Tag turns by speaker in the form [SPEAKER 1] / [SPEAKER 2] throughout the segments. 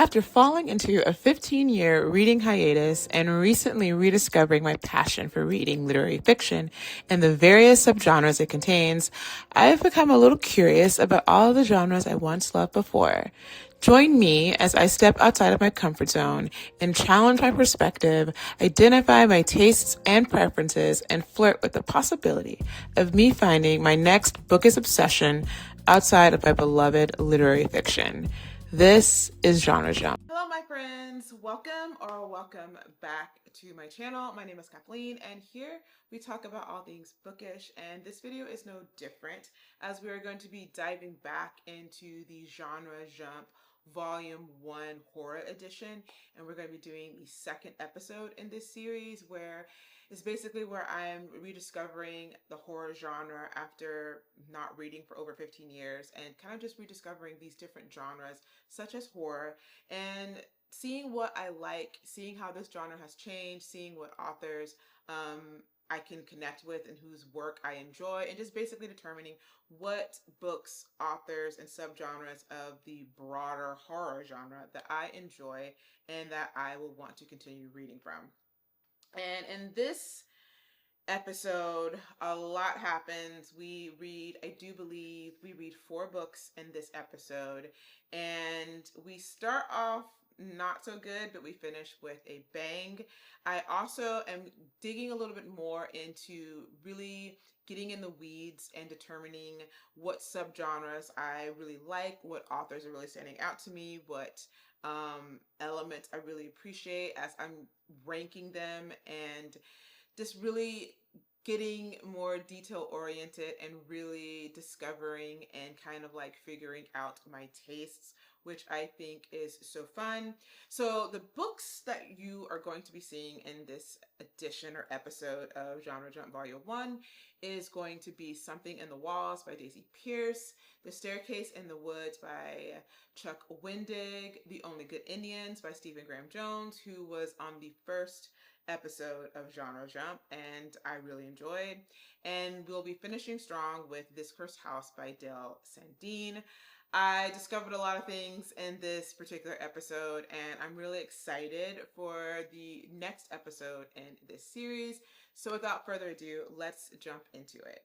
[SPEAKER 1] After falling into a 15-year reading hiatus and recently rediscovering my passion for reading literary fiction and the various subgenres it contains, I've become a little curious about all the genres I once loved before. Join me as I step outside of my comfort zone and challenge my perspective, identify my tastes and preferences, and flirt with the possibility of me finding my next bookish obsession outside of my beloved literary fiction. This is Genre Jump. Hello, my friends. Welcome back to my channel. My name is Kathleen, and here we talk about all things bookish, and this video is no different, as we are going to be diving back into the Genre Jump Volume 1 Horror Edition, and we're going to be doing the second episode in this series, where it's basically where I'm rediscovering the horror genre after not reading for over 15 years, and kind of just rediscovering these different genres such as horror, and seeing what I like, seeing how this genre has changed, seeing what authors I can connect with and whose work I enjoy, and just basically determining what books, authors, and subgenres of the broader horror genre that I enjoy and that I will want to continue reading from. And in this episode, a lot happens. I do believe we read 4 books in this episode, and we start off not so good, but we finish with a bang. I also am digging a little bit more into really getting in the weeds and determining what subgenres I really like, what authors are really standing out to me, what elements I really appreciate as I'm ranking them, and just really getting more detail oriented and really discovering and kind of like figuring out my tastes, which I think is so fun. So the books that you are going to be seeing in this edition or episode of Genre Jump Volume 1 is going to be Something in the Walls by Daisy Pearce, The Staircase in the Woods by Chuck Wendig, The Only Good Indians by Stephen Graham Jones, who was on the first episode of Genre Jump and I really enjoyed. And we'll be finishing strong with This Cursed House by Dale Sandeen. I discovered a lot of things in this particular episode, and I'm really excited for the next episode in this series. So without further ado, let's jump into it.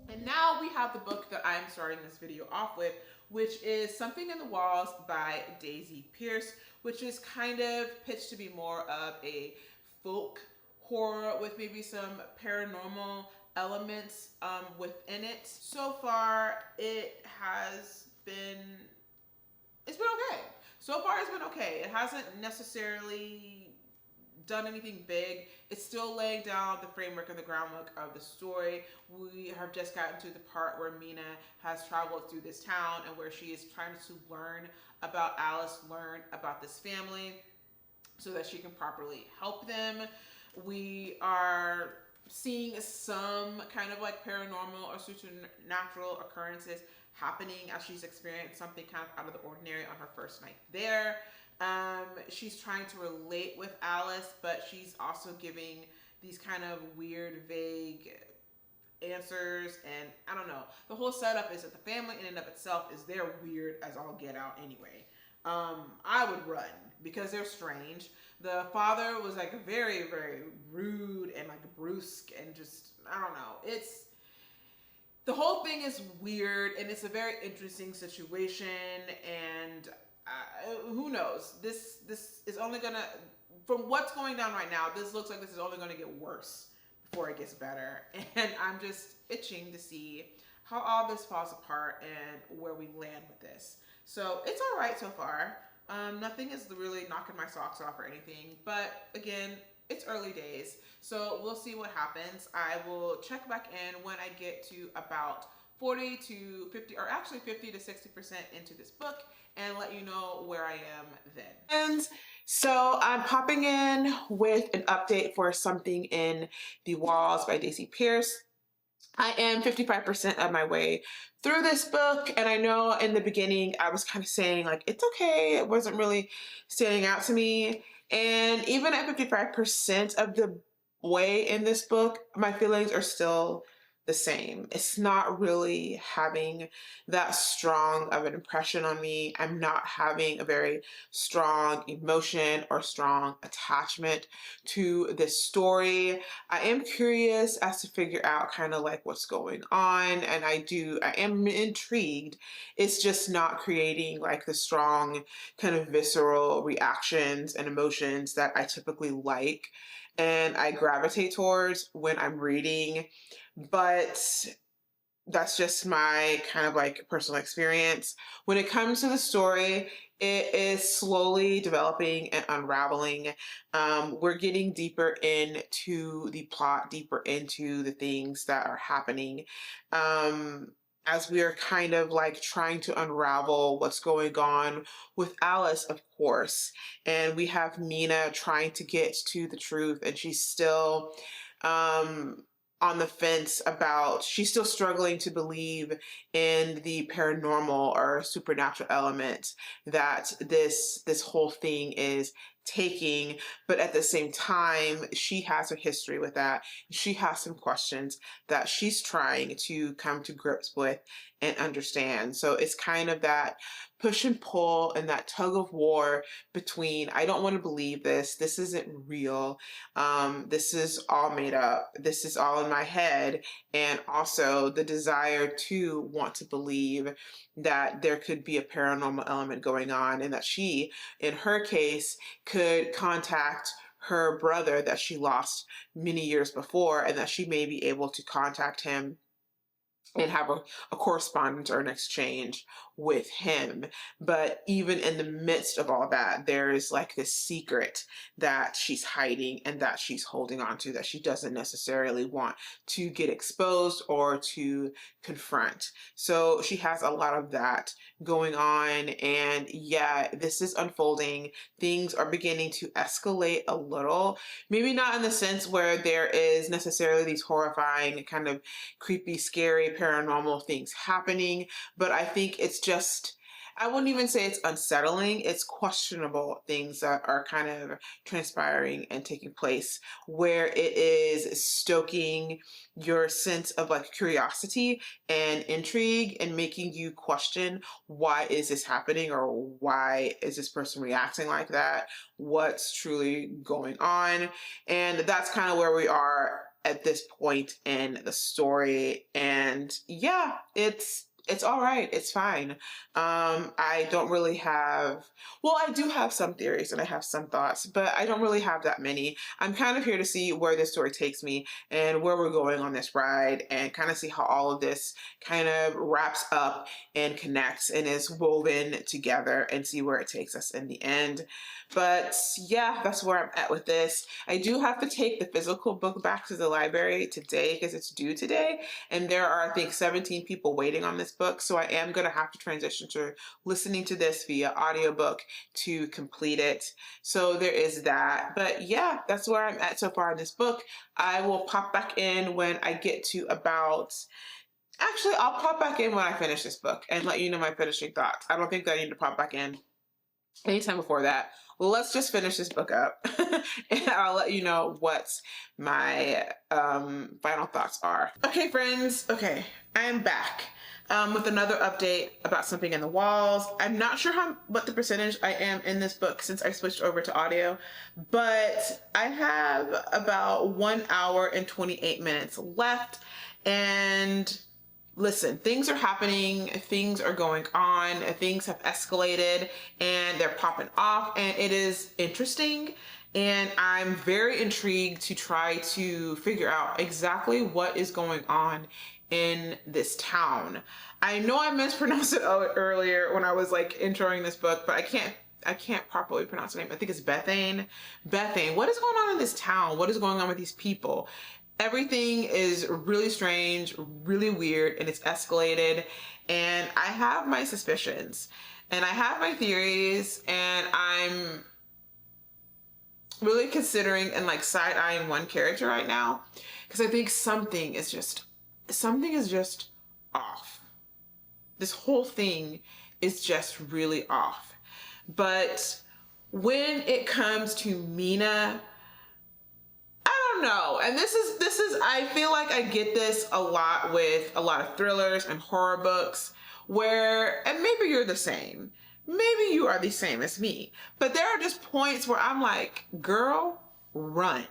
[SPEAKER 1] And now we have the book that I'm starting this video off with, which is Something in the Walls by Daisy Pearce, which is kind of pitched to be more of a folk horror with maybe some paranormal elements within it. So far, it's been okay. So far, it's been okay. It hasn't necessarily done anything big. It's still laying down the framework and the groundwork of the story. We have just gotten to the part where Mina has traveled through this town and where she is trying to learn about Alice, learn about this family so that she can properly help them. We are seeing some kind of like paranormal or supernatural occurrences happening as she's experienced something kind of out of the ordinary on her first night there. She's trying to relate with Alice, but she's also giving these kind of weird, vague answers, and I don't know. The whole setup is that the family in and of itself is they're weird as all get out anyway. I would run because they're strange. The father was like very, very rude and like brusque and just, I don't know. The whole thing is weird, and it's a very interesting situation, and who knows? This is only gonna, from what's going down right now, this looks like this is only gonna get worse before it gets better. And I'm just itching to see how all this falls apart and where we land with this. So it's all right so far. Nothing is really knocking my socks off or anything, but again, it's early days. So we'll see what happens. I will check back in when I get to about 40 to 50, or actually 50 to 60% into this book, and let you know where I am then. And so I'm popping in with an update for Something in the Walls by Daisy Pearce. I am 55% of my way through this book, and I know in the beginning I was kind of saying like, it's okay, it wasn't really standing out to me. And even at 55% of the way in this book, my feelings are still the same. It's not really having that strong of an impression on me. I'm not having a very strong emotion or strong attachment to this story. I am curious as to figure out kind of like what's going on, and I am intrigued. It's just not creating like the strong kind of visceral reactions and emotions that I typically like and I gravitate towards when I'm reading. But that's just my kind of like personal experience. When it comes to the story, it is slowly developing and unraveling. We're getting deeper into the plot, deeper into the things that are happening. As we are kind of like trying to unravel what's going on with Alice, of course. And we have Mina trying to get to the truth, and she's still, on the fence about, she's still struggling to believe in the paranormal or supernatural element that this whole thing is taking. But at the same time, she has a history with that. She has some questions that she's trying to come to grips with and understand. So it's kind of that push and pull and that tug of war between, I don't want to believe this isn't real, this is all made up, this is all in my head, and also the desire to want to believe that there could be a paranormal element going on, and that she, in her case, could contact her brother that she lost many years before, and that she may be able to contact him and have a correspondence or an exchange with him. But even in the midst of all that, there is like this secret that she's hiding and that she's holding on to, that she doesn't necessarily want to get exposed or to confront. So she has a lot of that going on. And yeah, this is unfolding. Things are beginning to escalate a little. Maybe not in the sense where there is necessarily these horrifying, kind of creepy, scary, paranormal things happening, but I think it's just, I wouldn't even say it's unsettling. It's questionable things that are kind of transpiring and taking place, where it is stoking your sense of like curiosity and intrigue and making you question, why is this happening, or why is this person reacting like that? What's truly going on? And that's kind of where we are at this point in the story. And yeah, it's all right. It's fine. I don't really have, well, I do have some theories and I have some thoughts, but I don't really have that many. I'm kind of here to see where this story takes me and where we're going on this ride, and kind of see how all of this kind of wraps up and connects and is woven together, and see where it takes us in the end. But yeah, that's where I'm at with this. I do have to take the physical book back to the library today because it's due today. And there are, I think, 17 people waiting on this book. So I am going to have to transition to listening to this via audiobook to complete it. So there is that. But yeah, that's where I'm at so far in this book. I will pop back in when I get to about, actually, I'll pop back in when I finish this book and let you know my finishing thoughts. I don't think that I need to pop back in anytime before that. Well, let's just finish this book up and I'll let you know what my final thoughts are. Okay, friends. Okay, I am back with another update about something in the walls. I'm not sure what the percentage I am in this book since I switched over to audio, but I have about 1 hour and 28 minutes left. And listen, things are happening, things are going on, things have escalated and they're popping off, and it is interesting. And I'm very intrigued to try to figure out exactly what is going on in this town. I know I mispronounced it earlier when I was like introing this book, but I can't properly pronounce the name. I think it's Bethane. Bethane. What is going on in this town? What is going on with these people? Everything is really strange, really weird, and it's escalated. And I have my suspicions and I have my theories, and I'm really considering and like side-eyeing one character right now because I think something is just off. This whole thing is just really off. But when it comes to Mina, I don't know. And this is I feel like I get this a lot with a lot of thrillers and horror books where, and maybe you're the same. Maybe you are the same as me. But there are just points where I'm like, girl, run.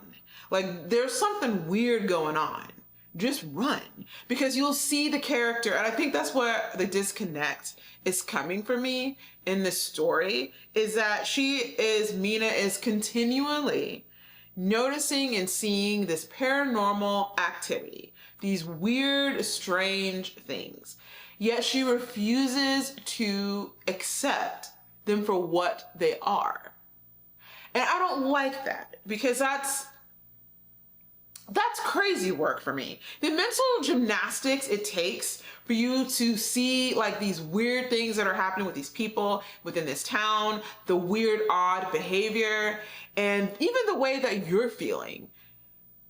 [SPEAKER 1] Like there's something weird going on. Just run. Because you'll see the character. And I think that's where the disconnect is coming for me in this story, is that Mina is continually noticing and seeing this paranormal activity, these weird, strange things. Yet she refuses to accept them for what they are. And I don't like that, because that's crazy work for me. The mental gymnastics it takes for you to see like these weird things that are happening with these people within this town, the weird, odd behavior, and even the way that you're feeling.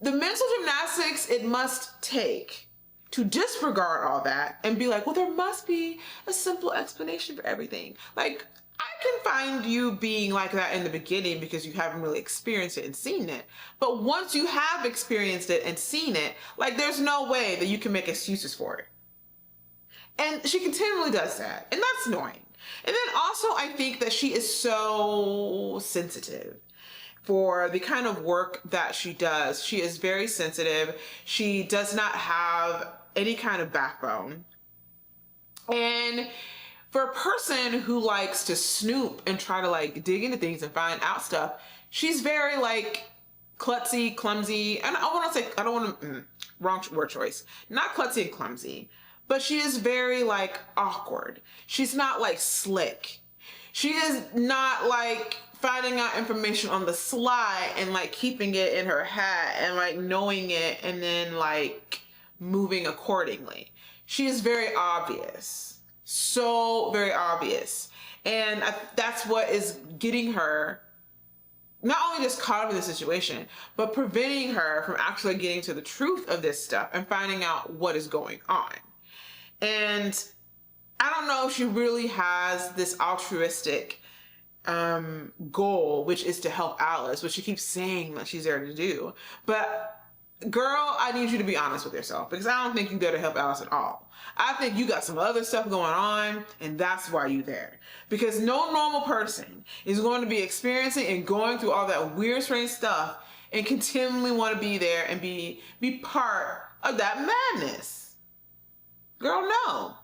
[SPEAKER 1] The mental gymnastics it must take to disregard all that and be like, well, there must be a simple explanation for everything. Like, I can find you being like that in the beginning because you haven't really experienced it and seen it. But once you have experienced it and seen it, like there's no way that you can make excuses for it. And she continually does that. And that's annoying. And then also I think that she is so sensitive for the kind of work that she does. She is very sensitive. She does not have any kind of backbone. And for a person who likes to snoop and try to like dig into things and find out stuff, she's very like klutzy, clumsy. And wrong word choice. Not klutzy and clumsy, but she is very like awkward. She's not like slick. She is not like finding out information on the sly and like keeping it in her hat and like knowing it and then like moving accordingly. She is very obvious. So very obvious. And that's what is getting her not only just caught up in the situation, but preventing her from actually getting to the truth of this stuff and finding out what is going on. And I don't know if she really has this altruistic goal, which is to help Alice, which she keeps saying that she's there to do. But girl, I need you to be honest with yourself, because I don't think you're there to help Alice at all. I think you got some other stuff going on, and that's why you're there. Because no normal person is going to be experiencing and going through all that weird, strange stuff and continually want to be there and be part of that madness. Girl, no.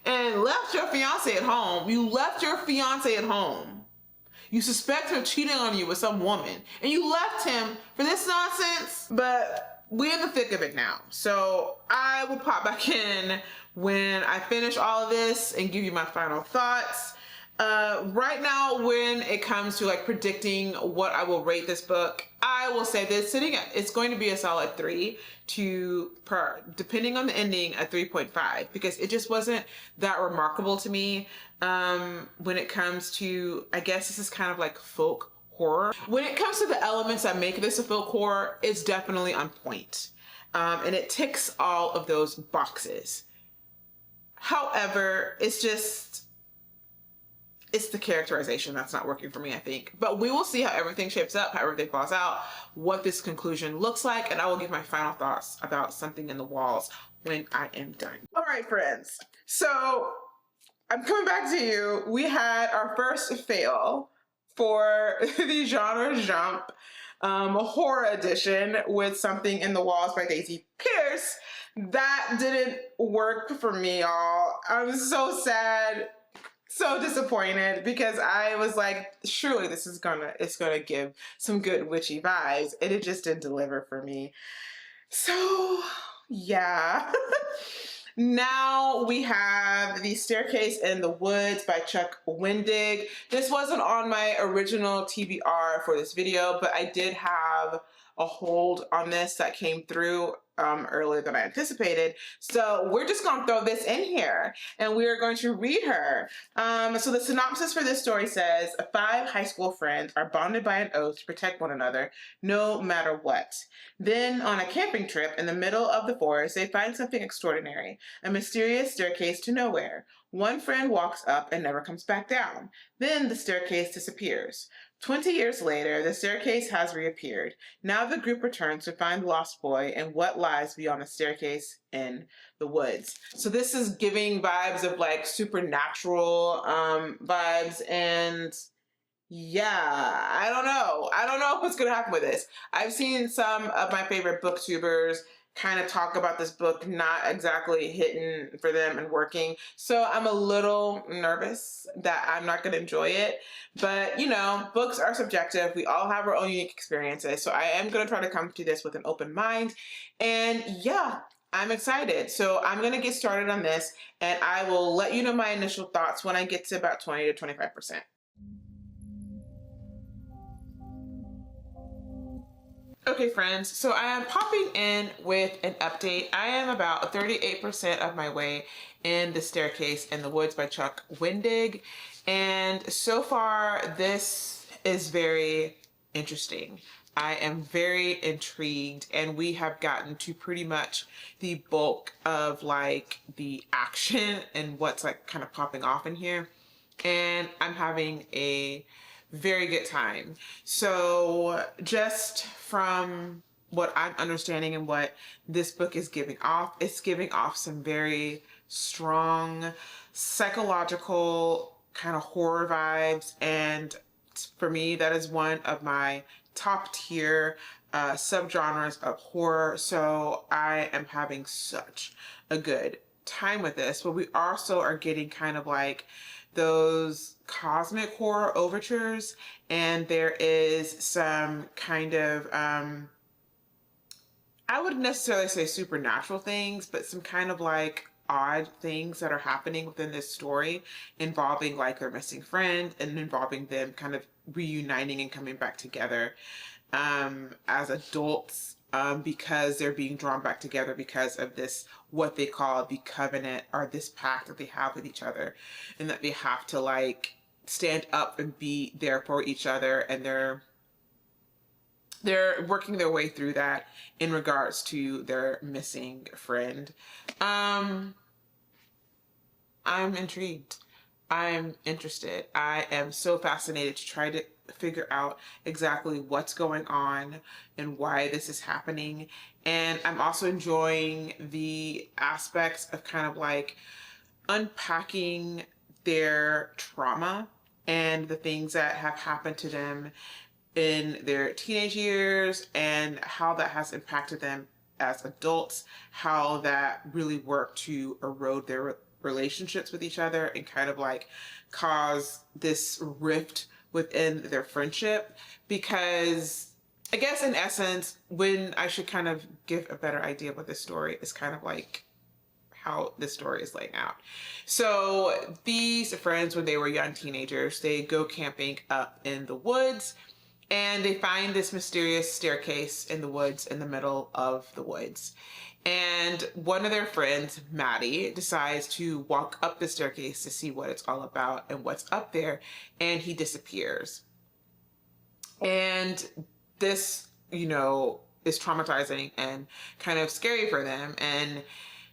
[SPEAKER 1] And left your fiance at home. You left your fiance at home. You suspect him of cheating on you with some woman, and you left him for this nonsense. But we're in the thick of it now. So I will pop back in when I finish all of this and give you my final thoughts. Right now, when it comes to like predicting what I will rate this book, I will say this it's going to be a solid 3 depending on the ending, a 3.5, because it just wasn't that remarkable to me. When it comes to, I guess this is kind of like folk horror. When it comes to the elements that make this a folk horror, it's definitely on point. And it ticks all of those boxes. However, it's the characterization that's not working for me, I think. But we will see how everything shapes up, how everything falls out, what this conclusion looks like, and I will give my final thoughts about Something in the Walls when I am done. All right, friends. So I'm coming back to you. We had our first fail for the genre jump horror edition with Something in the Walls by Daisy Pearce. That didn't work for me, y'all. I'm so sad, so disappointed, because I was like, surely this is it's gonna give some good witchy vibes, and it just didn't deliver for me. So yeah. Now we have The Staircase in the Woods by Chuck Wendig. This wasn't on my original TBR for this video, but I did have a hold on this that came through earlier than I anticipated. So we're just gonna throw this in here and we are going to read her. So the synopsis for this story says, 5 high school friends are bonded by an oath to protect one another no matter what. Then on a camping trip in the middle of the forest, they find something extraordinary, a mysterious staircase to nowhere. One friend walks up and never comes back down. Then the staircase disappears. 20 years later, the staircase has reappeared. Now the group returns to find the lost boy and what lies beyond the staircase in the woods. So this is giving vibes of like supernatural vibes, and yeah, I don't know. I don't know what's going to happen with this. I've seen some of my favorite booktubers kind of talk about this book not exactly hitting for them and working. So I'm a little nervous that I'm not going to enjoy it. But, you know, books are subjective. We all have our own unique experiences. So I am going to try to come to this with an open mind. And yeah, I'm excited. So I'm going to get started on this, and I will let you know my initial thoughts when I get to about 20 to 25%. Okay, friends, so I am popping in with an update. I am about 38% of my way in The Staircase in the Woods by Chuck Wendig. And so far, this is very interesting. I am very intrigued, and we have gotten to pretty much the bulk of like the action and what's like kind of popping off in here. And I'm having a very good time. So just from what I'm understanding and what this book is giving off, it's giving off some very strong psychological kind of horror vibes. And for me, that is one of my top tier subgenres of horror. So I am having such a good time with this, but we also are getting kind of like those cosmic horror overtures, and there is some kind of I wouldn't necessarily say supernatural things, but some kind of like odd things that are happening within this story involving like their missing friend and involving them kind of reuniting and coming back together as adults, because they're being drawn back together because of this, what they call the covenant, or this pact that they have with each other, and that they have to like stand up and be there for each other. And they're working their way through that in regards to their missing friend. I'm intrigued. I'm interested. I am so fascinated to try to figure out exactly what's going on and why this is happening. And I'm also enjoying the aspects of kind of like unpacking their trauma and the things that have happened to them in their teenage years and how that has impacted them as adults, how that really worked to erode their relationships with each other and kind of like cause this rift within their friendship. Because I guess in essence, when I should kind of give a better idea of what this story is kind of like, how this story is laying out. So these friends, when they were young teenagers, they go camping up in the woods, and they find this mysterious staircase in the woods, in the middle of the woods. And one of their friends, Maddie, decides to walk up the staircase to see what it's all about and what's up there, and he disappears. And this, you know, is traumatizing and kind of scary for them, and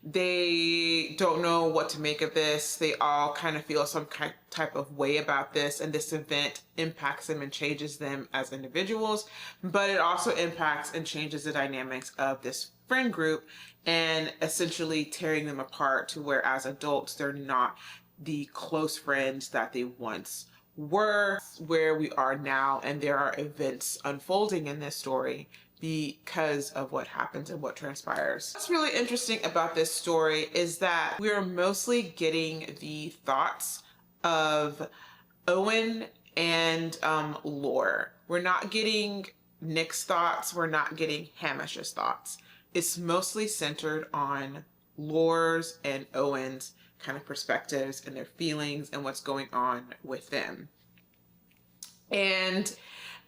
[SPEAKER 1] they don't know what to make of this. They all kind of feel some type of way about this, and this event impacts them and changes them as individuals, but it also impacts and changes the dynamics of this friend group, and essentially tearing them apart to where as adults they're not the close friends that they once were. Where we are now, and there are events unfolding in this story because of what happens and what transpires. What's really interesting about this story is that we're mostly getting the thoughts of Owen and Lore. We're not getting Nick's thoughts. We're not getting Hamish's thoughts. It's mostly centered on Lore's and Owen's kind of perspectives and their feelings and what's going on with them. And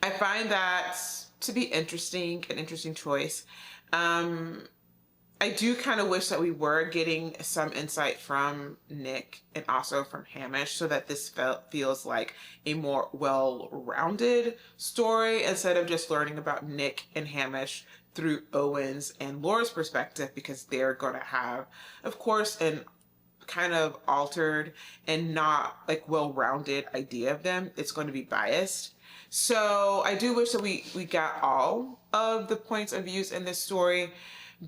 [SPEAKER 1] I find that to be interesting, an interesting choice. I do kind of wish that we were getting some insight from Nick and also from Hamish, so that this feels like a more well-rounded story instead of just learning about Nick and Hamish through Owen's and Laura's perspective, because they're going to have, of course, an kind of altered and not like well-rounded idea of them. It's going to be biased. So I do wish that we got all of the points of views in this story,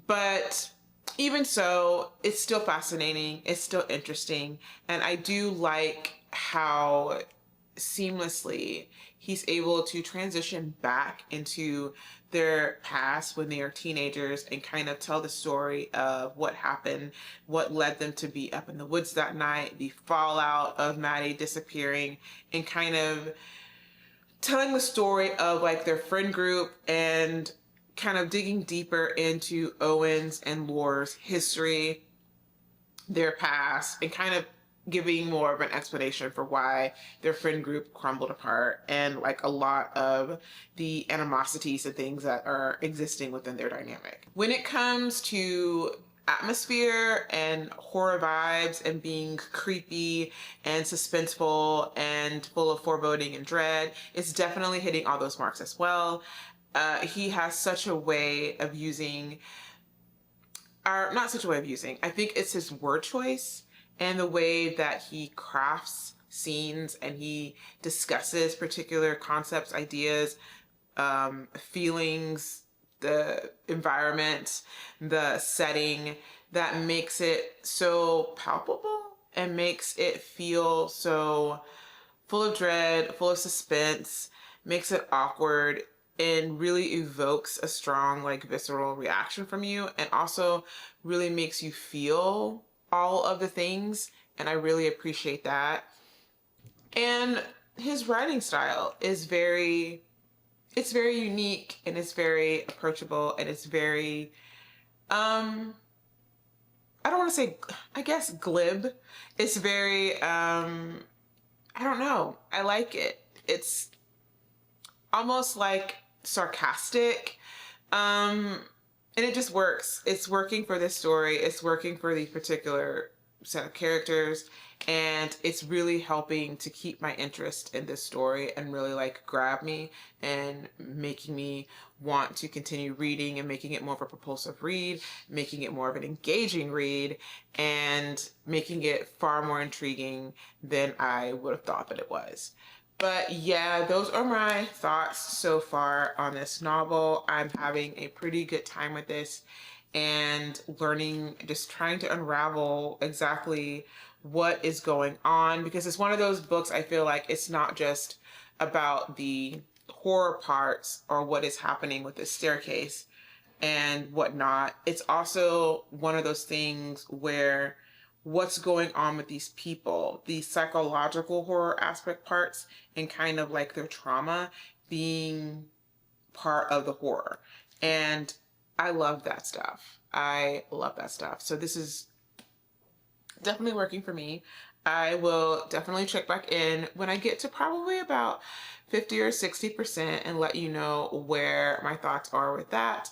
[SPEAKER 1] but even so, it's still fascinating. It's still interesting. And I do like how seamlessly he's able to transition back into their past when they are teenagers and kind of tell the story of what happened, what led them to be up in the woods that night, the fallout of Maddie disappearing, and kind of telling the story of like their friend group and kind of digging deeper into Owen's and Laura's history, their past, and kind of giving more of an explanation for why their friend group crumbled apart and like a lot of the animosities and things that are existing within their dynamic. When it comes to atmosphere and horror vibes and being creepy and suspenseful and full of foreboding and dread, it's definitely hitting all those marks as well. He has such a way of using, or not such a way of using, I think it's his word choice and the way that he crafts scenes and he discusses particular concepts, ideas, feelings, the environment, the setting, that makes it so palpable and makes it feel so full of dread, full of suspense, makes it awkward, and really evokes a strong, like, visceral reaction from you, and also really makes you feel all of the things. And I really appreciate that. And his writing style is it's very unique, and it's very approachable, and it's very, I don't want to say, I guess, glib. It's very, I don't know. I like it. It's almost like sarcastic. And it just works. It's working for this story. It's working for the particular set of characters. And it's really helping to keep my interest in this story and really like grab me and making me want to continue reading and making it more of a propulsive read, making it more of an engaging read, and making it far more intriguing than I would have thought that it was. But yeah, those are my thoughts so far on this novel. I'm having a pretty good time with this and learning, just trying to unravel exactly what is going on, because it's one of those books I feel like it's not just about the horror parts or what is happening with the staircase and whatnot. It's also one of those things where what's going on with these people, the psychological horror aspect parts, and kind of like their trauma being part of the horror. And I love that stuff. I love that stuff. So this is definitely working for me. I will definitely check back in when I get to probably about 50 or 60% and let you know where my thoughts are with that.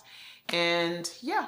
[SPEAKER 1] And yeah.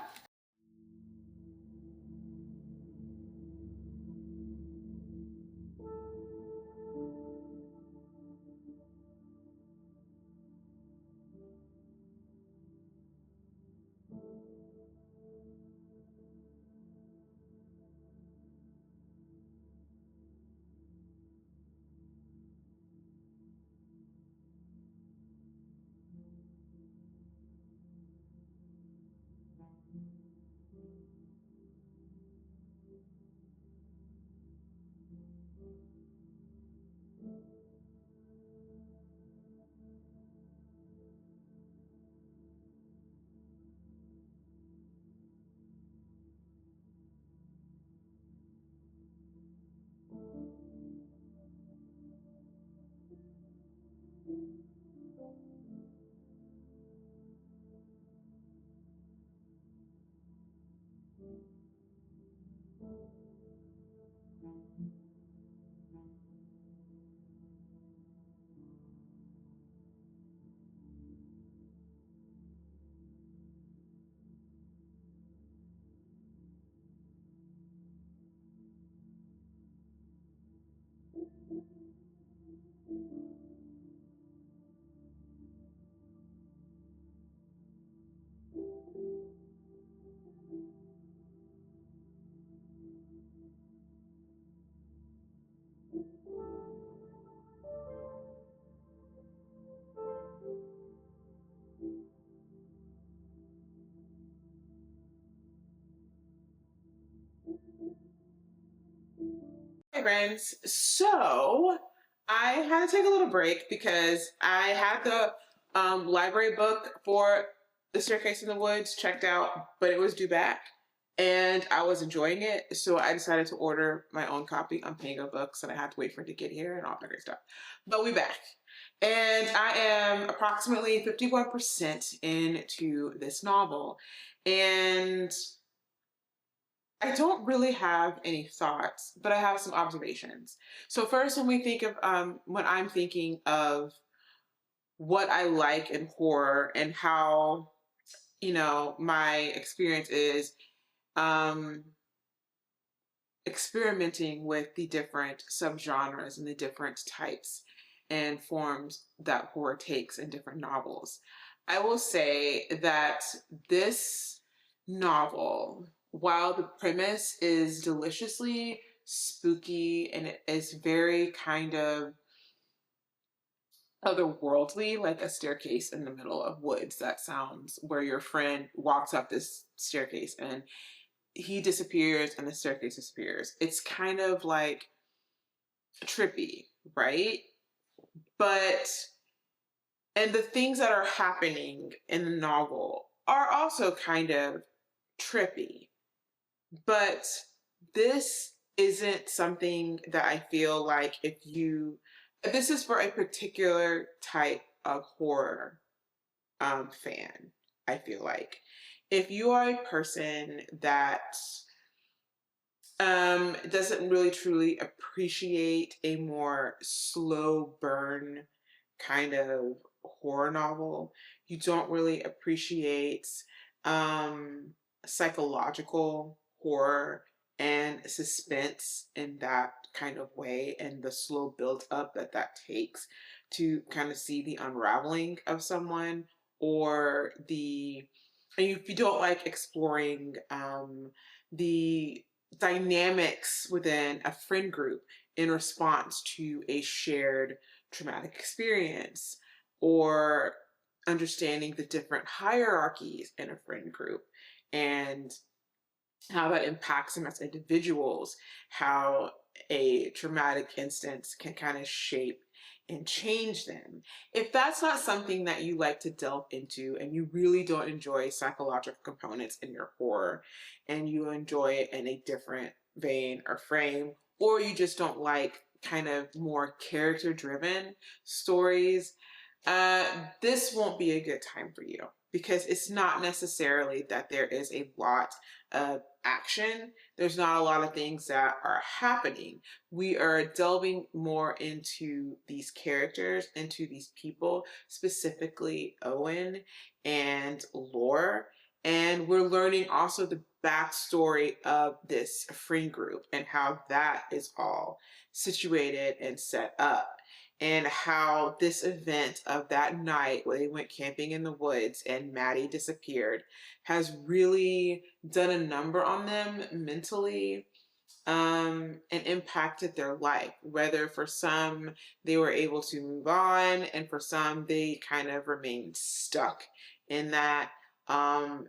[SPEAKER 1] Hey friends, so I had to take a little break because I had the library book for The Staircase in the Woods checked out, but it was due back and I was enjoying it. So I decided to order my own copy on Pango Books and I had to wait for it to get here and all that great stuff. But we back. And I am approximately 51% into this novel. And I don't really have any thoughts, but I have some observations. So first, when I'm thinking of what I like in horror and how, my experience is um, experimenting with the different subgenres and the different types and forms that horror takes in different novels. I will say that this novel, while the premise is deliciously spooky and it is very kind of otherworldly, like a staircase in the middle of woods, that sounds where your friend walks up this staircase and he disappears and the staircase disappears. It's kind of like trippy, right? But, and the things that are happening in the novel are also kind of trippy. But this isn't something that I feel like this is for a particular type of horror fan, I feel like. If you are a person that doesn't really truly appreciate a more slow burn kind of horror novel, you don't really appreciate psychological horror and suspense in that kind of way and the slow build up that takes to kind of see the unraveling of someone, or if you don't like exploring the dynamics within a friend group in response to a shared traumatic experience, or understanding the different hierarchies in a friend group and how that impacts them as individuals, how a traumatic instance can kind of shape and change them. If that's not something that you like to delve into and you really don't enjoy psychological components in your horror and you enjoy it in a different vein or frame, or you just don't like kind of more character driven stories, this won't be a good time for you, because it's not necessarily that there is a lot of action. There's not a lot of things that are happening. We are delving more into these characters, into these people, specifically Owen and Lore. And we're learning also the backstory of this friend group and how that is all situated and set up, and how this event of that night where they went camping in the woods and Maddie disappeared has really done a number on them mentally, and impacted their life. Whether for some they were able to move on, and for some they kind of remained stuck in that.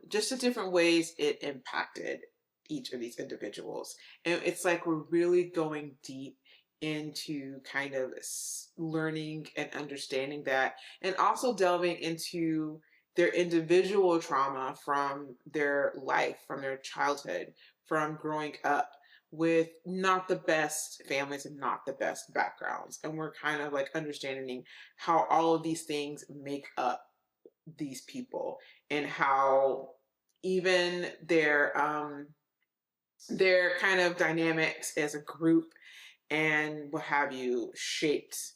[SPEAKER 1] Just the different ways it impacted each of these individuals. And it's like we're really going deep into kind of learning and understanding that, and also delving into their individual trauma from their life, from their childhood, from growing up with not the best families and not the best backgrounds. And we're kind of like understanding how all of these things make up these people, and how even their kind of dynamics as a group and what have you shaped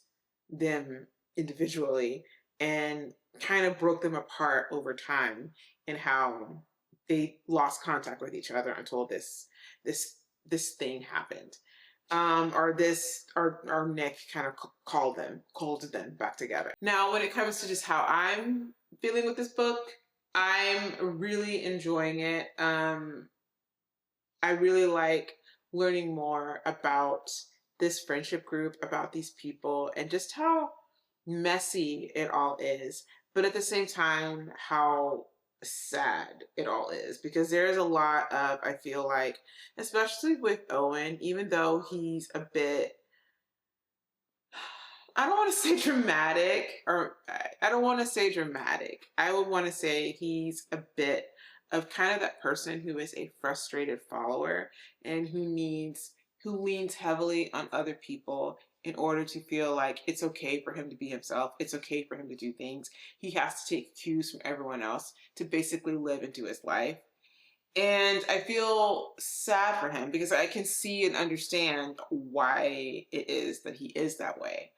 [SPEAKER 1] them individually and kind of broke them apart over time, and how they lost contact with each other until this thing happened. Or Nick kind of called them back together. Now, when it comes to just how I'm feeling with this book, I'm really enjoying it. I really like learning more about this friendship group, about these people, and just how messy it all is. But at the same time, how sad it all is, because there's a lot of, I feel like, especially with Owen, even though he's a bit, I don't want to say dramatic, or I don't want to say dramatic. I would want to say he's a bit of kind of that person who is a frustrated follower and who leans heavily on other people in order to feel like it's okay for him to be himself. It's okay for him to do things. He has to take cues from everyone else to basically live and do his life. And I feel sad for him because I can see and understand why it is that he is that way.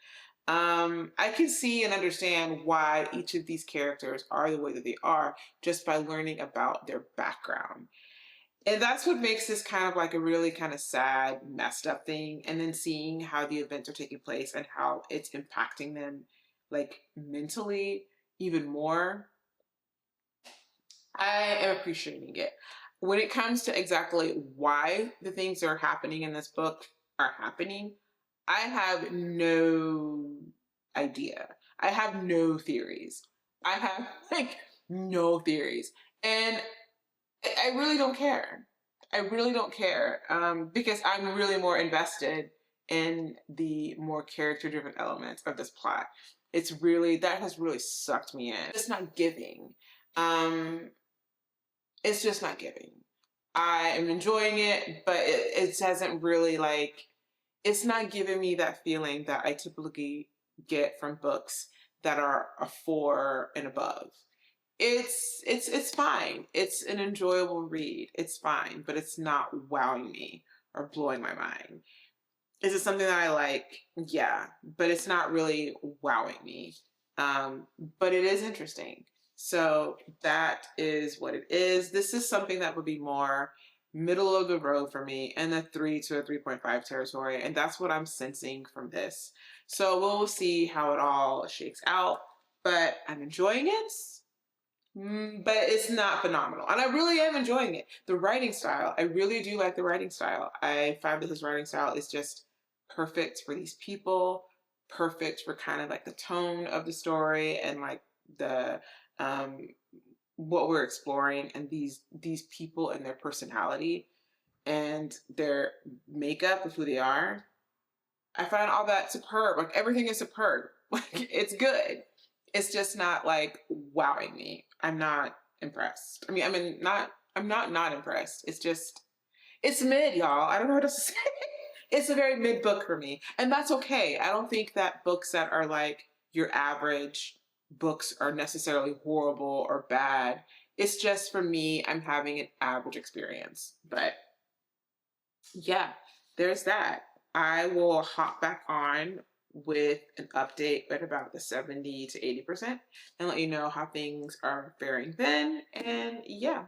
[SPEAKER 1] I can see and understand why each of these characters are the way that they are just by learning about their background. And that's what makes this kind of like a really kind of sad, messed up thing. And then seeing how the events are taking place and how it's impacting them, like mentally, even more. I am appreciating it. When it comes to exactly why the things that are happening in this book are happening, I have no idea. I have no theories. I have like no theories. And I really don't care. I really don't care, because I'm really more invested in the more character driven elements of this plot. It's really, that has really sucked me in. It's not giving. Um, it's just not giving. I am enjoying it, but it doesn't really like, it's not giving me that feeling that I typically get from books that are a 4 and above. It's fine. It's an enjoyable read. It's fine, but it's not wowing me or blowing my mind. Is it something that I like? Yeah, but it's not really wowing me. But it is interesting. So that is what it is. This is something that would be more middle of the road for me in the 3 to a 3.5 territory. And that's what I'm sensing from this. So we'll see how it all shakes out. But I'm enjoying it. But it's not phenomenal. And I really am enjoying it. The writing style, I really do like the writing style. I find that his writing style is just perfect for these people, perfect for kind of like the tone of the story and like the what we're exploring and these people and their personality and their makeup of who they are. I find all that superb. Like everything is superb. Like it's good. It's just not like wowing me. I'm not impressed. I'm not impressed. It's just, it's mid, y'all. I don't know what else to say. It's a very mid book for me. And that's okay. I don't think that books that are like your average books are necessarily horrible or bad. It's just for me, I'm having an average experience. But yeah, there's that. I will hop back on with an update at about the 70 to 80% and let you know how things are faring then. And yeah.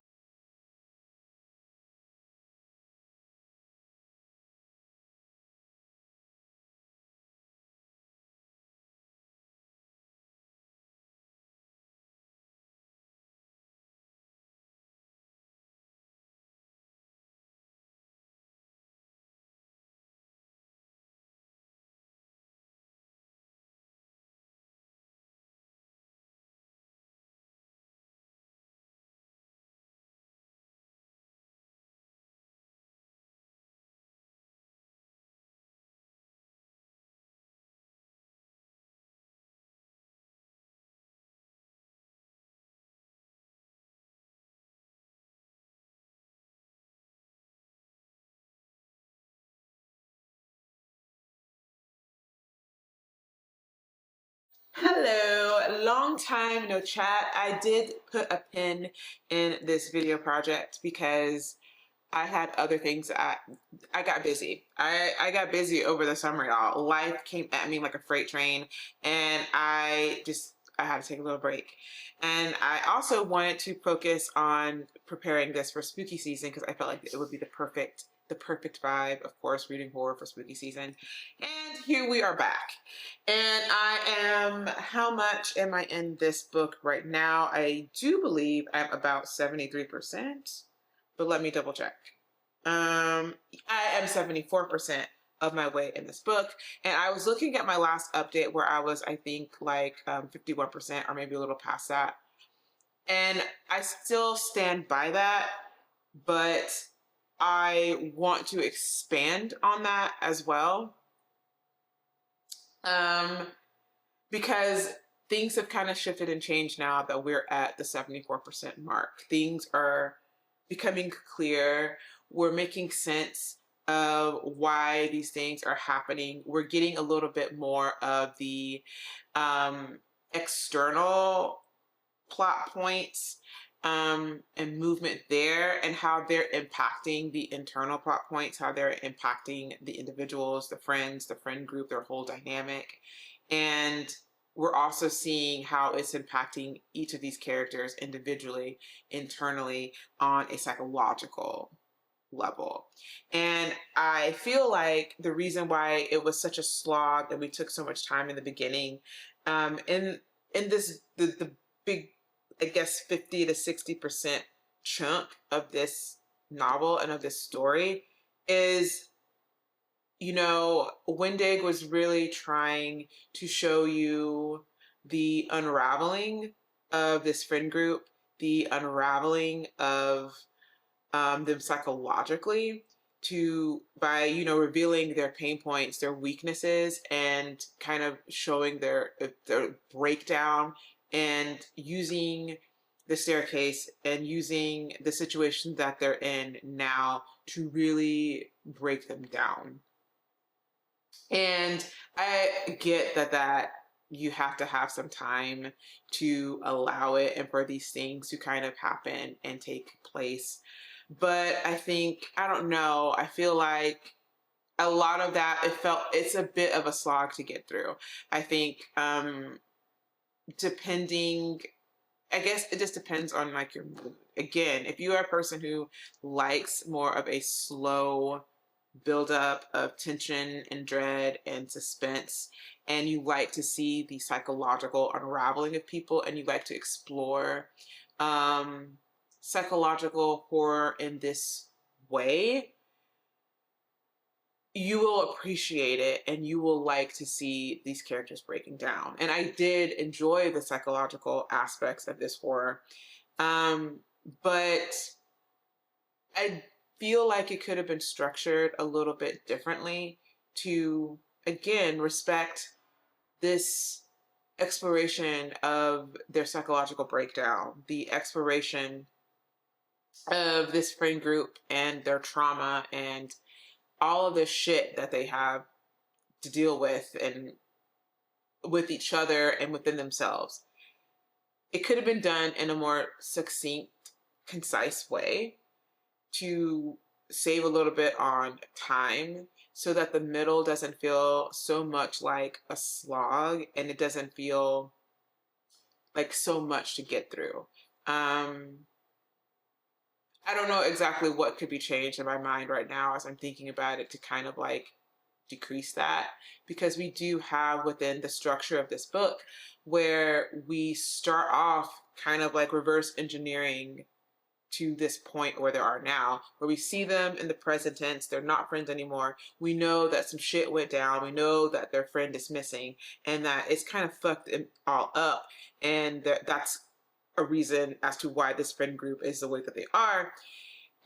[SPEAKER 1] Hello, long time no chat. I did put a pin in this video project because I had other things. I got busy. I got busy over the summer, y'all. Life came at me like a freight train, and I had to take a little break. And I also wanted to focus on preparing this for spooky season because I felt like it would be the perfect vibe, of course, reading horror for spooky season. And here we are back. And how much am I in this book right now? I do believe I'm about 73%, but let me double check. I am 74% of my way in this book. And I was looking at my last update where I was, I think, like 51% or maybe a little past that. And I still stand by that, but I want to expand on that as well. Because things have kind of shifted and changed now that we're at the 74% mark. Things are becoming clear. We're making sense of why these things are happening. We're getting a little bit more of the external plot points and movement there, and how they're impacting the internal plot points, how they're impacting the individuals, the friends, the friend group, their whole dynamic. And we're also seeing how it's impacting each of these characters individually, internally, on a psychological level. And I feel like the reason why it was such a slog and we took so much time in the beginning, in this the big, I guess, 50 to 60% chunk of this novel and of this story is, you know, Wendig was really trying to show you the unraveling of this friend group, the unraveling of them psychologically, to by, you know, revealing their pain points, their weaknesses, and kind of showing their breakdown, and using the staircase and using the situation that they're in now to really break them down. And I get that you have to have some time to allow it and for these things to kind of happen and take place. But I think, I don't know, I feel like a lot of that, it's a bit of a slog to get through. I think, depending, I guess it just depends on like your mood. Again, if you are a person who likes more of a slow buildup of tension and dread and suspense, and you like to see the psychological unraveling of people, and you like to explore psychological horror in this way, you will appreciate it and you will like to see these characters breaking down. And I did enjoy the psychological aspects of this horror. But I feel like it could have been structured a little bit differently to, again, respect this exploration of their psychological breakdown, the exploration of this friend group and their trauma and all of the shit that they have to deal with, and with each other and within themselves. It could have been done in a more succinct, concise way to save a little bit on time, so that the middle doesn't feel so much like a slog and it doesn't feel like so much to get through. I don't know exactly what could be changed in my mind right now as I'm thinking about it to kind of like decrease that, because we do have within the structure of this book where we start off kind of like reverse engineering to this point where they are now, where we see them in the present tense. They're not friends anymore. We know that some shit went down. We know that their friend is missing and that it's kind of fucked them all up. And that's a reason as to why this friend group is the way that they are.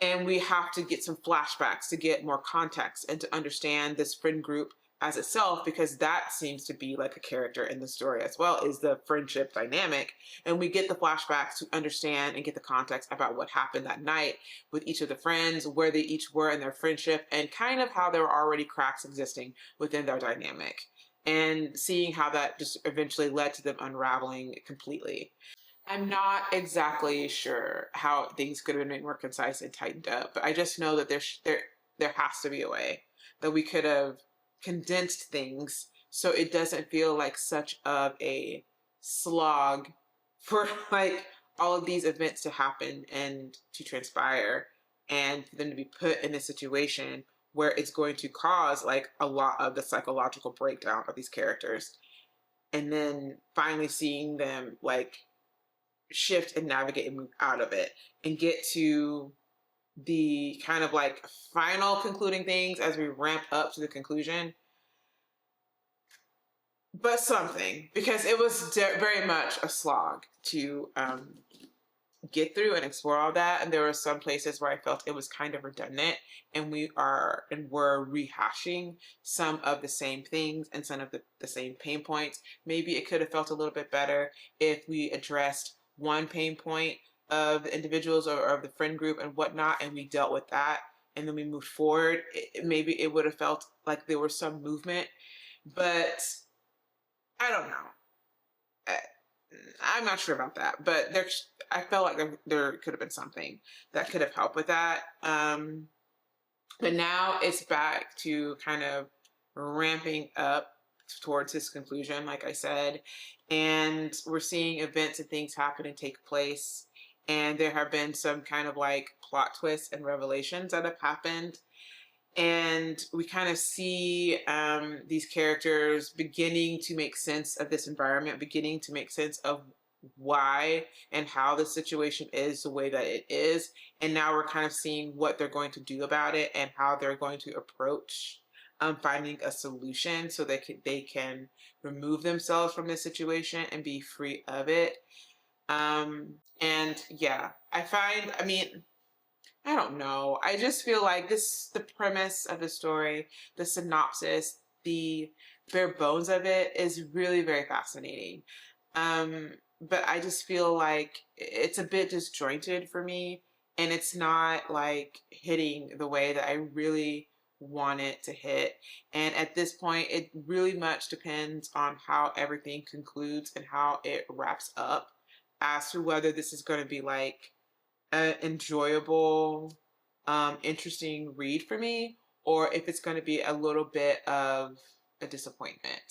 [SPEAKER 1] And we have to get some flashbacks to get more context and to understand this friend group as itself, because that seems to be like a character in the story as well, is the friendship dynamic. And we get the flashbacks to understand and get the context about what happened that night with each of the friends, where they each were in their friendship, and kind of how there were already cracks existing within their dynamic, and seeing how that just eventually led to them unraveling completely. I'm not exactly sure how things could have been made more concise and tightened up, but I just know that there has to be a way that we could have condensed things so it doesn't feel like such of a slog for like all of these events to happen and to transpire, and for them to be put in a situation where it's going to cause like a lot of the psychological breakdown of these characters, and then finally seeing them like shift and navigate and move out of it and get to the kind of like final concluding things as we ramp up to the conclusion. But something, because it was very much a slog to get through and explore all that. And there were some places where I felt it was kind of redundant, and we're rehashing some of the same things and some of the same pain points. Maybe it could have felt a little bit better if we addressed one pain point of the individuals or of the friend group and whatnot, and we dealt with that, and then we moved forward. Maybe it would have felt like there was some movement, but I don't know. I'm not sure about that, but I felt like there could have been something that could have helped with that. But now it's back to kind of ramping up towards his conclusion, like I said, and we're seeing events and things happen and take place. And there have been some kind of like plot twists and revelations that have happened. And we kind of see these characters beginning to make sense of this environment, beginning to make sense of why and how the situation is the way that it is. And now we're kind of seeing what they're going to do about it and how they're going to approach finding a solution so they can remove themselves from this situation and be free of it. And yeah, I don't know. I just feel like the premise of the story, the synopsis, the bare bones of it is really very fascinating. But I just feel like it's a bit disjointed for me, and it's not like hitting the way that I really want it to hit. And at this point, it really much depends on how everything concludes and how it wraps up as to whether this is going to be like an enjoyable, interesting read for me, or if it's going to be a little bit of a disappointment.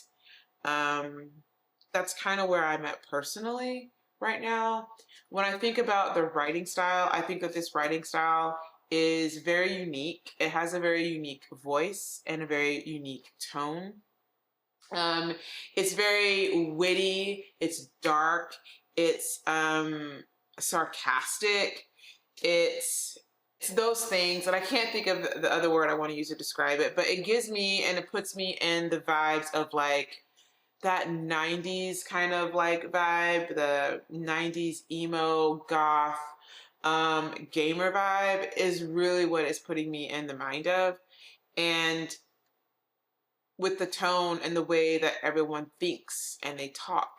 [SPEAKER 1] That's kind of where I'm at personally right now. When I think about the writing style, I think that this writing style is very unique. It has a very unique voice and a very unique tone. It's very witty, it's dark, it's sarcastic, it's those things, and I can't think of the other word I want to use to describe it, but it gives me and it puts me in the vibes of like that 90s kind of like vibe, the 90s emo goth gamer vibe is really what it's putting me in the mind of. And with the tone and the way that everyone thinks and they talk,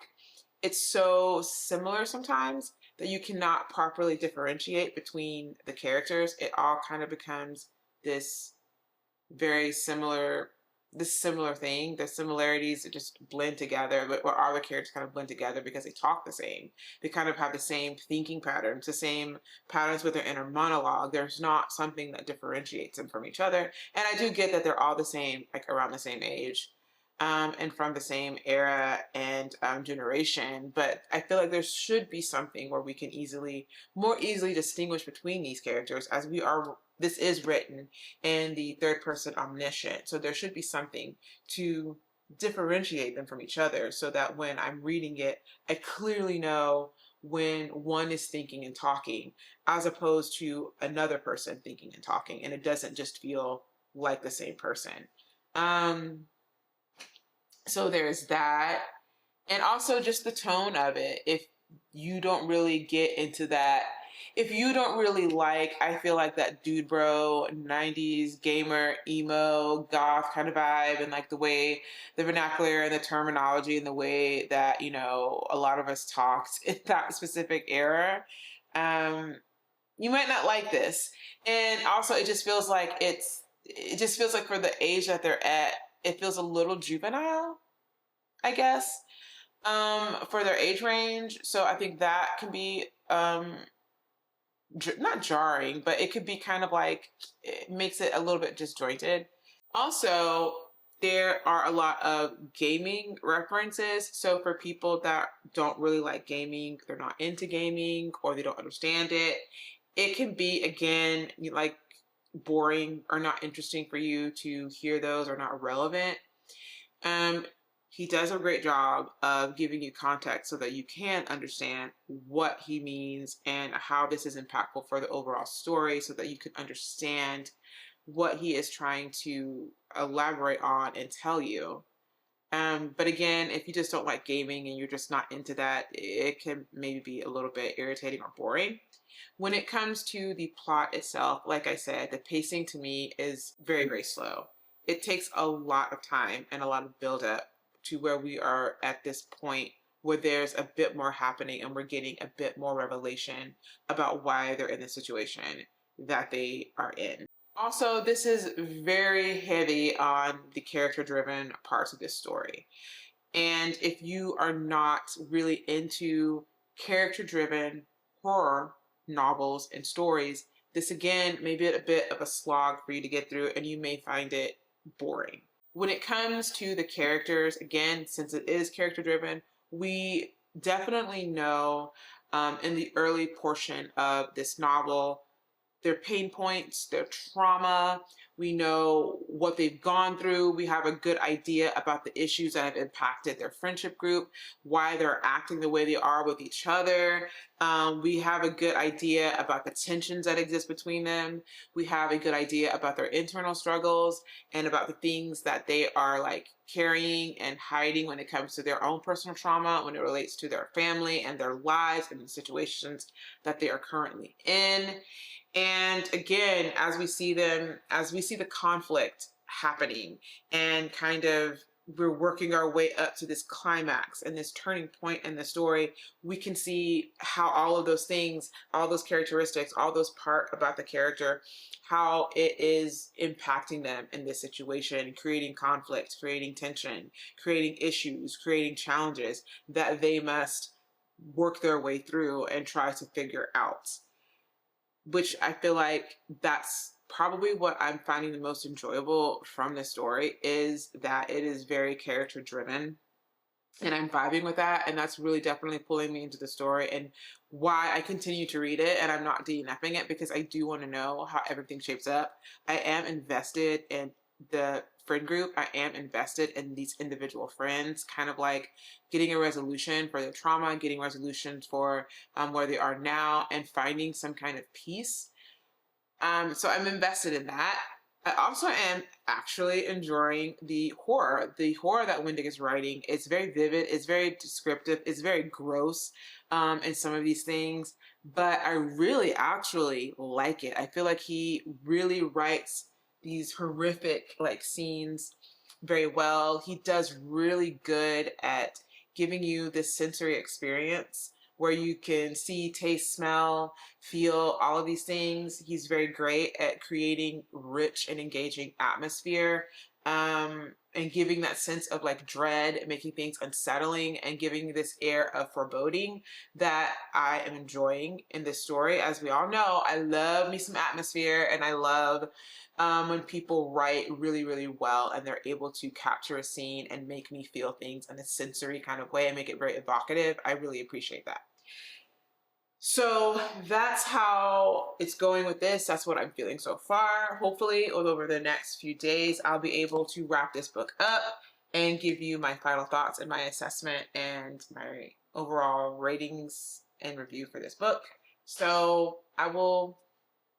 [SPEAKER 1] it's so similar sometimes that you cannot properly differentiate between the characters. It all kind of becomes this very similar thing. The similarities just blend together, but where all the characters kind of blend together because they talk the same. They kind of have the same thinking patterns, the same patterns with their inner monologue. There's not something that differentiates them from each other. And I do get that they're all the same, like around the same age. And from the same era and generation, but I feel like there should be something where we can more easily distinguish between these characters, as this is written in the third person omniscient. So there should be something to differentiate them from each other so that when I'm reading it, I clearly know when one is thinking and talking as opposed to another person thinking and talking, and it doesn't just feel like the same person. So there's that. And also just the tone of it. If you don't really get into that, if you don't really like, I feel like that dude bro, 90s gamer, emo, goth kind of vibe, and like the way the vernacular and the terminology and the way that, a lot of us talked in that specific era, you might not like this. And also it just feels like for the age that they're at, it feels a little juvenile, I guess, for their age range. So I think that can be not jarring, but it could be kind of like, it makes it a little bit disjointed. Also, there are a lot of gaming references. So for people that don't really like gaming, they're not into gaming, or they don't understand it, it can be, again, like boring or not interesting for you to hear those, or not relevant. He does a great job of giving you context so that you can understand what he means and how this is impactful for the overall story, so that you can understand what he is trying to elaborate on and tell you. But again, if you just don't like gaming and you're just not into that, it can maybe be a little bit irritating or boring. When it comes to the plot itself, like I said, the pacing to me is very, very slow. It takes a lot of time and a lot of buildup to where we are at this point where there's a bit more happening and we're getting a bit more revelation about why they're in the situation that they are in. Also, this is very heavy on the character-driven parts of this story. And if you are not really into character-driven horror novels and stories, this again may be a bit of a slog for you to get through and you may find it boring. When it comes to the characters, again, since it is character-driven, we definitely know in the early portion of this novel their pain points, their trauma. We know what they've gone through. We have a good idea about the issues that have impacted their friendship group, why they're acting the way they are with each other. We have a good idea about the tensions that exist between them. We have a good idea about their internal struggles and about the things that they are like carrying and hiding when it comes to their own personal trauma, when it relates to their family and their lives and the situations that they are currently in. And again, as we see the conflict happening and kind of we're working our way up to this climax and this turning point in the story, we can see how all of those things, all those characteristics, all those part about the character, how it is impacting them in this situation, creating conflict, creating tension, creating issues, creating challenges that they must work their way through and try to figure out. Which I feel like that's probably what I'm finding the most enjoyable from this story, is that it is very character driven and I'm vibing with that, and that's really definitely pulling me into the story and why I continue to read it and I'm not DNFing it, because I do want to know how everything shapes up. I am invested in the friend group. I am invested in these individual friends, kind of like getting a resolution for their trauma, getting resolutions for where they are now, and finding some kind of peace. So I'm invested in that. I also am actually enjoying the horror. The horror that Wendig is writing, it's very vivid, it's very descriptive, it's very gross in some of these things, but I really actually like it. I feel like he really writes these horrific like scenes very well. He does really good at giving you this sensory experience where you can see, taste, smell, feel all of these things. He's very great at creating rich and engaging atmosphere and giving that sense of like dread, making things unsettling and giving this air of foreboding that I am enjoying in this story. As we all know, I love me some atmosphere, and I love when people write really, really well and they're able to capture a scene and make me feel things in a sensory kind of way and make it very evocative. I really appreciate that. So that's how it's going with this. That's what I'm feeling so far. Hopefully over the next few days, I'll be able to wrap this book up and give you my final thoughts and my assessment and my overall ratings and review for this book. So I will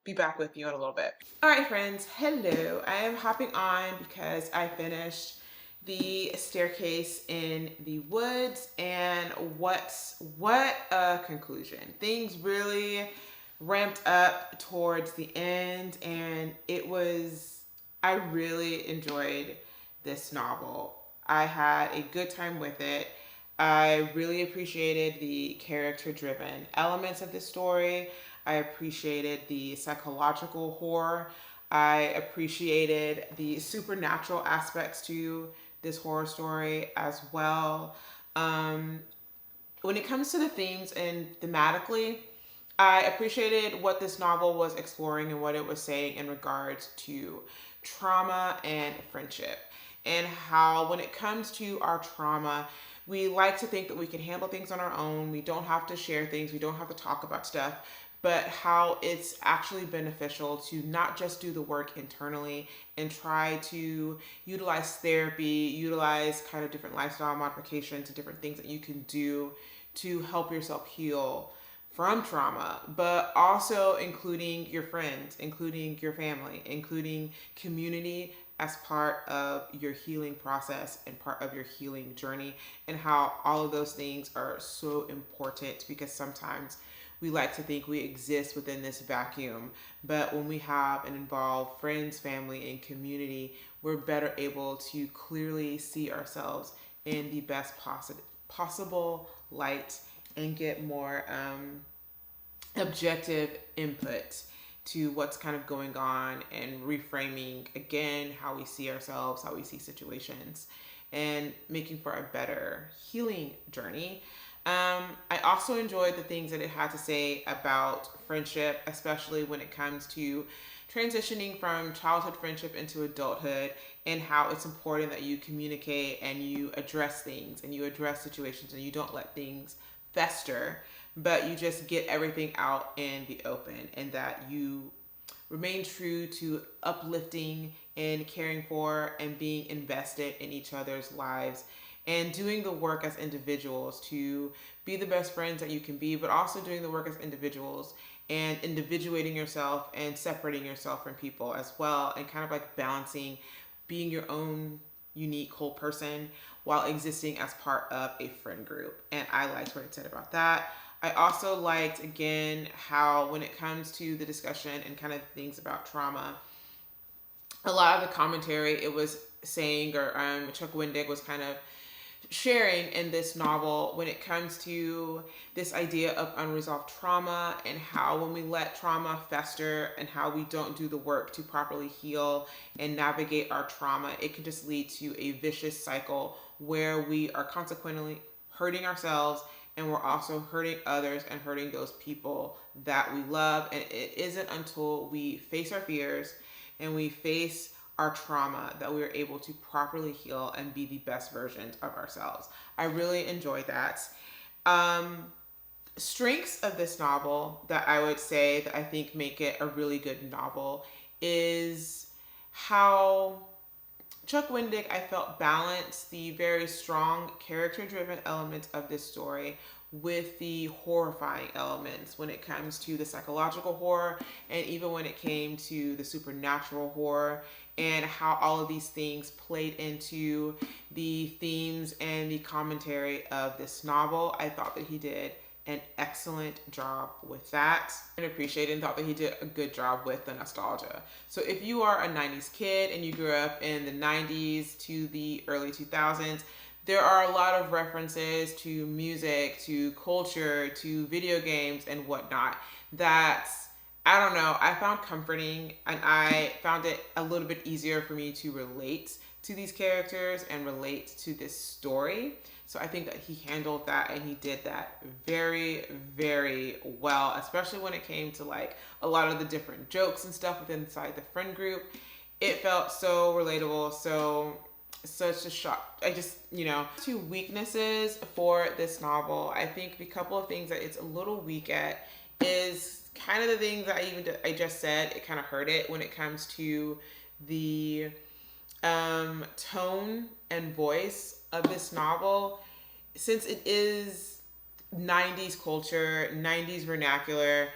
[SPEAKER 1] be back with you in a little bit. All right, friends, hello. I am hopping on because I finished The Staircase in the Woods, and what a conclusion. Things really ramped up towards the end, and I really enjoyed this novel. I had a good time with it. I really appreciated the character-driven elements of the story. I appreciated the psychological horror. I appreciated the supernatural aspects to this horror story as well. When it comes to the themes and thematically, I appreciated what this novel was exploring and what it was saying in regards to trauma and friendship, and how when it comes to our trauma, we like to think that we can handle things on our own. We don't have to share things. We don't have to talk about stuff, but how it's actually beneficial to not just do the work internally and try to utilize therapy, utilize kind of different lifestyle modifications and different things that you can do to help yourself heal from trauma, but also including your friends, including your family, including community as part of your healing process and part of your healing journey, and how all of those things are so important, because sometimes we like to think we exist within this vacuum, but when we have and involve friends, family, and community, we're better able to clearly see ourselves in the best possible light and get more objective input to what's kind of going on, and reframing again how we see ourselves, how we see situations, and making for a better healing journey. I also enjoyed the things that it had to say about friendship, especially when it comes to transitioning from childhood friendship into adulthood, and how it's important that you communicate and you address things and you address situations and you don't let things fester, but you just get everything out in the open, and that you remain true to uplifting and caring for and being invested in each other's lives, and doing the work as individuals to be the best friends that you can be, but also doing the work as individuals and individuating yourself and separating yourself from people as well, and kind of like balancing being your own unique whole person while existing as part of a friend group. And I liked what it said about that. I also liked, again, how when it comes to the discussion and kind of things about trauma, a lot of the commentary it was saying, or Chuck Wendig was kind of sharing in this novel, when it comes to this idea of unresolved trauma, and how when we let trauma fester and how we don't do the work to properly heal and navigate our trauma, it can just lead to a vicious cycle where we are consequently hurting ourselves, and we're also hurting others and hurting those people that we love. And it isn't until we face our fears and we face our trauma that we are able to properly heal and be the best versions of ourselves. I really enjoyed that. Strengths of this novel that I would say that I think make it a really good novel is how Chuck Wendig, I felt, balanced the very strong character-driven elements of this story with the horrifying elements when it comes to the psychological horror, and even when it came to the supernatural horror, and how all of these things played into the themes and the commentary of this novel. I thought that he did an excellent job with that, and appreciated and thought that he did a good job with the nostalgia. So if you are a 90s kid and you grew up in the 90s to the early 2000s, there are a lot of references to music, to culture, to video games and whatnot that, I don't know, I found comforting, and I found it a little bit easier for me to relate to these characters and relate to this story. So I think that he handled that, and he did that very, very well, especially when it came to like a lot of the different jokes and stuff within inside the friend group. It felt so relatable, such a shock. I just, two weaknesses for this novel. I think the couple of things that it's a little weak at is kind of the things that I just said. It kind of hurt it when it comes to the tone and voice of this novel, since it is 90s culture, 90s vernacular,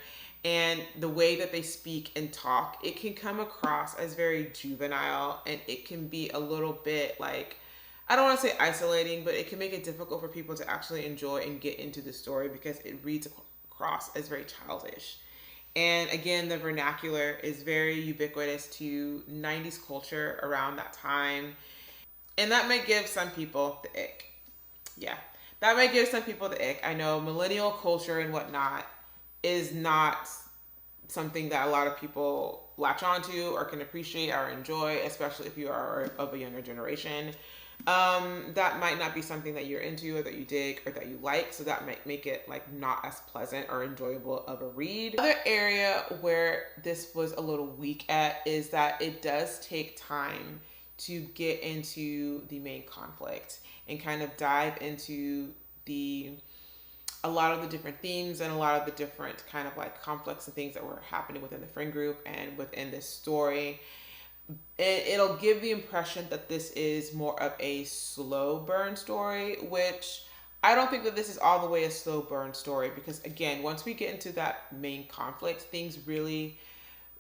[SPEAKER 1] and the way that they speak and talk, it can come across as very juvenile, and it can be a little bit like, I don't want to say isolating, but it can make it difficult for people to actually enjoy and get into the story because it reads across as very childish. And again, the vernacular is very ubiquitous to 90s culture around that time. And that might give some people the ick. Yeah, that might give some people the ick. I know millennial culture and whatnot is not something that a lot of people latch onto or can appreciate or enjoy, especially if you are of a younger generation. That might not be something that you're into or that you dig or that you like, so that might make it like not as pleasant or enjoyable of a read. Another area where this was a little weak at is that it does take time to get into the main conflict and kind of dive into a lot of the different themes and a lot of the different kind of like conflicts and things that were happening within the friend group and within this story. It'll give the impression that this is more of a slow burn story, which I don't think that this is all the way a slow burn story, because again, once we get into that main conflict, things really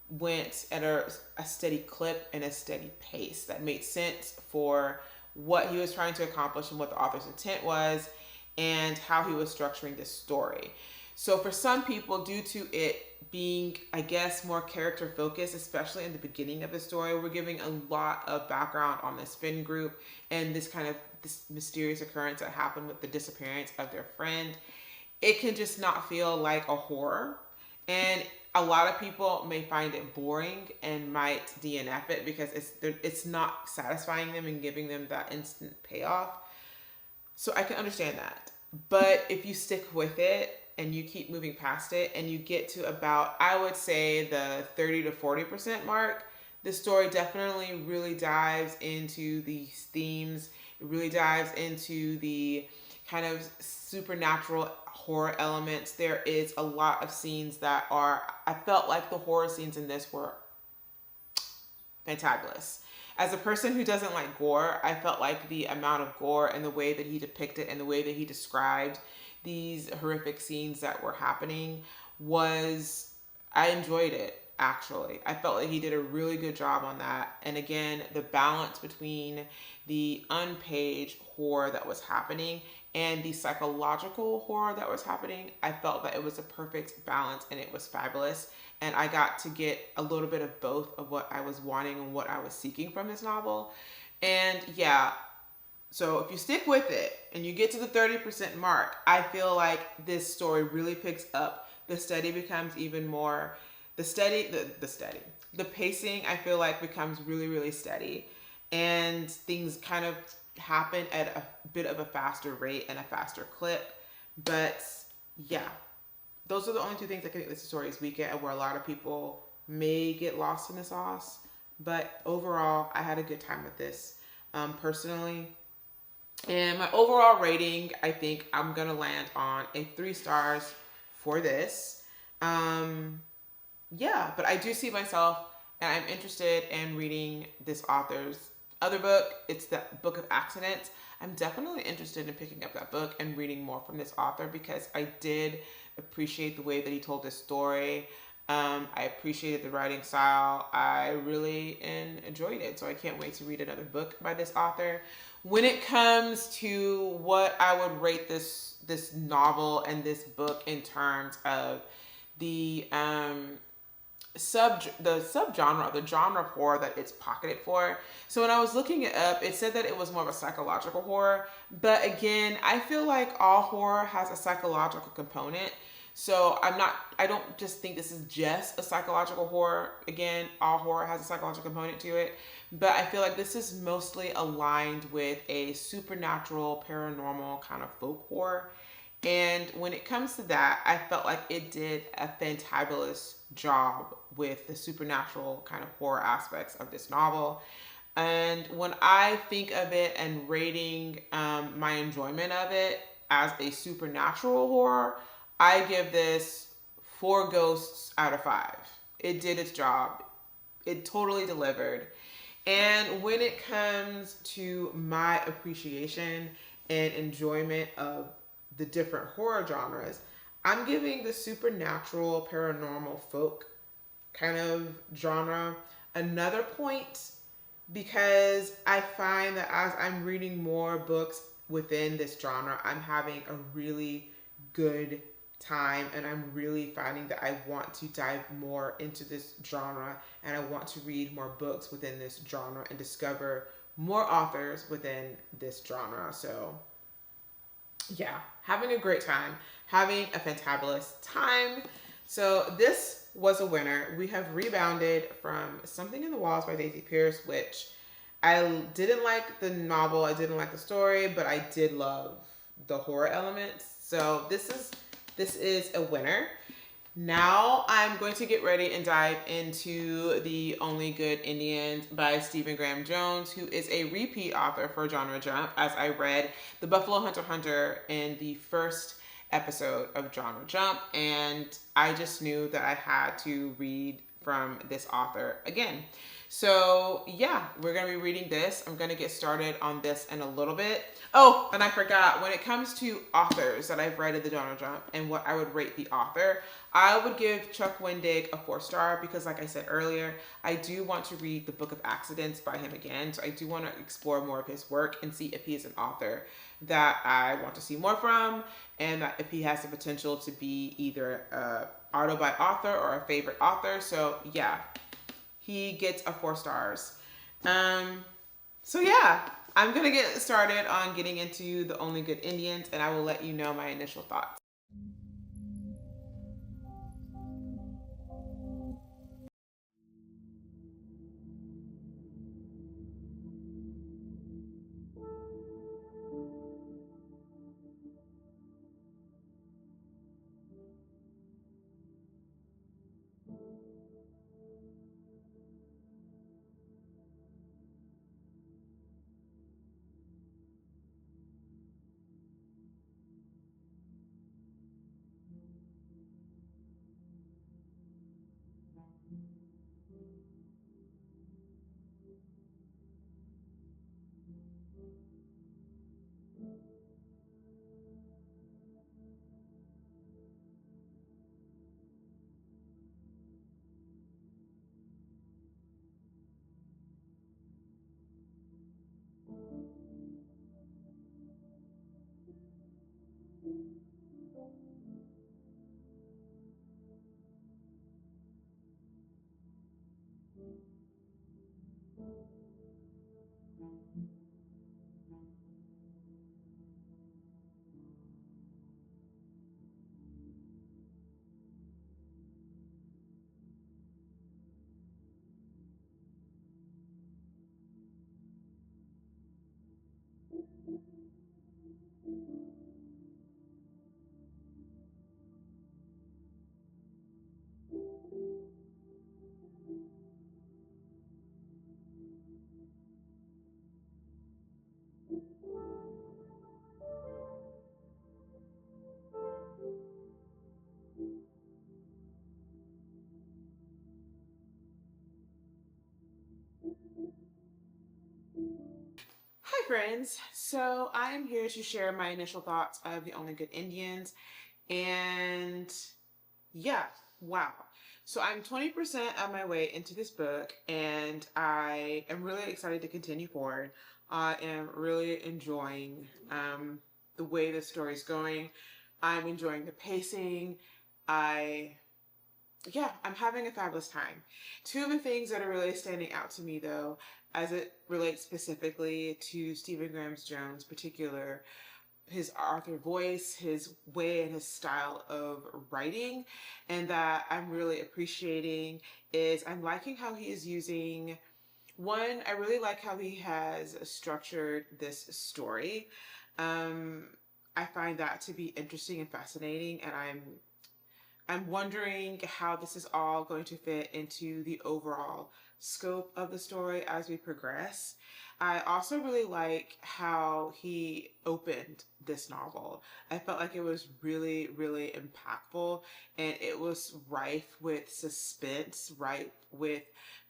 [SPEAKER 1] went at a steady clip and a steady pace that made sense for what he was trying to accomplish and what the author's intent was and how he was structuring this story. So for some people, due to it being, I guess, more character focused, especially in the beginning of the story, we're giving a lot of background on this Finn group and this mysterious occurrence that happened with the disappearance of their friend. It can just not feel like a horror. And a lot of people may find it boring and might DNF it because it's not satisfying them and giving them that instant payoff. So I can understand that. But if you stick with it and you keep moving past it and you get to about, I would say, the 30 to 40% mark, the story definitely really dives into these themes. It really dives into the kind of supernatural horror elements. There is a lot of scenes that I felt like the horror scenes in this were fantabulous. As a person who doesn't like gore, I felt like the amount of gore and the way that he depicted and the way that he described these horrific scenes that were happening I enjoyed it, actually. I felt like he did a really good job on that. And again, the balance between the unpaged horror that was happening and the psychological horror that was happening, I felt that it was a perfect balance and it was fabulous. And I got to get a little bit of both of what I was wanting and what I was seeking from this novel. And yeah, so if you stick with it and you get to the 30% mark, I feel like this story really picks up. The steady becomes even more, the pacing I feel like becomes really, really steady. And things kind of happen at a bit of a faster rate and a faster clip. But yeah, those are the only two things I think this story is weak at and where a lot of people may get lost in the sauce. But overall, I had a good time with this personally. And my overall rating, I think I'm going to land on a 3 stars for this. Yeah, but I do see myself, and I'm interested in reading this author's other book. It's the Book of Accidents. I'm definitely interested in picking up that book and reading more from this author because I did appreciate the way that he told this story. I appreciated the writing style. I really enjoyed it. So I can't wait to read another book by this author. When it comes to what I would rate this novel and this book in terms of the subgenre, the genre of horror that it's pocketed for. So when I was looking it up, it said that it was more of a psychological horror. But again, I feel like all horror has a psychological component. So I don't just think this is just a psychological horror. Again, all horror has a psychological component to it. But I feel like this is mostly aligned with a supernatural, paranormal kind of folk horror. And when it comes to that, I felt like it did a fantabulous job with the supernatural kind of horror aspects of this novel. And when I think of it and rating my enjoyment of it as a supernatural horror, I give this 4 ghosts out of 5. It did its job. It totally delivered. And when it comes to my appreciation and enjoyment of the different horror genres, I'm giving the supernatural, paranormal, folk kind of genre another point because I find that as I'm reading more books within this genre, I'm having a really good time and I'm really finding that I want to dive more into this genre and I want to read more books within this genre and discover more authors within this genre. So yeah, having a great time, having a fantabulous time. So this was a winner. We have rebounded from Something in the Walls by Daisy Pearce, which I didn't like the novel, I didn't like the story, but I did love the horror elements. So this is a winner. Now I'm going to get ready and dive into The Only Good Indians by Stephen Graham Jones, who is a repeat author for Genre Jump, as I read The Buffalo Hunter in the first episode of Genre Jump, and I just knew that I had to read from this author again. So yeah, we're gonna be reading this. I'm gonna get started on this in a little bit. Oh, and I forgot, when it comes to authors that I've read in the genre jump and what I would rate the author, I would give Chuck Wendig a 4-star because, like I said earlier, I do want to read the Book of Accidents by him again. So I do want to explore more of his work and see if he is an author that I want to see more from, and that if he has the potential to be either a auto by author or a favorite author. So yeah, he gets a 4 stars. So yeah, I'm gonna get started on getting into The Only Good Indians, and I will let you know my initial thoughts. Hi friends, so I am here to share my initial thoughts of The Only Good Indians, and yeah, wow. So I'm 20% of my way into this book, and I am really excited to continue forward. I am really enjoying the way the story's going. I'm enjoying the pacing. I yeah, I'm having a fabulous time. Two of the things that are really standing out to me, though, as it relates specifically to Stephen Graham Jones' particular, his author voice, his way and his style of writing, and that I'm really appreciating, is I'm liking how he is using. One, I really like how he has structured this story. Um, I find that to be interesting and fascinating, and I'm wondering how this is all going to fit into the overall scope of the story as we progress. I also really like how he opened this novel. I felt like it was really, really impactful, and it was rife with suspense, rife with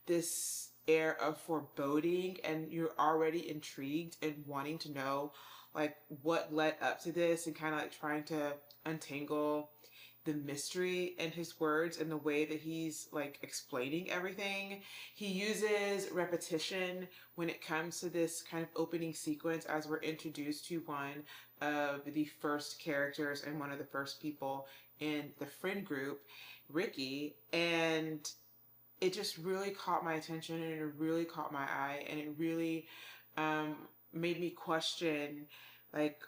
[SPEAKER 1] this air of foreboding, and you're already intrigued and wanting to know like what led up to this, and kind of like trying to untangle the mystery in his words and the way that he's like explaining everything. He uses repetition when it comes to this kind of opening sequence as we're introduced to one of the first characters and one of the first people in the friend group, Ricky, and it just really caught my attention, and it really caught my eye, and it really um, made me question like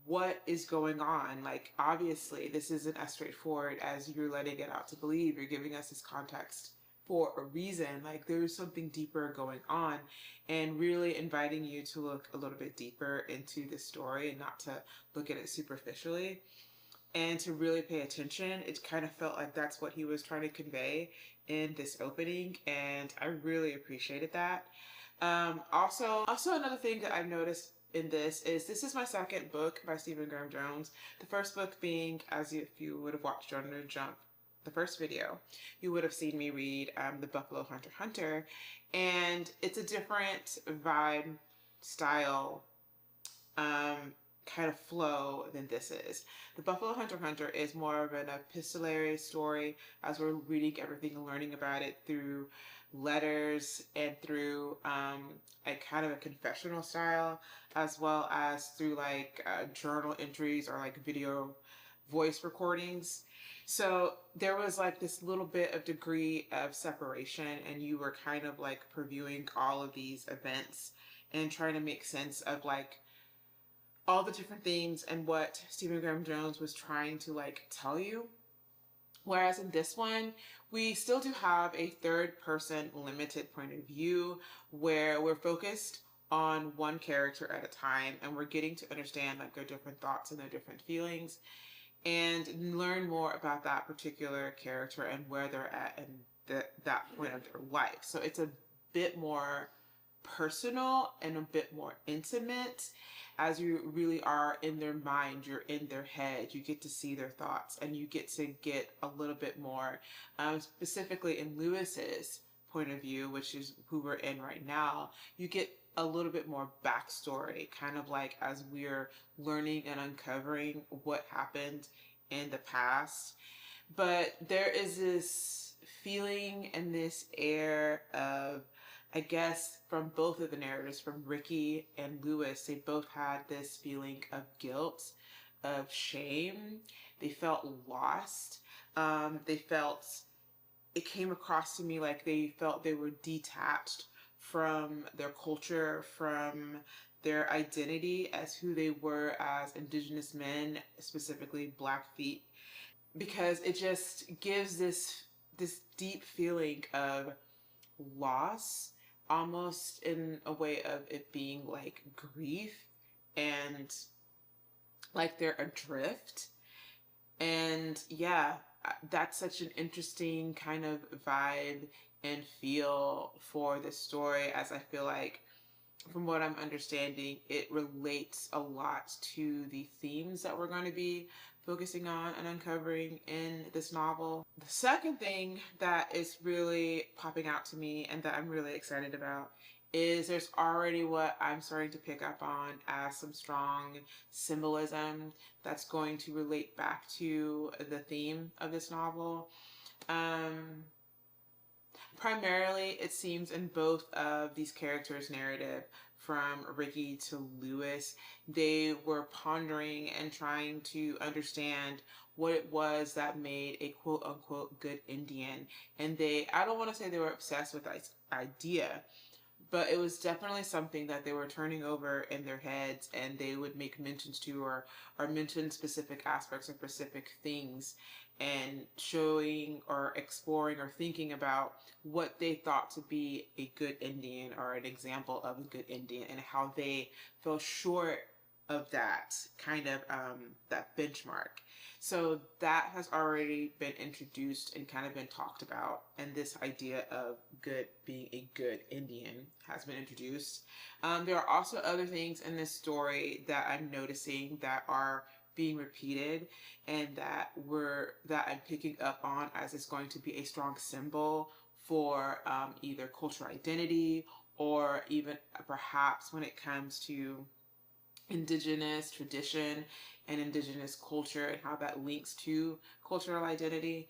[SPEAKER 1] what is going on. Like obviously this isn't as straightforward as you're letting it out to believe. You're giving us this context for a reason. Like there's something deeper going on, and really inviting you to look a little bit deeper into the story and not to look at it superficially and to really pay attention. It kind of felt like that's what he was trying to convey in this opening, and I really appreciated that. Also another thing that I've noticed in this is my second book by Stephen Graham Jones. The first book being, as if you would have watched Genre Jump the first video, you would have seen me read The Buffalo Hunter Hunter, and it's a different vibe, style, kind of flow than this is. The Buffalo Hunter Hunter is more of an epistolary story, as we're reading everything and learning about it through letters and through a kind of a confessional style, as well as through like journal entries or like video voice recordings. So there was like this little bit of degree of separation, and you were kind of like previewing all of these events and trying to make sense of like all the different things and what Stephen Graham Jones was trying to like tell you. Whereas in this one, we still do have a third person limited point of view where we're focused on one character at a time, and we're getting to understand like their different thoughts and their different feelings and learn more about that particular character and where they're at and that point of their life. So it's a bit more personal and a bit more intimate, as you really are in their mind, you're in their head, you get to see their thoughts, and you get to get a little bit more, specifically in Lewis's point of view, which is who we're in right now, you get a little bit more backstory, kind of like as we're learning and uncovering what happened in the past. But there is this feeling and this air of, I guess, from both of the narrators, from Ricky and Lewis, they both had this feeling of guilt, of shame. They felt lost. It came across to me like they felt they were detached from their culture, from their identity as who they were as Indigenous men, specifically Blackfeet, because it just gives this deep feeling of loss, almost in a way of it being like grief and like they're adrift. And yeah, that's such an interesting kind of vibe and feel for this story, as I feel like, from what I'm understanding, it relates a lot to the themes that we're going to be focusing on and uncovering in this novel. The second thing that is really popping out to me and that I'm really excited about is there's already what I'm starting to pick up on as some strong symbolism that's going to relate back to the theme of this novel. Primarily, it seems in both of these characters' narrative, from Ricky to Lewis, they were pondering and trying to understand what it was that made a quote unquote good Indian. And I don't want to say they were obsessed with this idea, but it was definitely something that they were turning over in their heads, and they would make mentions to or mention specific aspects of specific things, and showing or exploring or thinking about what they thought to be a good Indian or an example of a good Indian, and how they fell short of that kind of that benchmark. So that has already been introduced and kind of been talked about, and this idea of good being a good Indian has been introduced. There are also other things in this story that I'm noticing that are being repeated, and that I'm picking up on as it's going to be a strong symbol for either cultural identity, or even perhaps when it comes to Indigenous tradition and Indigenous culture and how that links to cultural identity.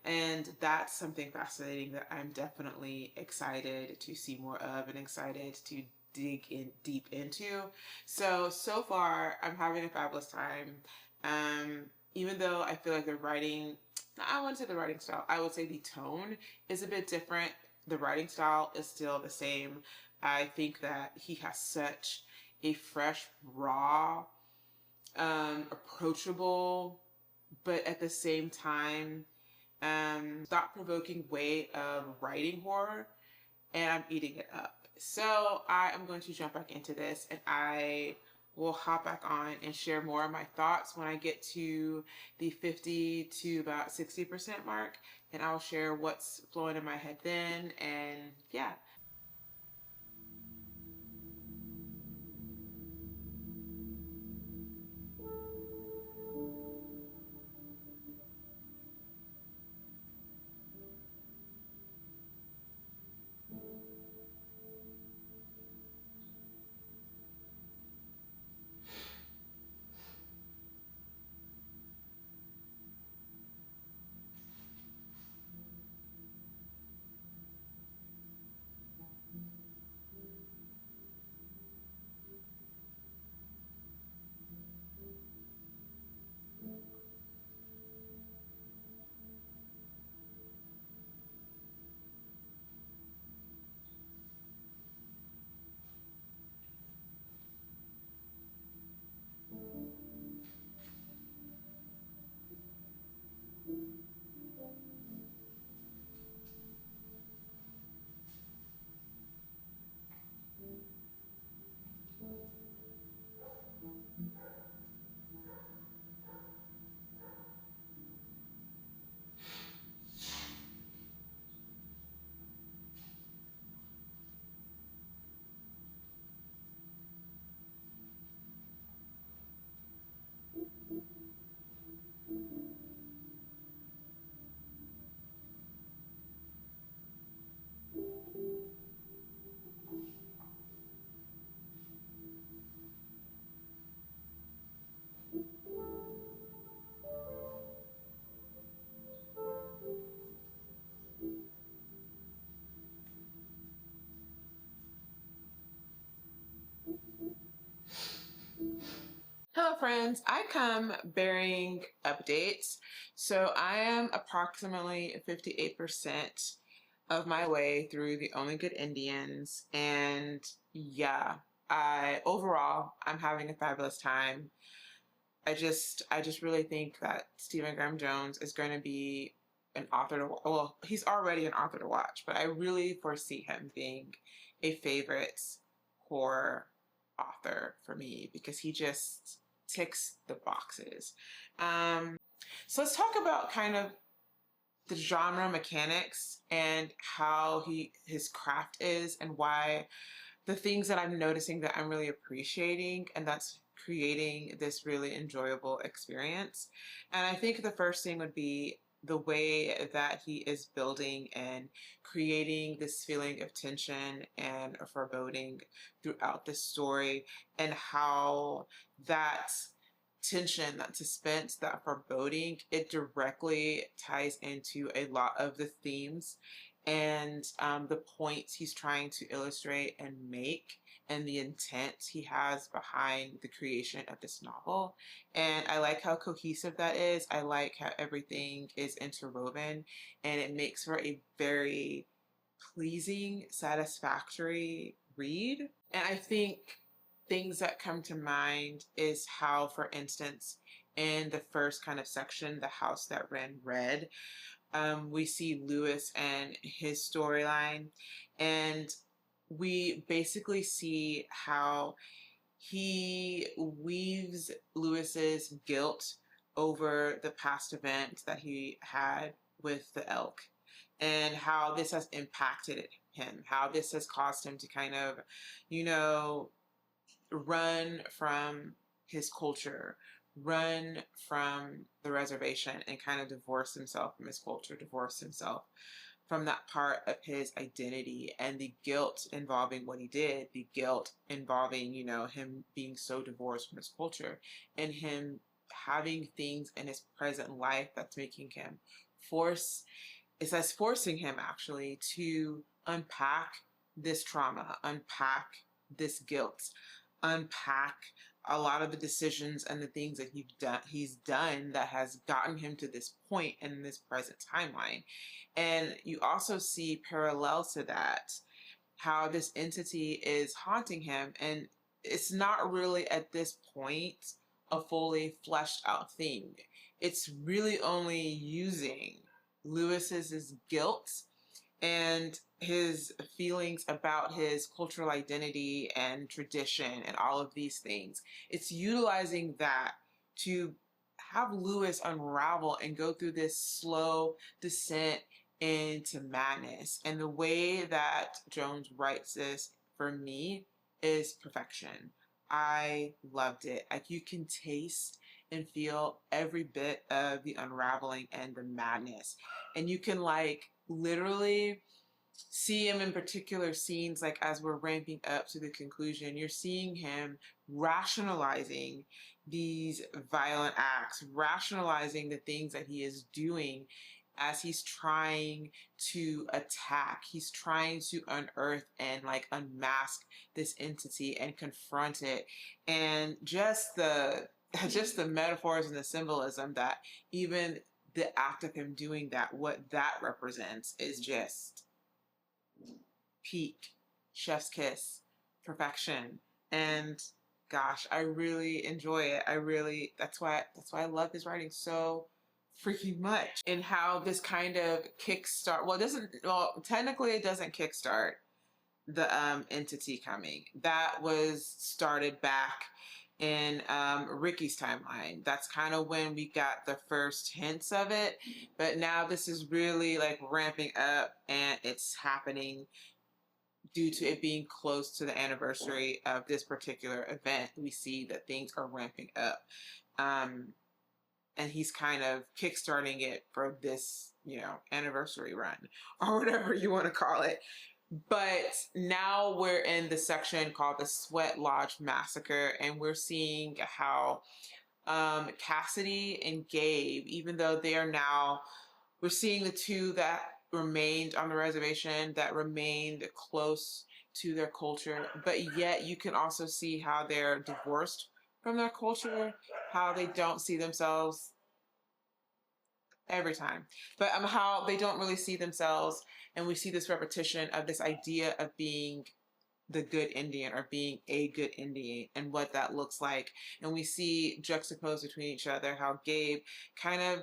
[SPEAKER 1] And that's something fascinating that I'm definitely excited to see more of and excited to dig in deep into. So far I'm having a fabulous time. Even though I feel like the writing, I wouldn't say the writing style, I would say the tone is a bit different. The writing style is still the same. I think that he has such a fresh, raw, approachable, but at the same time, thought-provoking way of writing horror, and I'm eating it up. So I am going to jump back into this, and I will hop back on and share more of my thoughts when I get to the 50 to about 60% mark, and I'll share what's flowing in my head then, and yeah. friends, I come bearing updates. So I am approximately 58% of my way through the Only Good Indians. And yeah, I'm having a fabulous time. I just really think that Stephen Graham Jones is going to be an author to, well, he's already an author to watch, but I really foresee him being a favorite horror author for me because he just ticks the boxes. So let's talk about kind of the genre mechanics and how his craft is and why the things that I'm noticing that I'm really appreciating, and that's creating this really enjoyable experience. And I think the first thing would be the way that he is building and creating this feeling of tension and a foreboding throughout the story, and how that tension, that suspense, that foreboding, it directly ties into a lot of the themes and the points he's trying to illustrate and make, and the intent he has behind the creation of this novel. And I like how cohesive that is. I like how everything is interwoven, and it makes for a very pleasing, satisfactory read. And I think things that come to mind is how, for instance, in the first kind of section, The House That Ran Red, we see Lewis and his storyline, and we basically see how he weaves Lewis's guilt over the past event that he had with the elk, and how this has impacted him, how this has caused him to kind of, run from his culture, run from the reservation, and kind of divorce himself from his culture, divorce himself from that part of his identity, and the guilt involving what he did, the guilt involving, him being so divorced from his culture, and him having things in his present life that's making him forcing him actually to unpack this trauma, unpack this guilt, unpack a lot of the decisions and the things that he's done that has gotten him to this point in this present timeline. And you also see parallel to that, how this entity is haunting him, and it's not really at this point a fully fleshed out thing. It's really only using Lewis's guilt and his feelings about his cultural identity and tradition and all of these things. It's utilizing that to have Lewis unravel and go through this slow descent into madness. And the way that Jones writes this, for me, is perfection. I loved it. Like, you can taste and feel every bit of the unraveling and the madness. And you can literally see him in particular scenes, like as we're ramping up to the conclusion, you're seeing him rationalizing these violent acts, rationalizing the things that he is doing as he's trying to attack. He's trying to unearth and unmask this entity and confront it. And just the metaphors and the symbolism that even the act of him doing that, what that represents, is just peak, chef's kiss, perfection. And gosh, I really enjoy it. That's why I love his writing so freaking much. And how this kind of technically it doesn't kickstart the entity coming. That was started back in Ricky's timeline. That's kind of when we got the first hints of it. But now this is really ramping up, and it's happening due to it being close to the anniversary of this particular event. We see that things are ramping up. And he's kind of kickstarting it for this, anniversary run, or whatever you want to call it. But now we're in the section called the Sweat Lodge Massacre, and we're seeing how Cassidy and Gabe, even though we're seeing the two that remained on the reservation, that remained close to their culture, but yet you can also see how they're divorced from their culture, how they don't see themselves every time, but how they don't really see themselves. And we see this repetition of this idea of being the good Indian or being a good Indian and what that looks like. And we see juxtaposed between each other how Gabe kind of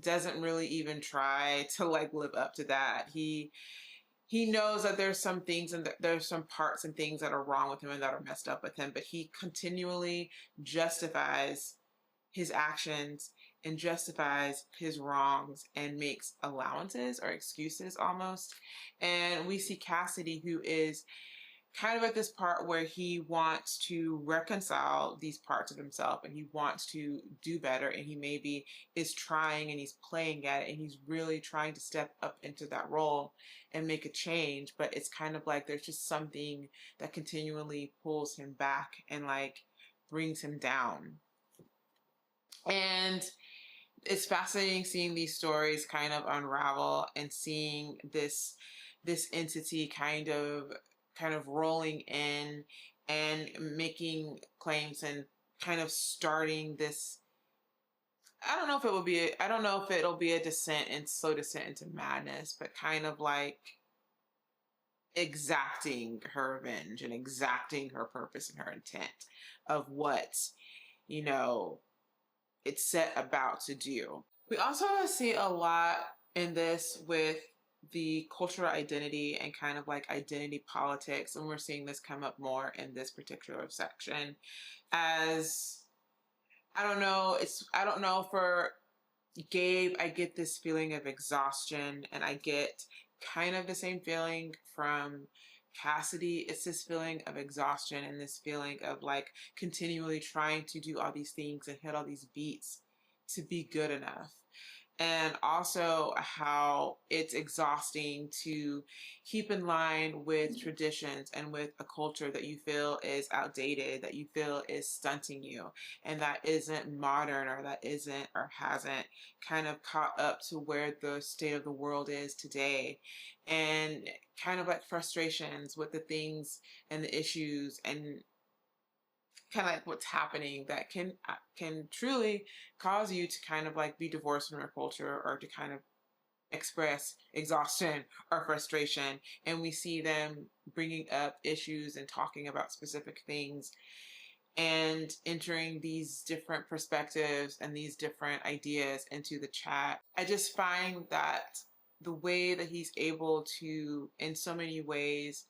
[SPEAKER 1] doesn't really even try to like live up to that. He knows that there's some things and there's some parts and things that are wrong with him and that are messed up with him, but he continually justifies his actions and justifies his wrongs and makes allowances or excuses almost. And we see Cassidy, who is kind of at this part where he wants to reconcile these parts of himself and he wants to do better, and he maybe is trying and he's playing at it and he's really trying to step up into that role and make a change, but it's kind of like there's just something that continually pulls him back and like brings him down. And it's fascinating seeing these stories kind of unravel and seeing this entity kind of rolling in and making claims and kind of starting this. I don't know if it'll be a descent and slow descent into madness, but kind of like exacting her revenge and exacting her purpose and her intent of what, it's set about to do. We also see a lot in this with the cultural identity and kind of like identity politics, and we're seeing this come up more in this particular section. As I don't know, for Gabe, I get this feeling of exhaustion, and I get kind of the same feeling from Cassidy. It's this feeling of exhaustion and this feeling of like continually trying to do all these things and hit all these beats to be good enough. And also how it's exhausting to keep in line with traditions and with a culture that you feel is outdated, that you feel is stunting you, and that isn't modern or that isn't or hasn't kind of caught up to where the state of the world is today. And kind of like frustrations with the things and the issues and kind of like what's happening that can truly cause you to kind of like be divorced from your culture or to kind of express exhaustion or frustration. And we see them bringing up issues and talking about specific things and entering these different perspectives and these different ideas into the chat. I just find that the way that he's able to, in so many ways,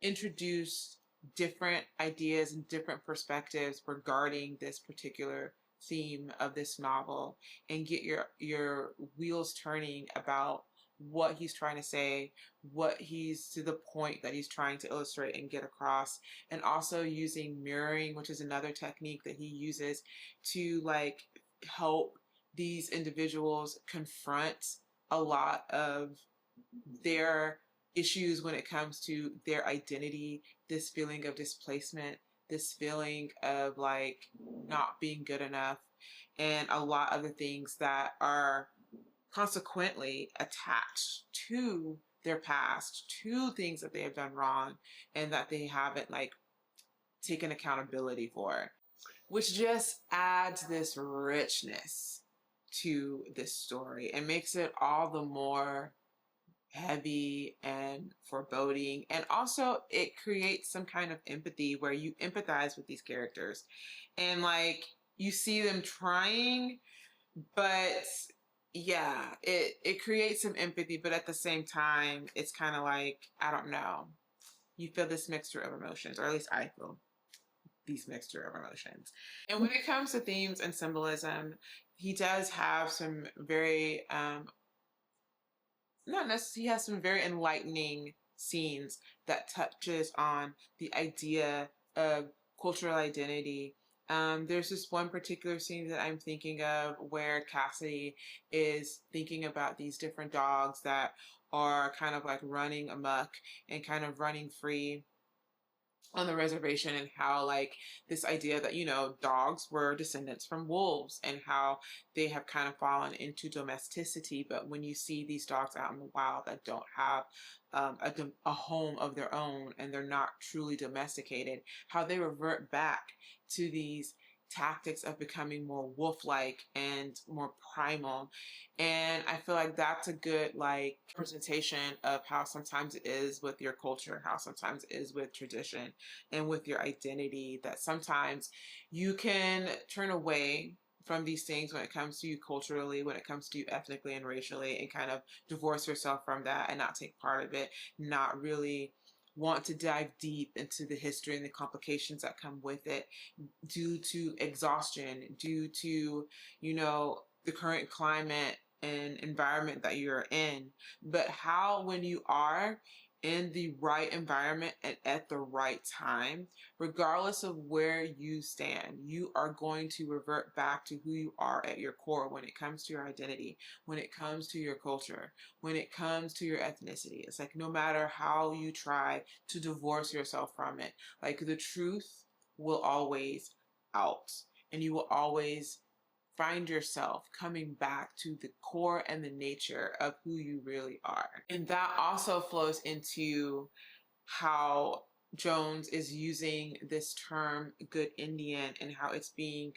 [SPEAKER 1] introduce different ideas and different perspectives regarding this particular theme of this novel and get your wheels turning about what he's trying to say, what he's to the point that he's trying to illustrate and get across, and also using mirroring, which is another technique that he uses to like help these individuals confront a lot of their issues when it comes to their identity, this feeling of displacement, this feeling of like not being good enough, and a lot of the things that are consequently attached to their past, to things that they have done wrong and that they haven't like taken accountability for, which just adds this richness to this story and makes it all the more heavy and foreboding. And also it creates some kind of empathy where you empathize with these characters and like you see them trying, but yeah, it creates some empathy, but at the same time it's kind of like, I don't know, you feel this mixture of emotions, or at least I feel these mixture of emotions. And when it comes to themes and symbolism, he does have some very he has some very enlightening scenes that touches on the idea of cultural identity. There's this one particular scene that I'm thinking of where Cassidy is thinking about these different dogs that are kind of like running amok and kind of running free on the reservation, and how like this idea that, you know, dogs were descendants from wolves and how they have kind of fallen into domesticity. But when you see these dogs out in the wild that don't have a home of their own and they're not truly domesticated, how they revert back to these tactics of becoming more wolf-like and more primal. And I feel like that's a good like representation of how sometimes it is with your culture, how sometimes it is with tradition and with your identity, that sometimes you can turn away from these things when it comes to you culturally, when it comes to you ethnically and racially, and kind of divorce yourself from that and not take part of it, not really want to dive deep into the history and the complications that come with it due to exhaustion, due to, you know, the current climate and environment that you're in. But how, when you are in the right environment and at the right time, regardless of where you stand, you are going to revert back to who you are at your core when it comes to your identity, when it comes to your culture, when it comes to your ethnicity. It's like no matter how you try to divorce yourself from it, like the truth will always out, and you will always find yourself coming back to the core and the nature of who you really are. And that also flows into how Jones is using this term good Indian and how it's being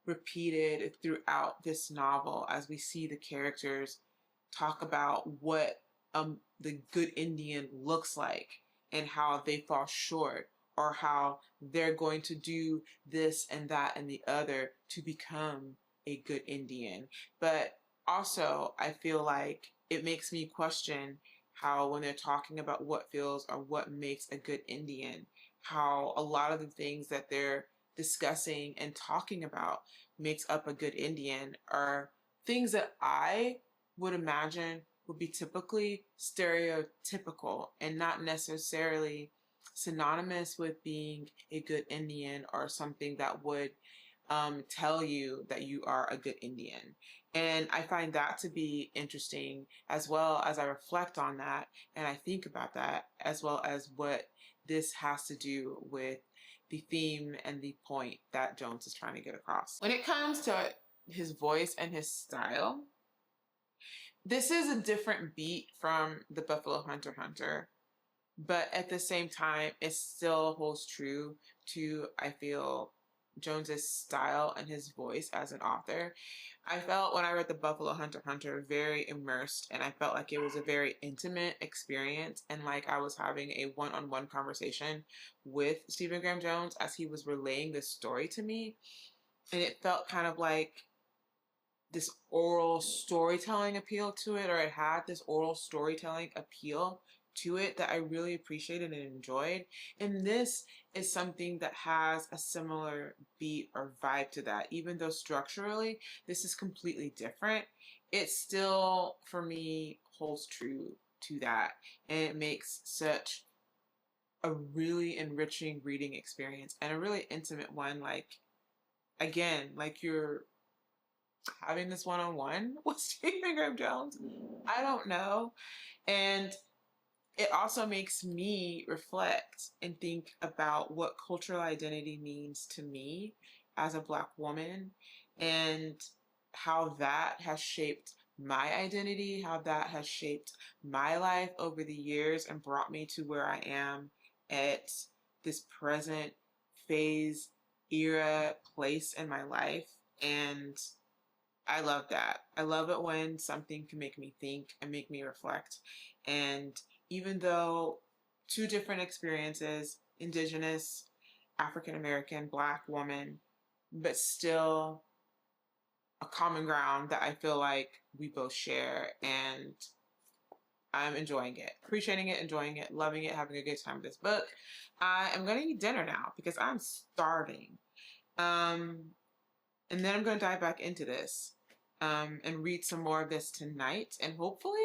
[SPEAKER 1] repeated throughout this novel as we see the characters talk about what the good Indian looks like and how they fall short, or how they're going to do this and that and the other to become a good Indian. But also, I feel like it makes me question how, when they're talking about what feels or what makes a good Indian, how a lot of the things that they're discussing and talking about makes up a good Indian are things that I would imagine would be typically stereotypical and not necessarily synonymous with being a good Indian, or something that would tell you that you are a good Indian. And I find that to be interesting, as well as I reflect on that and I think about that, as well as what this has to do with the theme and the point that Jones is trying to get across. When it comes to his voice and his style, this is a different beat from the Buffalo Hunter, but at the same time, it still holds true to, I feel, Jones's style and his voice as an author. I felt when I read the Buffalo Hunter very immersed, and I felt like it was a very intimate experience, and like I was having a one-on-one conversation with Stephen Graham Jones as he was relaying this story to me. And it felt kind of like this oral storytelling appeal to it, or it had this oral storytelling appeal to it that I really appreciated and enjoyed. And this is something that has a similar beat or vibe to that. Even though structurally this is completely different, it still, for me, holds true to that. And it makes such a really enriching reading experience, and a really intimate one. Like, again, like you're having this one-on-one with Stephen Graham Jones. I don't know. And it also makes me reflect and think about what cultural identity means to me as a Black woman, and how that has shaped my identity, how that has shaped my life over the years and brought me to where I am at this present phase, era, place in my life. And I love that. I love it when something can make me think and make me reflect. And even though two different experiences, Indigenous, African American, Black woman, but still a common ground that I feel like we both share. And I'm enjoying it, appreciating it, enjoying it, loving it, having a good time with this book. I am going to eat dinner now because I'm starving. And then I'm going to dive back into this and read some more of this tonight. And hopefully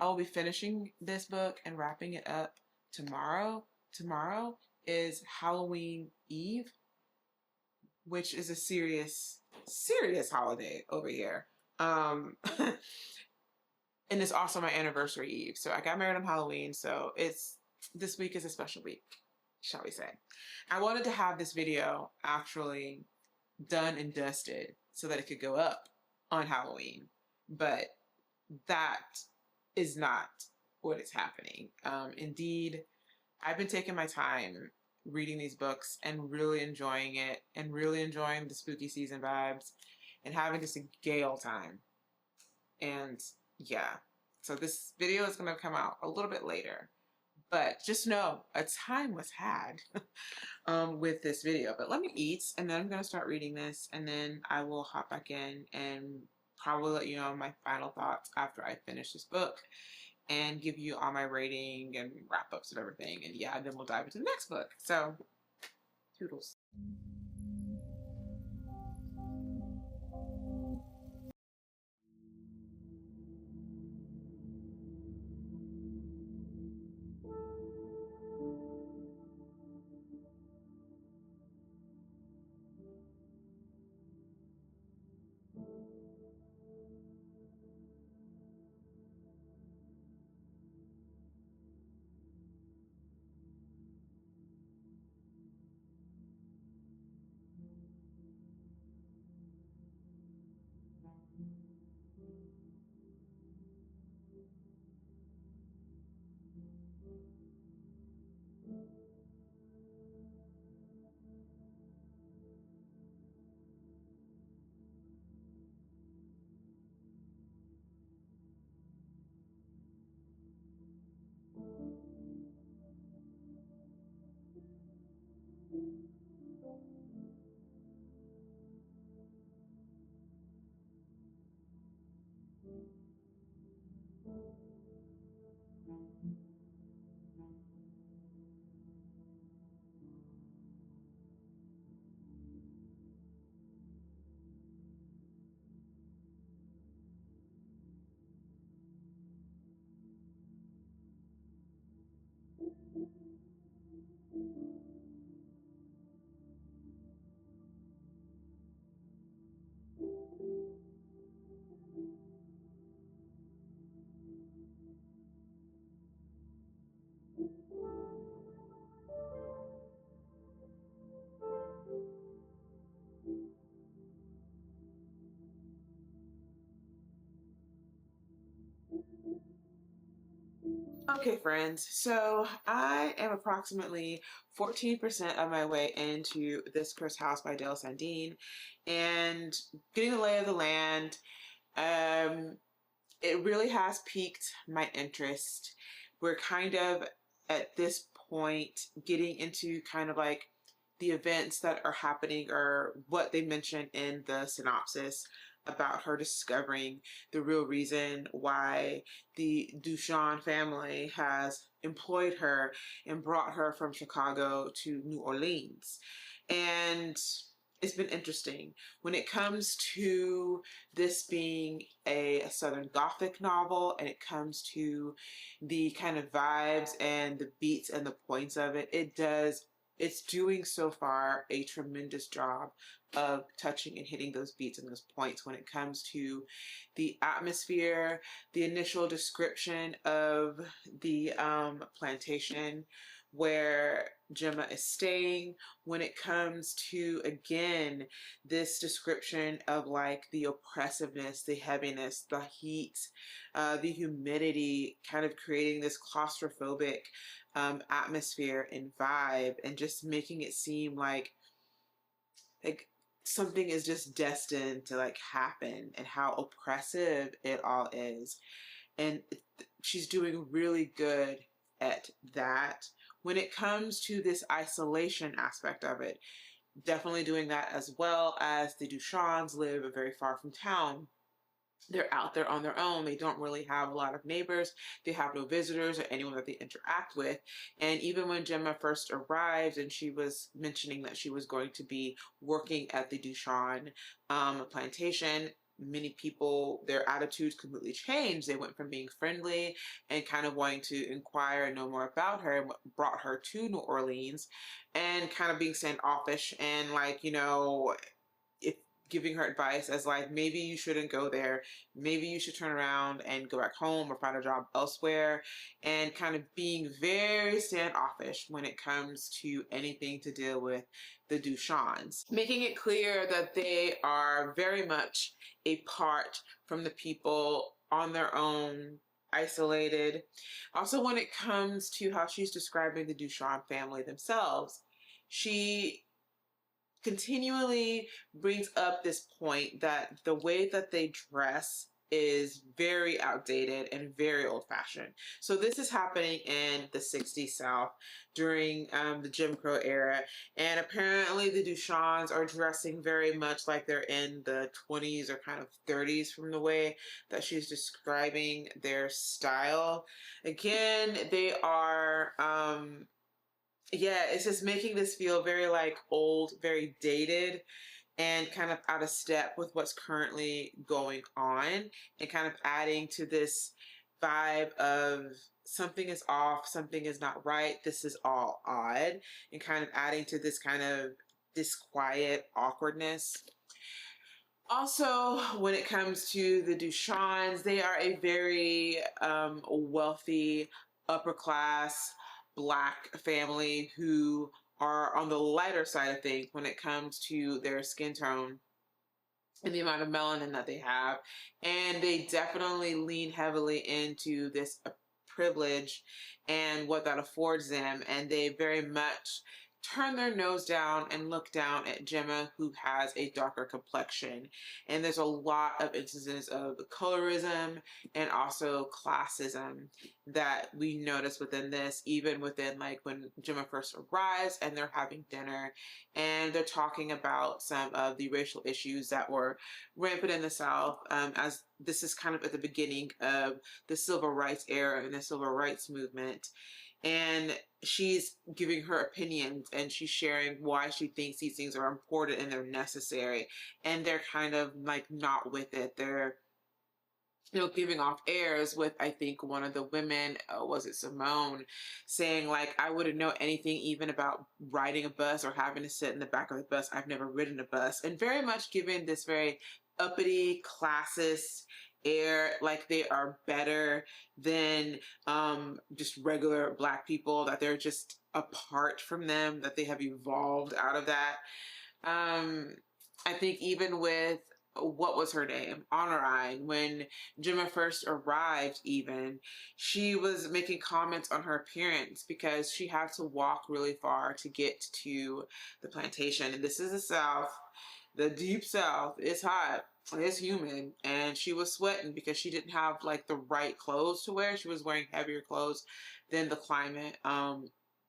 [SPEAKER 1] I will be finishing this book and wrapping it up tomorrow. Tomorrow is Halloween Eve, which is a serious holiday over here. And it's also my anniversary eve. So I got married on Halloween. So this week is a special week. shall we say. I wanted to have this video actually done and dusted so that it could go up on Halloween, but that is not what is happening. Indeed, I've been taking my time reading these books and really enjoying it and really enjoying the spooky season vibes and having just a gay old time. And yeah, so this video is going to come out a little bit later, but just know a time was had with this video. But let me eat, and then I'm going to start reading this, and then I will hop back in and probably let you know my final thoughts after I finish this book and give you all my rating and wrap-ups of everything. And yeah, then we'll dive into the next book. So, toodles. Okay, friends, so I am approximately 14% of my way into This Cursed House by Dale Sandeen and getting the lay of the land. It really has piqued my interest. We're kind of at this point getting into kind of like the events that are happening or what they mention in the synopsis about her discovering the real reason why the Duchamp family has employed her and brought her from Chicago to New Orleans. And it's been interesting. When it comes to this being a Southern Gothic novel and it comes to the kind of vibes and the beats and the points of it, it's doing so far a tremendous job of touching and hitting those beats and those points when it comes to the atmosphere, the initial description of the plantation where Gemma is staying, when it comes to, again, this description of like the oppressiveness, the heaviness, the heat, the humidity, kind of creating this claustrophobic atmosphere and vibe, and just making it seem like something is just destined to like happen, and how oppressive it all is. And she's doing really good at that. When it comes to this isolation aspect of it, definitely doing that, as well as the Duchamps live very far from town. They're out there on their own. They don't really have a lot of neighbors. They have no visitors or anyone that they interact with. And even when Gemma first arrived and she was mentioning that she was going to be working at the Duchamp plantation, many people, their attitudes completely changed. They went from being friendly and kind of wanting to inquire and know more about her, and what brought her to New Orleans, and kind of being standoffish and like, if giving her advice as like, maybe you shouldn't go there. Maybe you should turn around and go back home or find a job elsewhere, and kind of being very standoffish when it comes to anything to deal with the Duchands, making it clear that they are very much apart from the people, on their own, isolated. Also, when it comes to how she's describing the Duchamp family themselves, she continually brings up this point that the way that they dress is very outdated and very old-fashioned. So this is happening in the 60s South during the Jim Crow era, and apparently the Duchands are dressing very much like they're in the 20s or kind of 30s from the way that she's describing their style. Again, they are yeah, it's just making this feel very like old, very dated, and kind of out of step with what's currently going on, and kind of adding to this vibe of something is off, something is not right, this is all odd, and kind of adding to this kind of disquiet awkwardness. Also, when it comes to the Duchands, they are a very wealthy, upper class, Black family who are on the lighter side of things when it comes to their skin tone and the amount of melanin that they have. And they definitely lean heavily into this privilege and what that affords them. And they very much turn their nose down and look down at Gemma, who has a darker complexion. And there's a lot of instances of colorism and also classism that we notice within this, even within like when Gemma first arrives and they're having dinner and they're talking about some of the racial issues that were rampant in the South, as this is kind of at the beginning of the civil rights era and the civil rights movement. And she's giving her opinions and she's sharing why she thinks these things are important and they're necessary. And they're kind of like not with it. They're, giving off airs with, I think, one of the women, was it Simone, saying like, I wouldn't know anything even about riding a bus or having to sit in the back of the bus. I've never ridden a bus. And very much giving this very uppity, classist air, like they are better than just regular Black people, that they're just apart from them, that they have evolved out of that. I think even with, what was her name? Honorine, when Gemma first arrived even, she was making comments on her appearance because she had to walk really far to get to the plantation. And this is the South, the deep South. It's hot. It's humid, and she was sweating because she didn't have like the right clothes to wear. She was wearing heavier clothes than the climate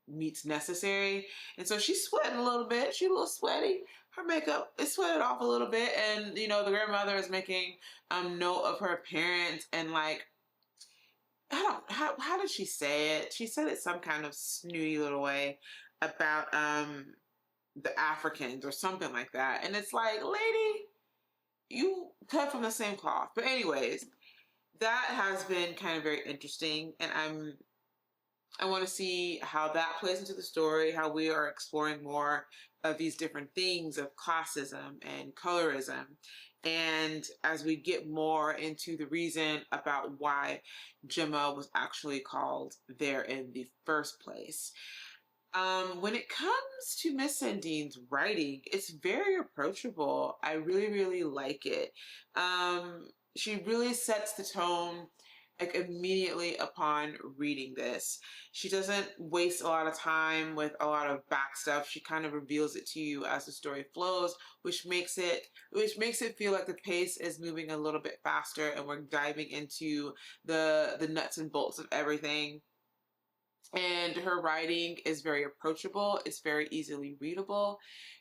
[SPEAKER 1] meets necessary, and so she's sweating a little bit. She's a little sweaty. Her makeup is sweated off a little bit, and the grandmother is making note of her appearance, and like, I don't, how did she say it? She said it some kind of snooty little way about the Africans or something like that, and it's like, lady, you cut from the same cloth. But anyways, that has been kind of very interesting, and I want to see how that plays into the story, how we are exploring more of these different things of classism and colorism. And as we get more into the reason about why Gemma was actually called there in the first place. When it comes to Miss Sandeen's writing, it's very approachable. I really, really like it. She really sets the tone like immediately upon reading this. She doesn't waste a lot of time with a lot of back stuff. She kind of reveals it to you as the story flows, which makes it feel like the pace is moving a little bit faster and we're diving into the nuts and bolts of everything. And her writing is very approachable. It's very easily readable.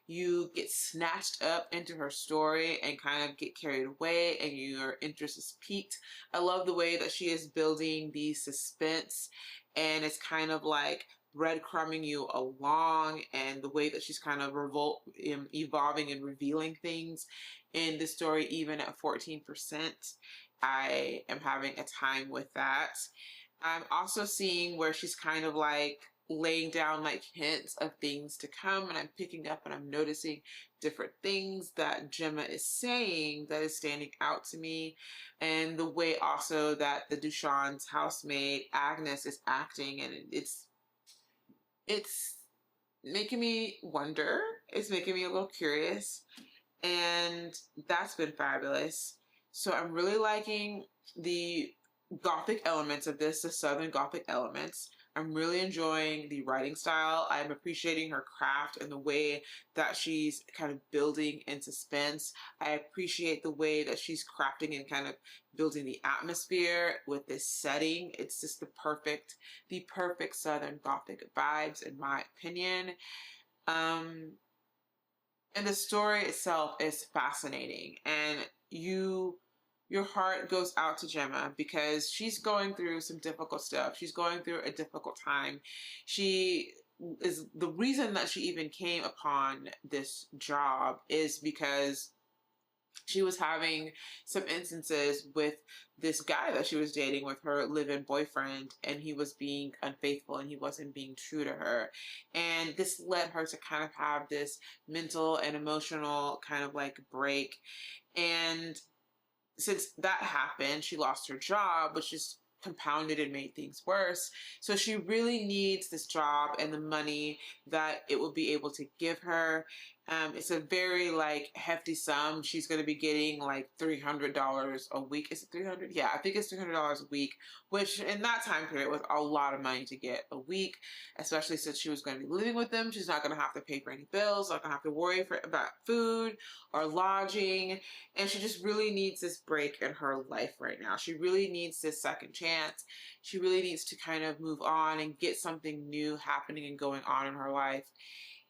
[SPEAKER 1] You get snatched up into her story and kind of get carried away and your interest is piqued. I love the way that she is building the suspense, and it's kind of like breadcrumbing you along, and the way that she's kind of evolving and revealing things in the story, even at 14%. I am having a time with that. I'm also seeing where she's kind of like laying down like hints of things to come, and I'm picking up and I'm noticing different things that Gemma is saying that is standing out to me, and the way also that the Duchan's housemaid Agnes is acting, and it's making me wonder. It's making me a little curious, and that's been fabulous. So I'm really liking the Gothic elements of this, the Southern Gothic elements. I'm really enjoying the writing style. I'm appreciating her craft and the way that she's kind of building in suspense. I appreciate the way that she's crafting and kind of building the atmosphere with this setting. It's just the perfect Southern Gothic vibes, in my opinion. And the story itself is fascinating, and your heart goes out to Gemma because she's going through some difficult stuff. She's going through a difficult time. She is the reason that she even came upon this job is because she was having some instances with this guy that she was dating, with her live-in boyfriend, and he was being unfaithful and he wasn't being true to her. And this led her to kind of have this mental and emotional kind of like break. And since that happened, she lost her job, which just compounded and made things worse. So she really needs this job and the money that it will be able to give her. It's a very like hefty sum. She's going to be getting like $300 a week. Is it 300? Yeah, I think it's $300 a week, which in that time period was a lot of money to get a week, especially since she was going to be living with them. She's not going to have to pay for any bills, not going to have to worry about food or lodging. And she just really needs this break in her life right now. She really needs this second chance. She really needs to kind of move on and get something new happening and going on in her life.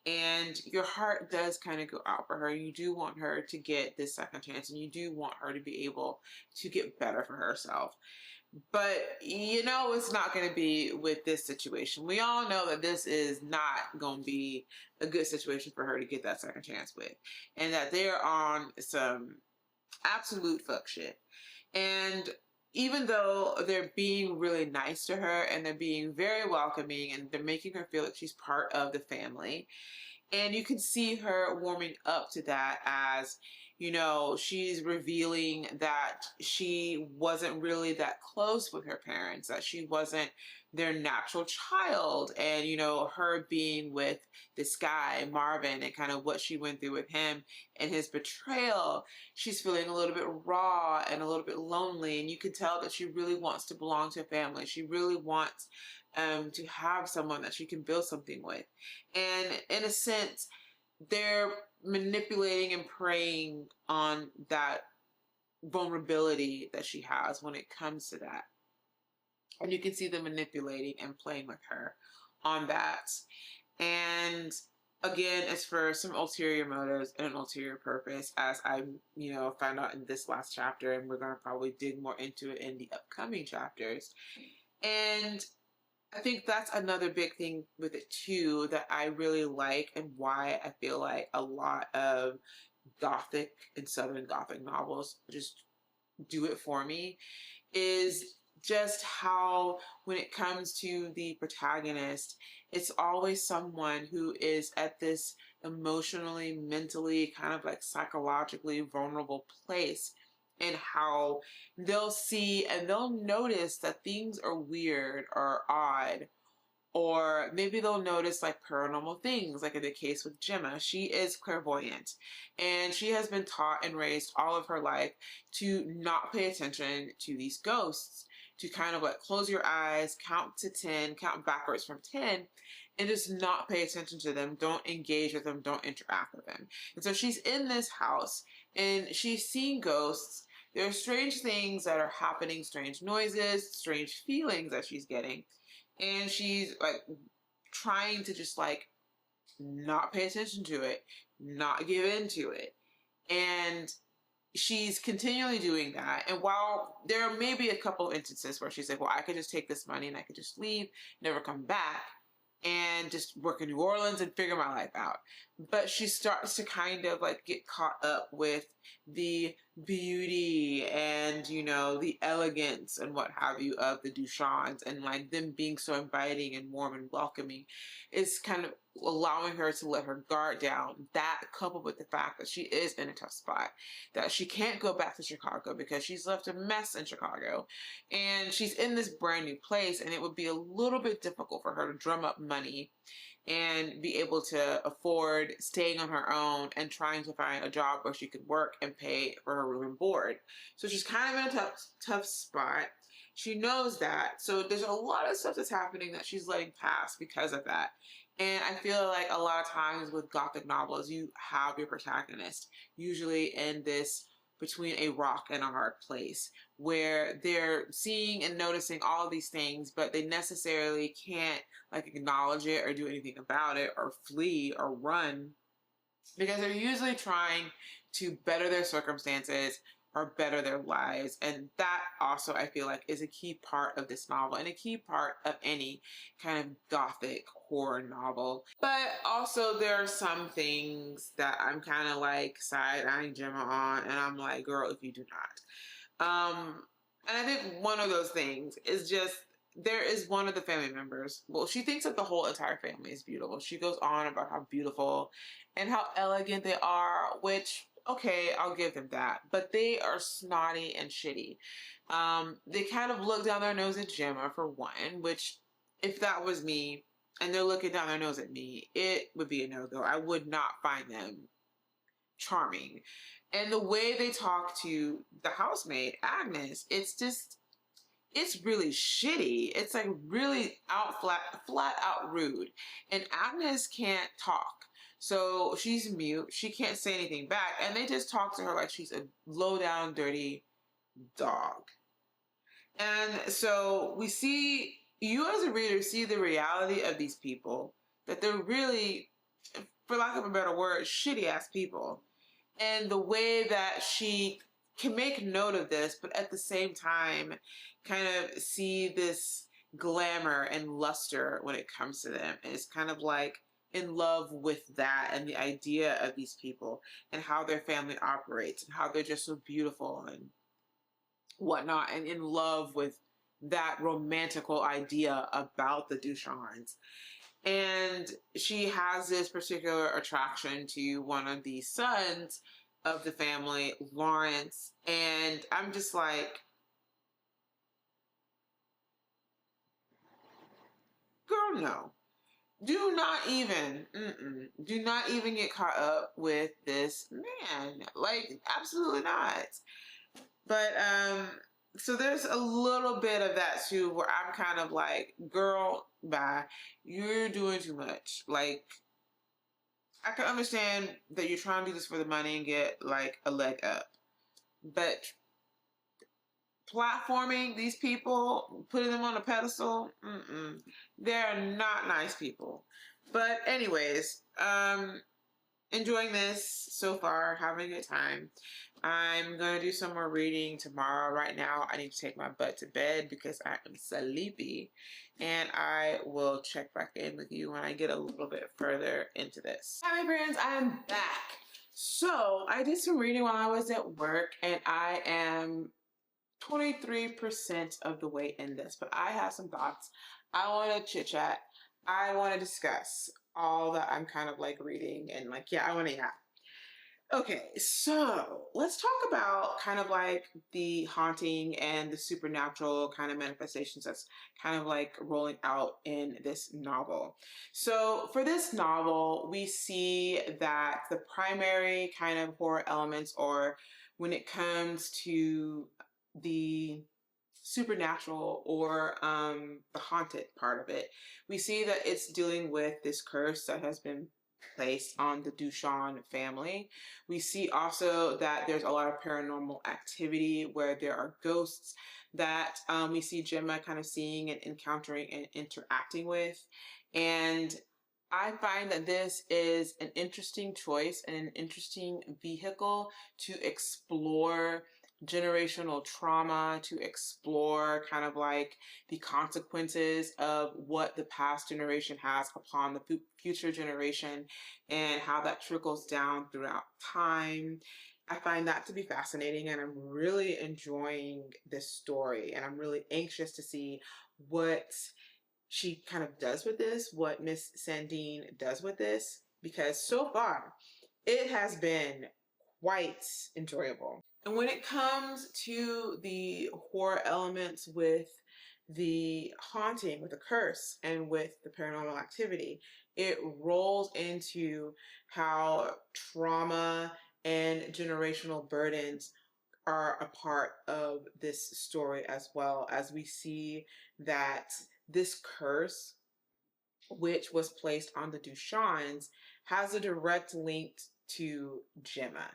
[SPEAKER 1] And your heart does kind of go out for her. You do want her to get this second chance, and you do want her to be able to get better for herself. But you know, it's not going to be with this situation. We all know that this is not going to be a good situation for her to get that second chance with, and that they're on some absolute fuck shit. And even though they're being really nice to her and they're being very welcoming and they're making her feel like she's part of the family, and you can see her warming up to that as, you know, she's revealing that she wasn't really that close with her parents, that she wasn't their natural child. And, you know, her being with this guy, Marvin, and kind of what she went through with him and his betrayal, she's feeling a little bit raw and a little bit lonely. And you can tell that she really wants to belong to a family. She really wants to have someone that she can build something with. And in a sense, they're manipulating and preying on that vulnerability that she has when it comes to that. And you can see them manipulating and playing with her on that. And again, it's for some ulterior motives and an ulterior purpose, as I, you know, found out in this last chapter, and we're going to probably dig more into it in the upcoming chapters. And I think that's another big thing with it too that I really like, and why I feel like a lot of Gothic and Southern Gothic novels just do it for me, is just how when it comes to the protagonist, it's always someone who is at this emotionally, mentally, kind of like psychologically vulnerable place, and how they'll see and they'll notice that things are weird or odd, or maybe they'll notice like paranormal things, like in the case with Gemma. She is clairvoyant, and she has been taught and raised all of her life to not pay attention to these ghosts, to kind of like close your eyes, count to 10, count backwards from 10, and just not pay attention to them. Don't engage with them, don't interact with them. And so she's in this house and she's seeing ghosts. There are strange things that are happening, strange noises, strange feelings that she's getting. And she's like trying to just like not pay attention to it, not give in to it. And she's continually doing that. And while there may be a couple of instances where she's like, well, I could just take this money and I could just leave, never come back. and just work in New Orleans and figure my life out. But she starts to kind of like get caught up with the beauty and, you know, the elegance and what have you of the Ducharmes, and like them being so inviting and warm and welcoming is kind of allowing her to let her guard down. That, coupled with the fact that she is in a tough spot, that she can't go back to Chicago because she's left a mess in Chicago and she's in this brand new place, and it would be a little bit difficult for her to drum up money and be able to afford staying on her own and trying to find a job where she could work and pay for her room and board. So she's kind of in a tough spot. She knows that. So there's a lot of stuff that's happening that she's letting pass because of that. And I feel like a lot of times with Gothic novels, you have your protagonist usually in this between a rock and a hard place where they're seeing and noticing all of these things, but they necessarily can't like acknowledge it or do anything about it or flee or run, because they're usually trying to better their circumstances or better their lives. And that also, I feel like, is a key part of this novel and a key part of any kind of Gothic horror novel. But also there are some things that I'm kind of like side-eyeing Gemma on, and I'm like, girl, if you do not. And I think one of those things is just, there is one of the family members. Well, she thinks that the whole entire family is beautiful. She goes on about how beautiful and how elegant they are, which, okay, I'll give them that. But they are snotty and shitty. They kind of look down their nose at Gemma, for one, which if that was me and they're looking down their nose at me, it would be a no-go. I would not find them charming. And the way they talk to the housemaid, Agnes, it's really shitty. It's like really flat out rude. And Agnes can't talk. So she's mute. She can't say anything back. And they just talk to her like she's a low down, dirty dog. And so we see, you as a reader see the reality of these people, that they're really, for lack of a better word, shitty ass people. And the way that she can make note of this, but at the same time kind of see this glamour and luster when it comes to them. And it's kind of like in love with that and the idea of these people and how their family operates and how they're just so beautiful and whatnot, and in love with that romantical idea about the Ducharmes. And she has this particular attraction to one of the sons of the family, Lawrence. And I'm just like, girl, no. Do not even get caught up with this man. Like, absolutely not. But, so there's a little bit of that too, where I'm kind of like, girl, bye. You're doing too much. Like, I can understand that you're trying to do this for the money and get like a leg up, but platforming these people, putting them on a pedestal, they're not nice people. But anyways, enjoying this so far, having a good time. I'm going to do some more reading tomorrow. Right now, I need to take my butt to bed because I am sleepy. And I will check back in with you when I get a little bit further into this. Hi, my friends. I'm back. So, I did some reading while I was at work, and I am 23% of the way in this. But I have some thoughts. I want to chit-chat. I want to discuss all that I'm kind of like reading, and like, yeah, I want to yap. Okay, so let's talk about kind of like the haunting and the supernatural kind of manifestations that's kind of like rolling out in this novel. So for this novel, we see that the primary kind of horror elements, or when it comes to the supernatural or the haunted part of it, we see that it's dealing with this curse that has been placed on the Ducharme family. We see also that there's a lot of paranormal activity where there are ghosts that we see Gemma kind of seeing and encountering and interacting with. And I find that this is an interesting choice and an interesting vehicle to explore generational trauma, to explore kind of like the consequences of what the past generation has upon the future generation and how that trickles down throughout time. I find that to be fascinating, and I'm really enjoying this story, and I'm really anxious to see what she kind of does with this, what Miss Sandeen does with this, because so far it has been quite enjoyable. And when it comes to the horror elements with the haunting, with the curse, and with the paranormal activity, it rolls into how trauma and generational burdens are a part of this story, as well as we see that this curse, which was placed on the Ducharmes, has a direct link to Gemma.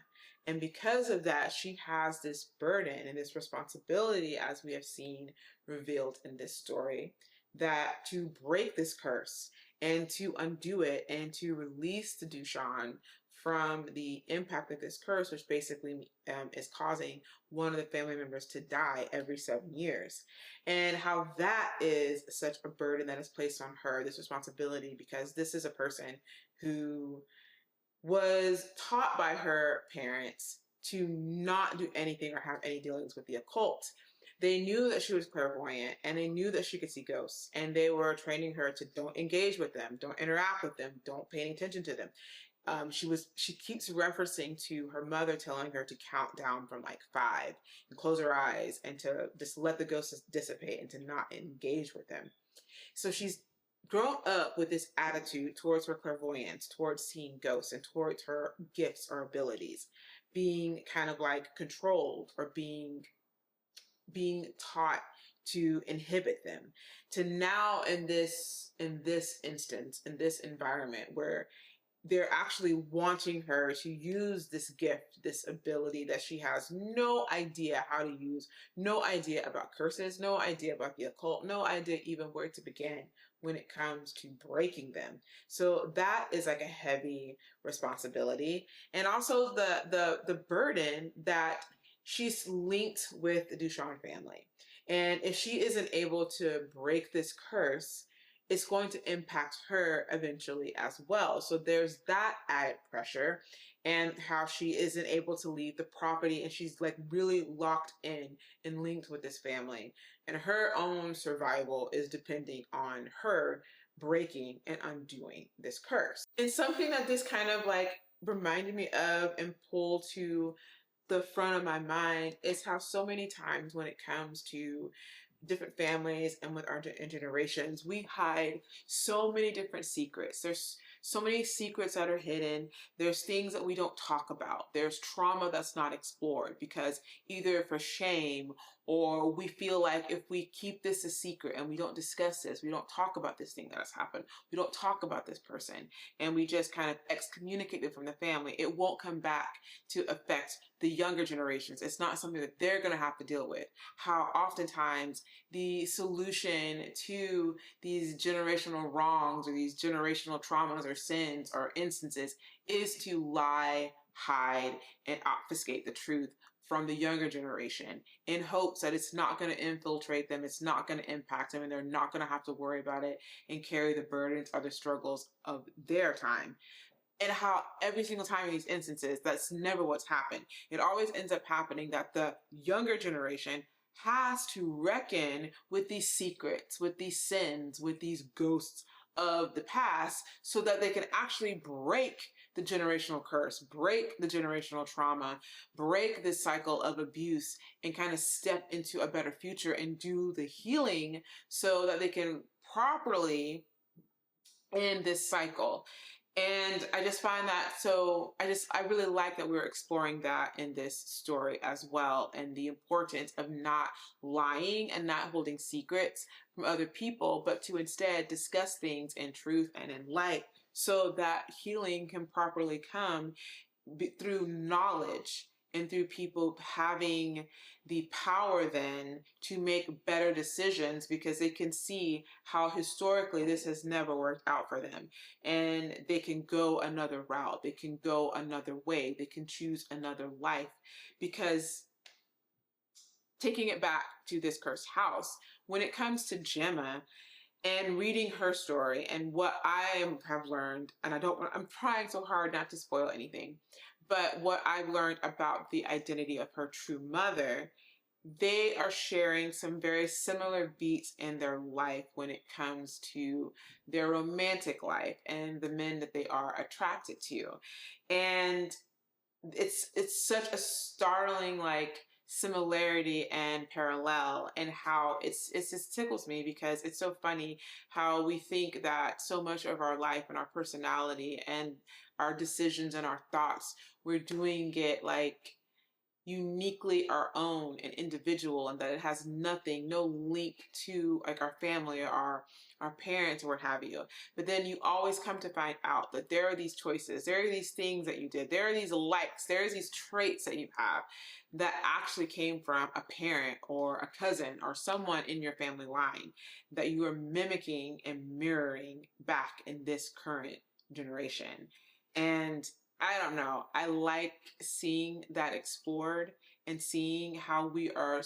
[SPEAKER 1] And because of that, she has this burden and this responsibility, as we have seen revealed in this story, that to break this curse and to undo it and to release the Ducharme from the impact of this curse, which basically is causing one of the family members to die every 7 years. And how that is such a burden that is placed on her, this responsibility, because this is a person who was taught by her parents to not do anything or have any dealings with the occult. They knew that she was clairvoyant, and they knew that she could see ghosts, and they were training her to don't engage with them, don't interact with them, don't pay any attention to them. She keeps referencing to her mother telling her to count down from like 5 and close her eyes and to just let the ghosts dissipate and to not engage with them. So she's grown up with this attitude towards her clairvoyance, towards seeing ghosts, and towards her gifts or abilities, being kind of like controlled or being taught to inhibit them, to now in this instance, in this environment where they're actually wanting her to use this gift, this ability that she has no idea how to use, no idea about curses, no idea about the occult, no idea even where to begin when it comes to breaking them. So that is like a heavy responsibility. And also the burden that she's linked with the Ducharme family. And if she isn't able to break this curse, it's going to impact her eventually as well. So there's that added pressure, and how she isn't able to leave the property, and she's like really locked in and linked with this family. And her own survival is depending on her breaking and undoing this curse. And something that this kind of like reminded me of and pulled to the front of my mind is how so many times when it comes to different families and with our generations, we hide so many different secrets. There's so many secrets that are hidden. There's things that we don't talk about. There's trauma that's not explored because either for shame, or we feel like if we keep this a secret and we don't discuss this, we don't talk about this thing that has happened, we don't talk about this person, and we just kind of excommunicate it from the family, it won't come back to affect the younger generations. It's not something that they're going to have to deal with. How oftentimes the solution to these generational wrongs or these generational traumas or sins or instances is to lie, hide, and obfuscate the truth from the younger generation in hopes that it's not going to infiltrate them, it's not going to impact them, and they're not going to have to worry about it and carry the burdens or the struggles of their time. And how every single time in these instances, that's never what's happened. It always ends up happening that the younger generation has to reckon with these secrets, with these sins, with these ghosts of the past, so that they can actually break the generational curse, break the generational trauma, break this cycle of abuse, and kind of step into a better future and do the healing so that they can properly end this cycle. And I just find that I really like that we're exploring that in this story as well, and the importance of not lying and not holding secrets from other people, but to instead discuss things in truth and in light so that healing can properly come through knowledge and through people having the power then to make better decisions because they can see how historically this has never worked out for them. And they can go another route. They can go another way. They can choose another life because taking it back to this cursed house, when it comes to Gemma and reading her story and what I have learned, and I'm trying so hard not to spoil anything, but what I've learned about the identity of her true mother, they are sharing some very similar beats in their life when it comes to their romantic life and the men that they are attracted to. And it's such a startling like similarity and parallel, and how it just tickles me, because it's so funny how we think that so much of our life and our personality and our decisions and our thoughts, we're doing it like uniquely our own and individual, and that it has no link to like our family or our parents or what have you. But then you always come to find out that there are these choices, there are these things that you did, there are these likes, there's these traits that you have that actually came from a parent or a cousin or someone in your family line that you are mimicking and mirroring back in this current generation. And I don't know. I like seeing that explored and seeing how we are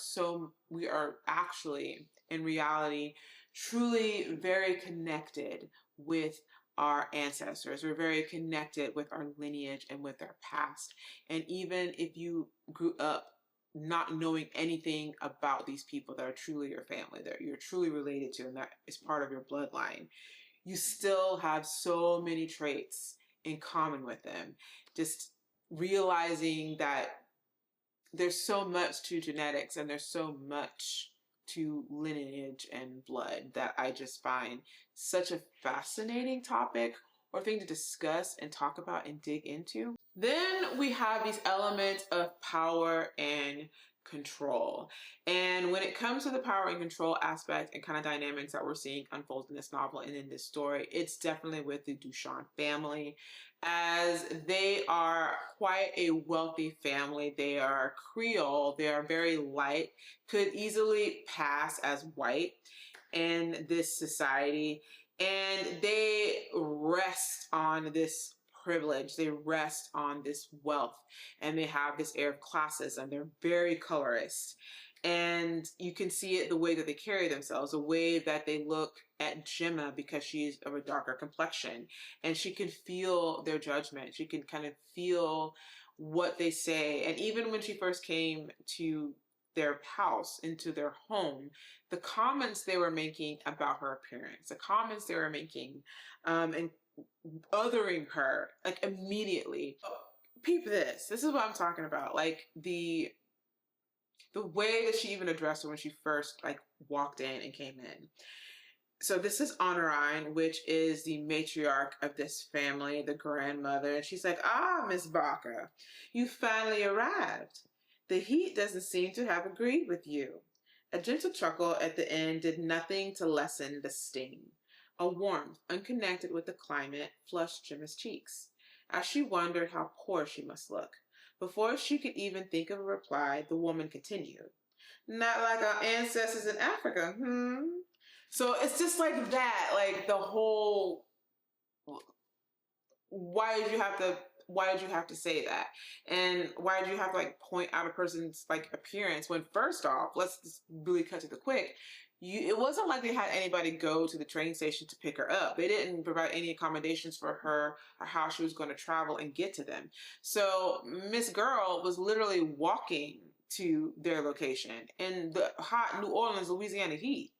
[SPEAKER 1] actually in reality truly very connected with our ancestors. We're very connected with our lineage and with our past. And even if you grew up not knowing anything about these people that are truly your family, that you're truly related to, and that is part of your bloodline, you still have so many traits in common with them. Just realizing that there's so much to genetics and there's so much to lineage and blood that I just find such a fascinating topic or thing to discuss and talk about and dig into. Then we have these elements of power and control. And when it comes to the power and control aspect and kind of dynamics that we're seeing unfold in this novel and in this story, it's definitely with the Duchamp family, as they are quite a wealthy family. They are Creole, they are very light, could easily pass as white in this society. And they rest on this privilege, they rest on this wealth, and they have this air of classism. They're very colorist. And you can see it the way that they carry themselves, the way that they look at Gemma, because she's of a darker complexion. And she can feel their judgment. She can kind of feel what they say. And even when she first came to their house, into their home, the comments they were making about her appearance, the comments they were making, and othering her, like immediately. Peep this. This is what I'm talking about. Like the way that she even addressed her when she first like walked in and came in. So this is Honorine, which is the matriarch of this family, the grandmother. And she's like, "Ah, Miss Barker, you finally arrived. The heat doesn't seem to have agreed with you." A gentle chuckle at the end did nothing to lessen the sting. A warmth, unconnected with the climate, flushed Gemma's cheeks, as she wondered how poor she must look. Before she could even think of a reply, the woman continued, "Not like our ancestors in Africa, hmm?" So it's just like that, like the whole, why did you have to say that? And why did you have to like point out a person's like appearance when, first off, let's just really cut to the quick, it wasn't like they had anybody go to the train station to pick her up. They didn't provide any accommodations for her or how she was going to travel and get to them. So Miss Girl was literally walking to their location in the hot New Orleans, Louisiana heat.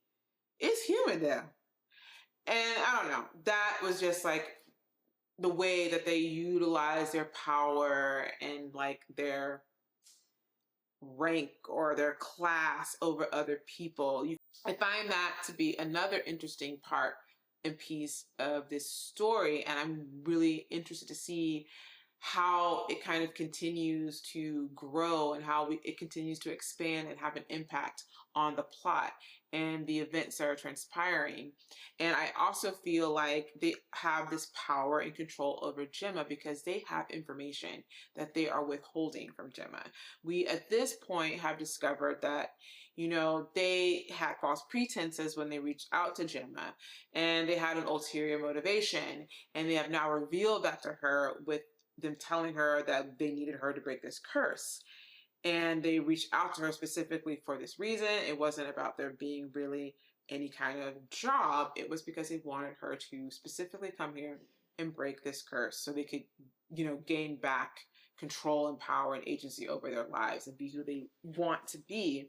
[SPEAKER 1] It's humid there. And I don't know, that was just like the way that they utilize their power and like their rank or their class over other people. I find that to be another interesting part and piece of this story, and I'm really interested to see how it kind of continues to grow and how it continues to expand and have an impact on the plot and the events that are transpiring. And I also feel like they have this power and control over Gemma because they have information that they are withholding from Gemma. We, at this point, have discovered that, they had false pretenses when they reached out to Gemma, and they had an ulterior motivation, and they have now revealed that to her with them telling her that they needed her to break this curse. And they reached out to her specifically for this reason. It wasn't about there being really any kind of job. It was because they wanted her to specifically come here and break this curse so they could, gain back control and power and agency over their lives and be who they want to be.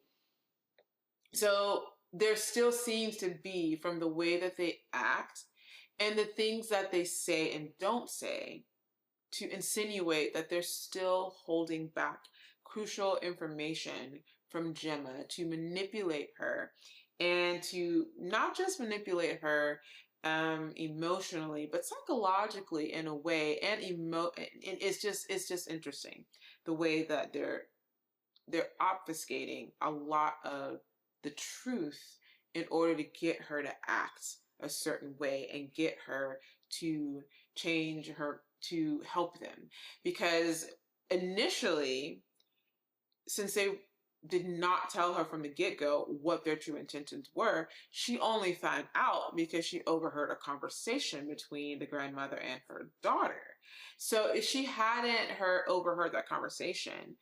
[SPEAKER 1] So there still seems to be, from the way that they act and the things that they say and don't say, to insinuate that they're still holding back crucial information from Gemma to manipulate her, and to not just manipulate her emotionally, but psychologically in a way. And it's just interesting the way that they're obfuscating a lot of the truth in order to get her to act a certain way and get her to change her, to help them. Because initially, since they did not tell her from the get-go what their true intentions were, she only found out because she overheard a conversation between the grandmother and her daughter. So if she hadn't overheard that conversation,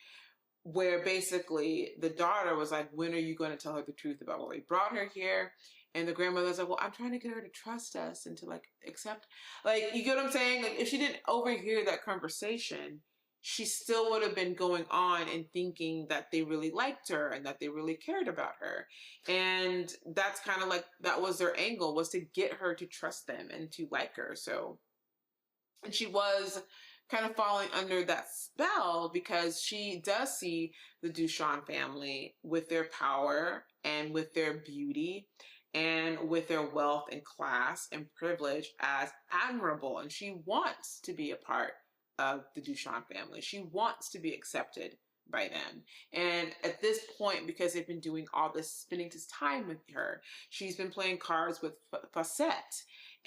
[SPEAKER 1] where basically the daughter was like, when are you going to tell her the truth about what we brought her here? And the grandmother's like, well, I'm trying to get her to trust us and to accept. You get what I'm saying? If she didn't overhear that conversation, she still would have been going on and thinking that they really liked her and that they really cared about her. And that's kind of that was their angle, was to get her to trust them and to like her. So, and she was kind of falling under that spell because she does see the Duchamp family with their power and with their beauty and with their wealth and class and privilege as admirable. And she wants to be a part of the Duchamp family. She wants to be accepted by them. And at this point, because they've been doing all this, spending this time with her, she's been playing cards with Fawcett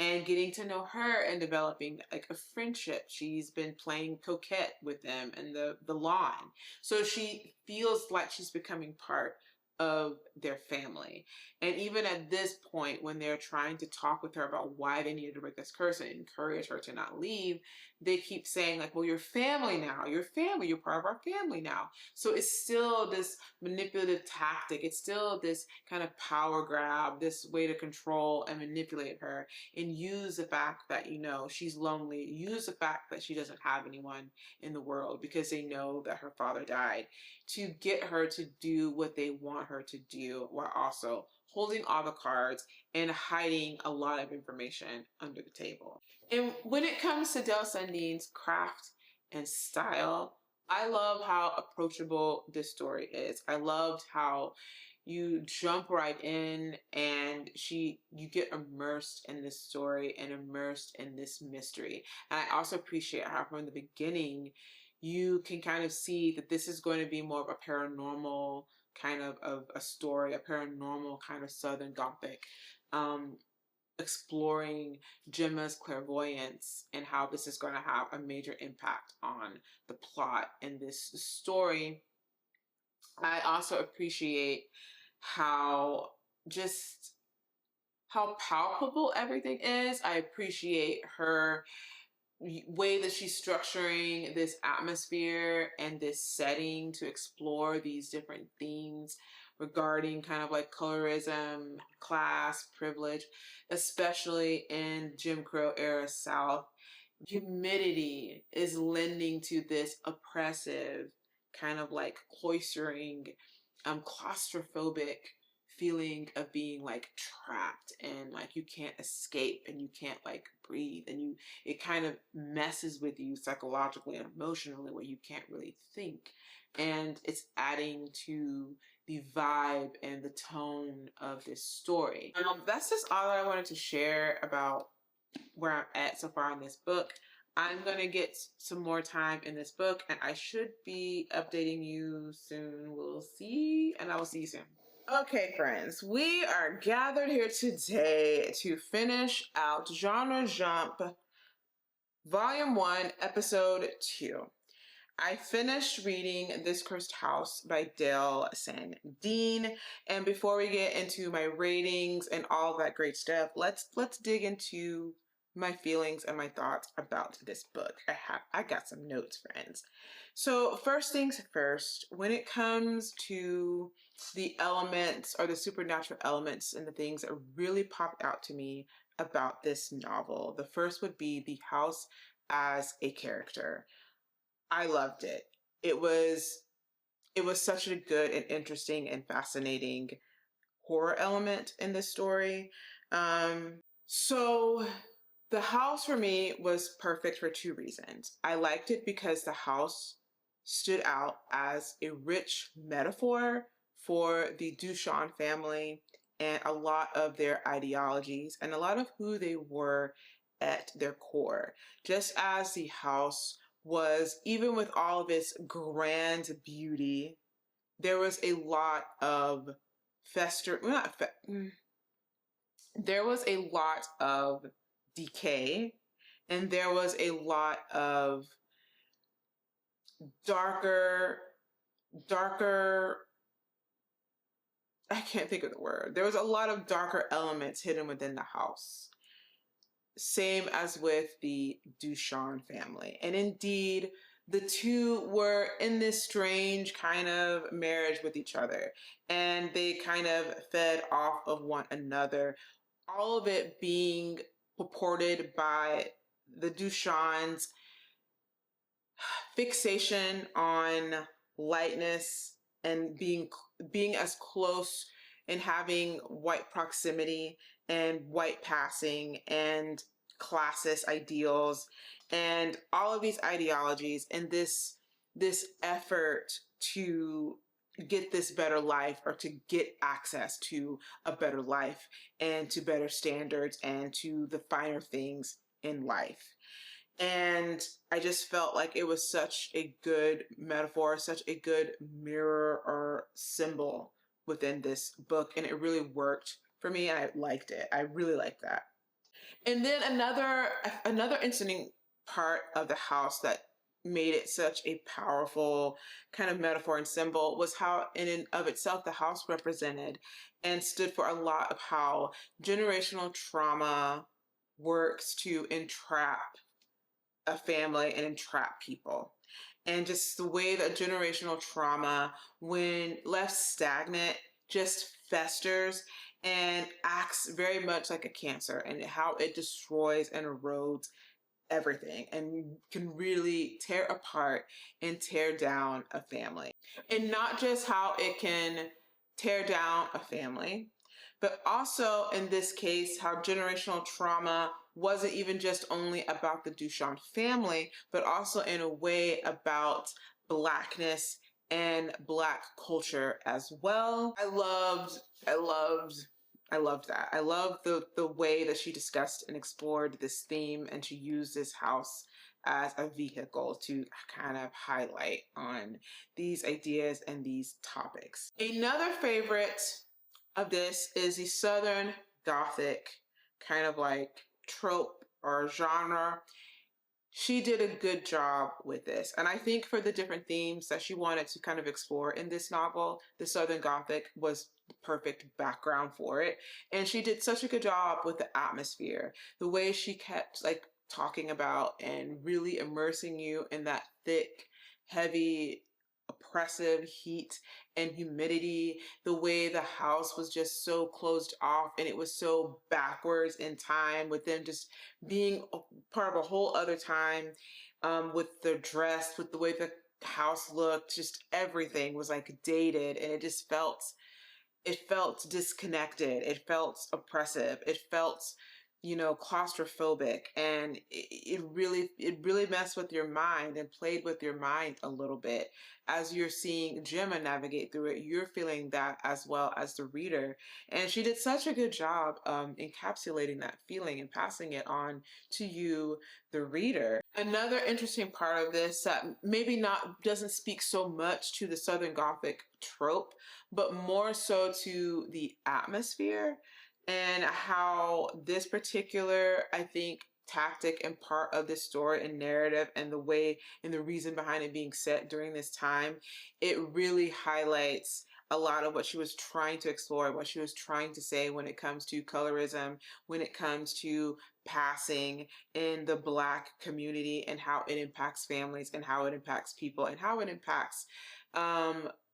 [SPEAKER 1] and getting to know her and developing a friendship. She's been playing coquette with them and the lawn. So she feels like she's becoming part of their family. And even at this point, when they're trying to talk with her about why they needed to break this curse and encourage her to not leave, they keep saying well, you're family now, you're family, you're part of our family now. So it's still this manipulative tactic. It's still this kind of power grab, this way to control and manipulate her and use the fact that, she's lonely, use the fact that she doesn't have anyone in the world because they know that her father died, to get her to do what they want her to do, while also holding all the cards and hiding a lot of information under the table. And when it comes to Del Sandeen's craft and style, I love how approachable this story is. I loved how you jump right in and you get immersed in this story and immersed in this mystery. And I also appreciate how from the beginning, you can kind of see that this is going to be more of a paranormal kind of a story, a paranormal kind of Southern Gothic, exploring Gemma's clairvoyance and how this is going to have a major impact on the plot in this story. I also appreciate how palpable everything is. I appreciate her way that she's structuring this atmosphere and this setting to explore these different themes regarding kind of colorism, class, privilege, especially in Jim Crow era South. Humidity is lending to this oppressive kind of cloistering, claustrophobic feeling of being trapped and you can't escape and you can't breathe, and it kind of messes with you psychologically and emotionally where you can't really think. And it's adding to the vibe and the tone of this story. That's just all I wanted to share about where I'm at so far in this book. I'm going to get some more time in this book and I should be updating you soon. We'll see, and I will see you soon. Okay, friends, we are gathered here today to finish out Genre Jump Volume 1, Episode 2. I finished reading This Cursed House by Del Sandeen. And before we get into my ratings and all that great stuff, let's dig into my feelings and my thoughts about this book. I got some notes, friends. So first things first, when it comes to the elements or the supernatural elements and the things that really popped out to me about this novel, the first would be the house as a character. I loved it. It was such a good and interesting and fascinating horror element in this story. So the house for me was perfect for two reasons. I liked it because the house stood out as a rich metaphor for the Duchamp family and a lot of their ideologies and a lot of who they were at their core. Just as the house was, even with all of its grand beauty, there was a lot of there was a lot of decay, and there was a lot of darker, I can't think of the word. There was a lot of darker elements hidden within the house. Same as with the Duchamp family. And indeed, the two were in this strange kind of marriage with each other, and they kind of fed off of one another. All of it being purported by the Duchamps' fixation on lightness and being as close and having white proximity and white passing and classist ideals and all of these ideologies and this effort to get this better life or to get access to a better life and to better standards and to the finer things in life. And I just felt like it was such a good metaphor, such a good mirror or symbol within this book. And it really worked for me and I liked it. I really liked that. And then another interesting part of the house that made it such a powerful kind of metaphor and symbol was how in and of itself the house represented and stood for a lot of how generational trauma works to entrap a family and entrap people. And just the way that generational trauma, when left stagnant, just festers and acts very much like a cancer, and how it destroys and erodes everything and can really tear apart and tear down a family. And not just how it can tear down a family, but also in this case, how generational trauma wasn't even just only about the Duchamp family, but also in a way about Blackness and Black culture as well. I loved that. I love the way that she discussed and explored this theme, and she used this house as a vehicle to kind of highlight on these ideas and these topics. Another favorite of this is the Southern Gothic kind of like trope or genre. She did a good job with this. And I think for the different themes that she wanted to kind of explore in this novel, the Southern Gothic was the perfect background for it. And she did such a good job with the atmosphere, the way she kept like talking about and really immersing you in that thick, heavy, oppressive heat and humidity, the way the house was just so closed off and it was so backwards in time with them just being a part of a whole other time, with their dress, with the way the house looked, just everything was like dated and it felt disconnected. It felt oppressive. It felt, claustrophobic, and it really messed with your mind and played with your mind a little bit. As you're seeing Gemma navigate through it, you're feeling that as well as the reader. And she did such a good job encapsulating that feeling and passing it on to you, the reader. Another interesting part of this that maybe not doesn't speak so much to the Southern Gothic trope, but more so to the atmosphere and how this particular, I think, tactic and part of this story and narrative and the way and the reason behind it being set during this time, it really highlights a lot of what she was trying to explore, what she was trying to say when it comes to colorism, when it comes to passing in the Black community and how it impacts families and how it impacts people and how it impacts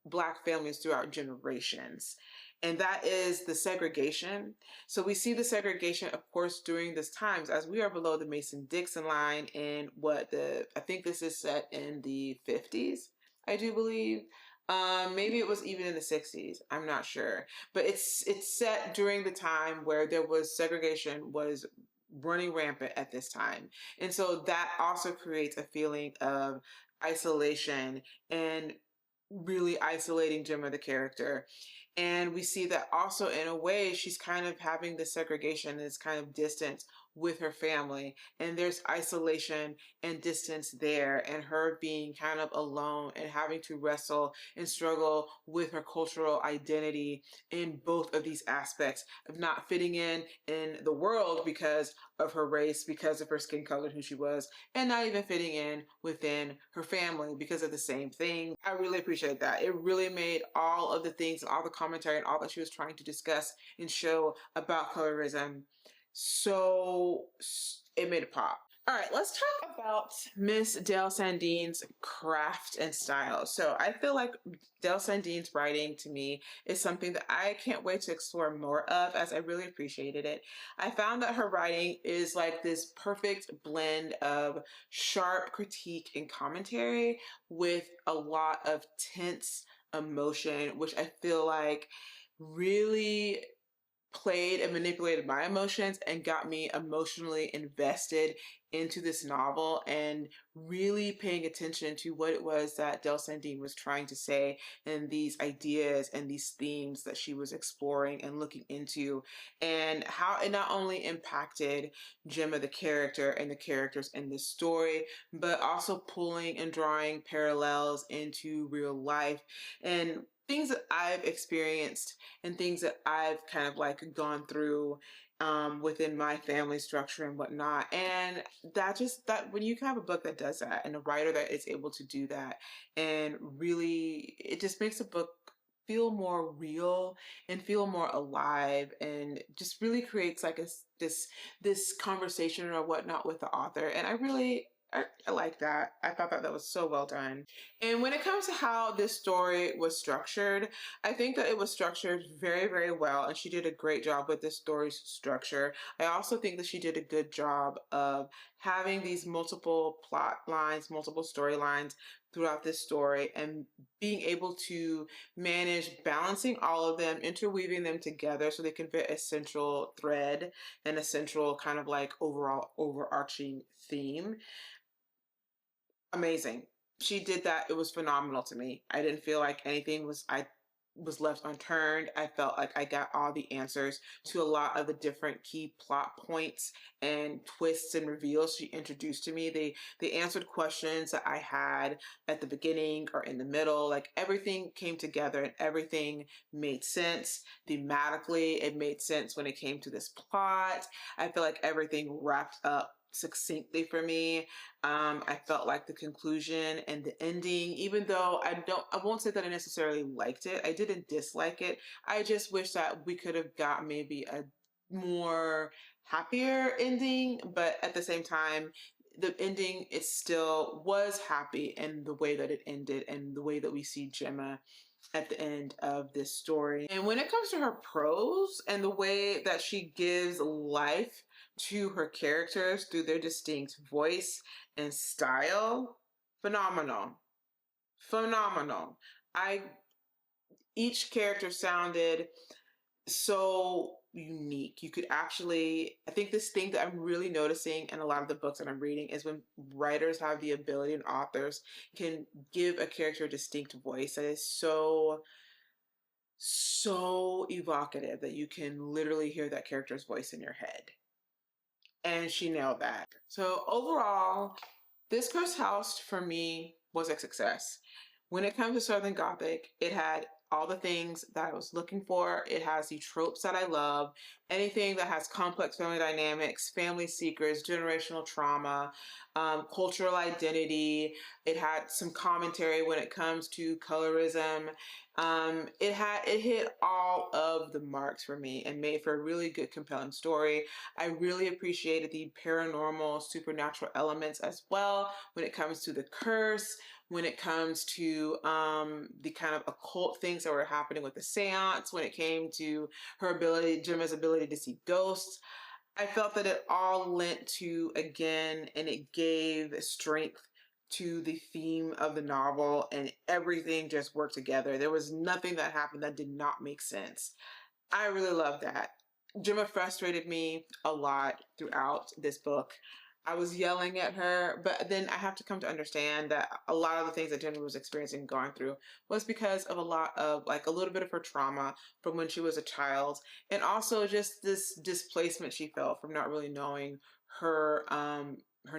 [SPEAKER 1] Black families throughout generations. And that is the segregation. So we see the segregation, of course, during this times as we are below the Mason-Dixon line in I think this is set in the 50s, I do believe. Maybe it was even in the 60s. I'm not sure. But it's set during the time where there was segregation was running rampant at this time. And so that also creates a feeling of isolation and really isolating Gemma, the character. And we see that also in a way, she's kind of having this segregation, this kind of distance with her family. And there's isolation and distance there, and her being kind of alone and having to wrestle and struggle with her cultural identity in both of these aspects of not fitting in the world because of her race, because of her skin color, who she was, and not even fitting in within her family because of the same thing. I really appreciate that. It really made all of the things and all the commentary and all that she was trying to discuss and show about colorism, so it made it pop. All right, let's talk about Miss Dale Sandeen's craft and style. So I feel like Dale Sandeen's writing to me is something that I can't wait to explore more of, as I really appreciated it. I found that her writing is like this perfect blend of sharp critique and commentary with a lot of tense emotion, which I feel like really played and manipulated my emotions and got me emotionally invested into this novel and really paying attention to what it was that Dale Sandeen was trying to say and these ideas and these themes that she was exploring and looking into, and how it not only impacted Gemma the character and the characters in this story, but also pulling and drawing parallels into real life and things that I've experienced and things that I've kind of like gone through within my family structure and whatnot. And that when you have a book that does that and a writer that is able to do that, and really it just makes a book feel more real and feel more alive, and just really creates like this conversation or whatnot with the author. And I like that. I thought that was so well done. And when it comes to how this story was structured, I think that it was structured very, very well. And she did a great job with this story's structure. I also think that she did a good job of having these multiple plot lines, multiple storylines throughout this story, and being able to manage balancing all of them, interweaving them together so they can fit a central thread and a central kind of like overall overarching theme. Amazing. She did that. It was phenomenal to me. I didn't feel like anything was left unturned. I felt like I got all the answers to a lot of the different key plot points and twists and reveals she introduced to me. They answered questions that I had at the beginning or in the middle. Like everything came together and everything made sense. Thematically, it made sense when it came to this plot. I feel like everything wrapped up succinctly for me. I felt like the conclusion and the ending, even though I won't say that I necessarily liked it. I didn't dislike it. I just wish that we could have got maybe a more happier ending, but at the same time, the ending, it still was happy in the way that it ended and the way that we see Gemma at the end of this story. And when it comes to her prose and the way that she gives life to her characters through their distinct voice and style, phenomenal. Phenomenal. Each character sounded so unique. You could actually, I think this thing that I'm really noticing in a lot of the books that I'm reading is when writers have the ability, and authors can give a character a distinct voice that is so evocative that you can literally hear that character's voice in your head. And she nailed that. So overall, this Cursed House for me was a success. When it comes to Southern Gothic, it had all the things that I was looking for. It has the tropes that I love. Anything that has complex family dynamics, family secrets, generational trauma, cultural identity. It had some commentary when it comes to colorism. It hit all of the marks for me and made for a really good, compelling story. I really appreciated the paranormal, supernatural elements as well when it comes to the curse, when it comes to the kind of occult things that were happening with the seance, when it came to Gemma's ability to see ghosts. I felt that it all lent to, again, and it gave strength to the theme of the novel, and everything just worked together. There was nothing that happened that did not make sense. I really love that. Gemma frustrated me a lot throughout this book. I was yelling at her, but then I have to come to understand that a lot of the things that Gemma was experiencing and going through was because of a lot of, like, a little bit of her trauma from when she was a child, and also just this displacement she felt from not really knowing her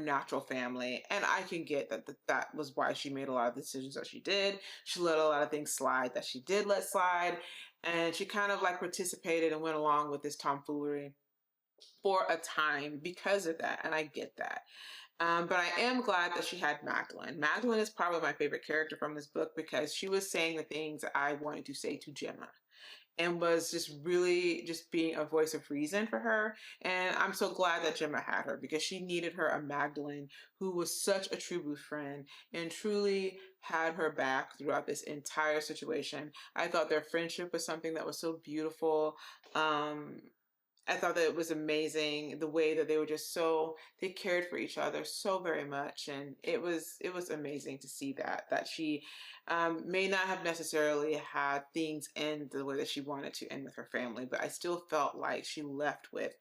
[SPEAKER 1] natural family. And I can get that was why she made a lot of decisions that she did. She let a lot of things slide that she did let slide. And she kind of like participated and went along with this tomfoolery for a time because of that. And I get that. But I am glad that she had Magdalene. Magdalene is probably my favorite character from this book because she was saying the things that I wanted to say to Gemma, and was just really just being a voice of reason for her. And I'm so glad that Gemma had her because she needed her, a Magdalene who was such a true blue friend and truly had her back throughout this entire situation. I thought their friendship was something that was so beautiful. I thought that it was amazing the way that they were just they cared for each other so very much. And it was amazing to see that she may not have necessarily had things end the way that she wanted to end with her family, but I still felt like she left with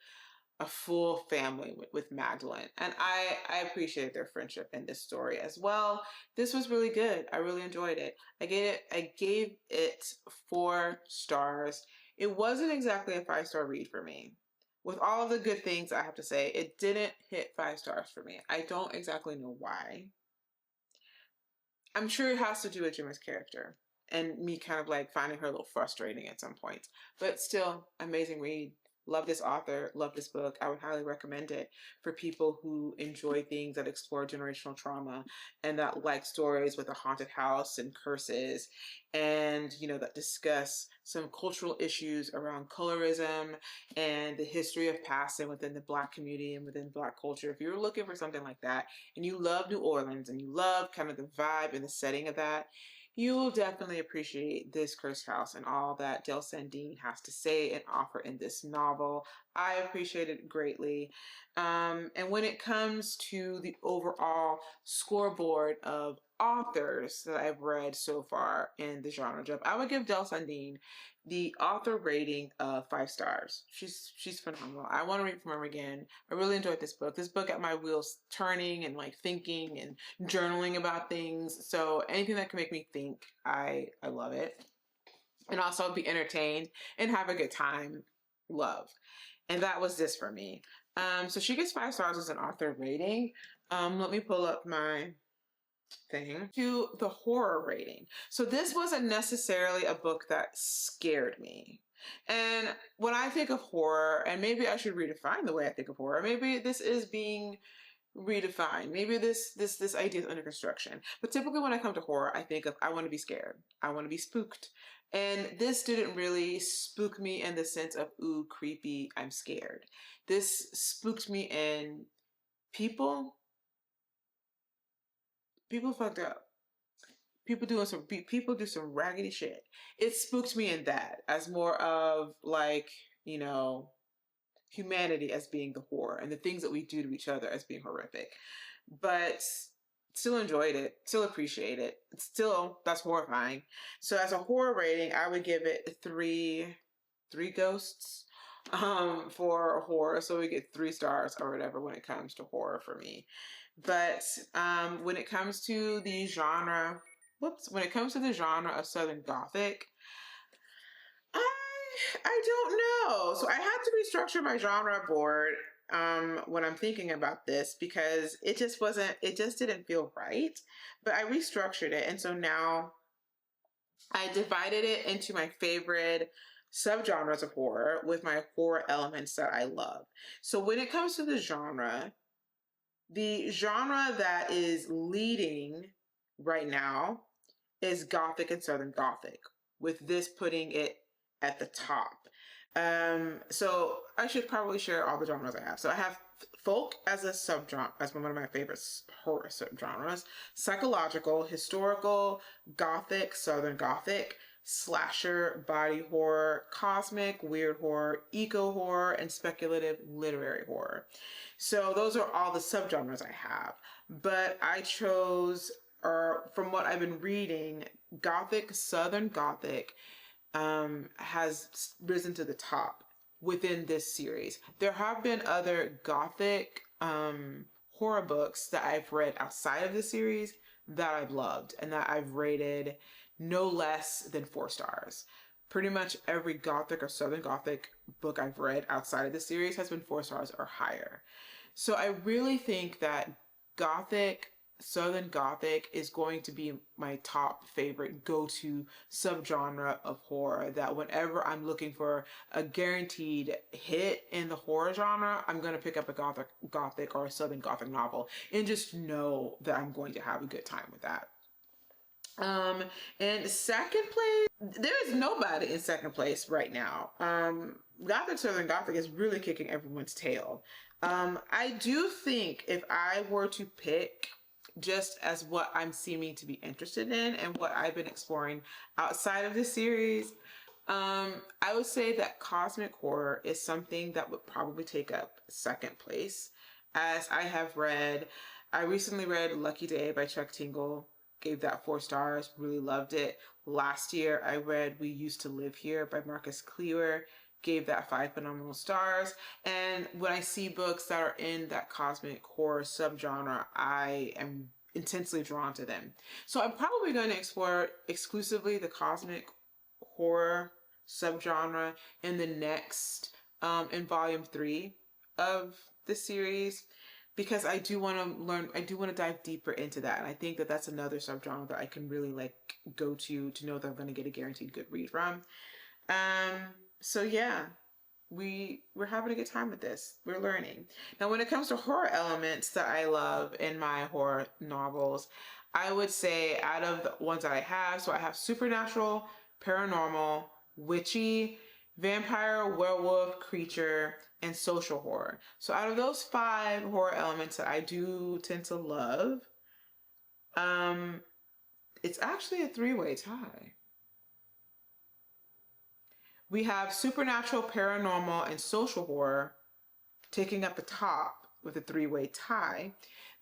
[SPEAKER 1] a full family with Magdalene. And I appreciated their friendship in this story as well. This was really good. I really enjoyed it. I gave it 4 stars. It wasn't exactly a 5-star read for me. With all the good things I have to say, it didn't hit 5 stars for me. I don't exactly know why. I'm sure it has to do with Gemma's character and me kind of like finding her a little frustrating at some points. But still, amazing read. Love this author, love this book. I would highly recommend it for people who enjoy things that explore generational trauma and that like stories with a haunted house and curses, and, you know, that discuss some cultural issues around colorism and the history of passing within the Black community and within Black culture. If you're looking for something like that and you love New Orleans and you love kind of the vibe and the setting of that, you will definitely appreciate this cursed house and all that Del Sandeen has to say and offer in this novel. I appreciate it greatly. And when it comes to the overall scoreboard of authors that I've read so far in the genre jump, I would give Del Sandeen the author rating of 5 stars. She's phenomenal. I want to read from her again. I really enjoyed this book. This book got my wheels turning and like thinking and journaling about things. So anything that can make me think, I love it. And also be entertained and have a good time. Love. And that was this for me. So she gets 5 stars as an author rating. Let me pull up my thing to the horror rating. So this wasn't necessarily a book that scared me. And when I think of horror, and maybe I should redefine the way I think of horror, maybe this is being redefined. Maybe this idea is under construction. But typically when I come to horror, I think of, I want to be scared. I want to be spooked. And this didn't really spook me in the sense of, ooh, creepy, I'm scared. This spooked me in people fucked up. People do some raggedy shit. It spooked me in that as more of like, you know, humanity as being the horror and the things that we do to each other as being horrific. But still enjoyed it, still appreciate it. Still, that's horrifying. So as a horror rating, I would give it three ghosts for horror. So we get 3 stars or whatever when it comes to horror for me. But when it comes to the genre, when it comes to the genre of Southern Gothic, I don't know. So I had to restructure my genre board when I'm thinking about this because it just didn't feel right. But I restructured it. And so now I divided it into my favorite subgenres of horror with my horror elements that I love. So when it comes to the genre that is leading right now is Gothic and Southern Gothic, with this putting it at the top. So I should probably share all the genres I have. So I have folk as a subgenre, as one of my favorite horror subgenres, psychological, historical, Gothic, Southern Gothic, slasher, body horror, cosmic, weird horror, eco horror, and speculative literary horror. So those are all the subgenres I have. But I chose, or from what I've been reading, Gothic, Southern Gothic has risen to the top within this series. There have been other Gothic horror books that I've read outside of the series that I've loved and that I've rated no less than 4 stars. Pretty much every Gothic or Southern Gothic book I've read outside of the series has been 4 stars or higher. So I really think that Gothic, Southern Gothic is going to be my top favorite go-to subgenre of horror, that whenever I'm looking for a guaranteed hit in the horror genre, I'm going to pick up a Gothic or a Southern Gothic novel and just know that I'm going to have a good time with that. And second place, there is nobody in second place right now. Gothic Southern Gothic is really kicking everyone's tail. I do think if I were to pick just as what I'm seeming to be interested in and what I've been exploring outside of this series, I would say that cosmic horror is something that would probably take up second place. As I recently read Lucky Day by Chuck Tingle, gave that 4 stars, really loved it. Last year I read We Used to Live Here by Marcus Cleaver, gave that 5 phenomenal stars. And when I see books that are in that cosmic horror subgenre, I am intensely drawn to them. So I'm probably going to explore exclusively the cosmic horror subgenre in the next, in volume 3 of the series, because I do want to learn, I do want to dive deeper into that. And I think that that's another subgenre that I can really like go to know that I'm going to get a guaranteed good read from. So yeah, we're having a good time with this. We're learning. Now, when it comes to horror elements that I love in my horror novels, I would say out of the ones that I have, so I have supernatural, paranormal, witchy, vampire, werewolf, creature, and social horror. So out of those 5 horror elements that I do tend to love, it's actually a 3-way tie. We have supernatural, paranormal, and social horror taking up the top with a 3-way tie.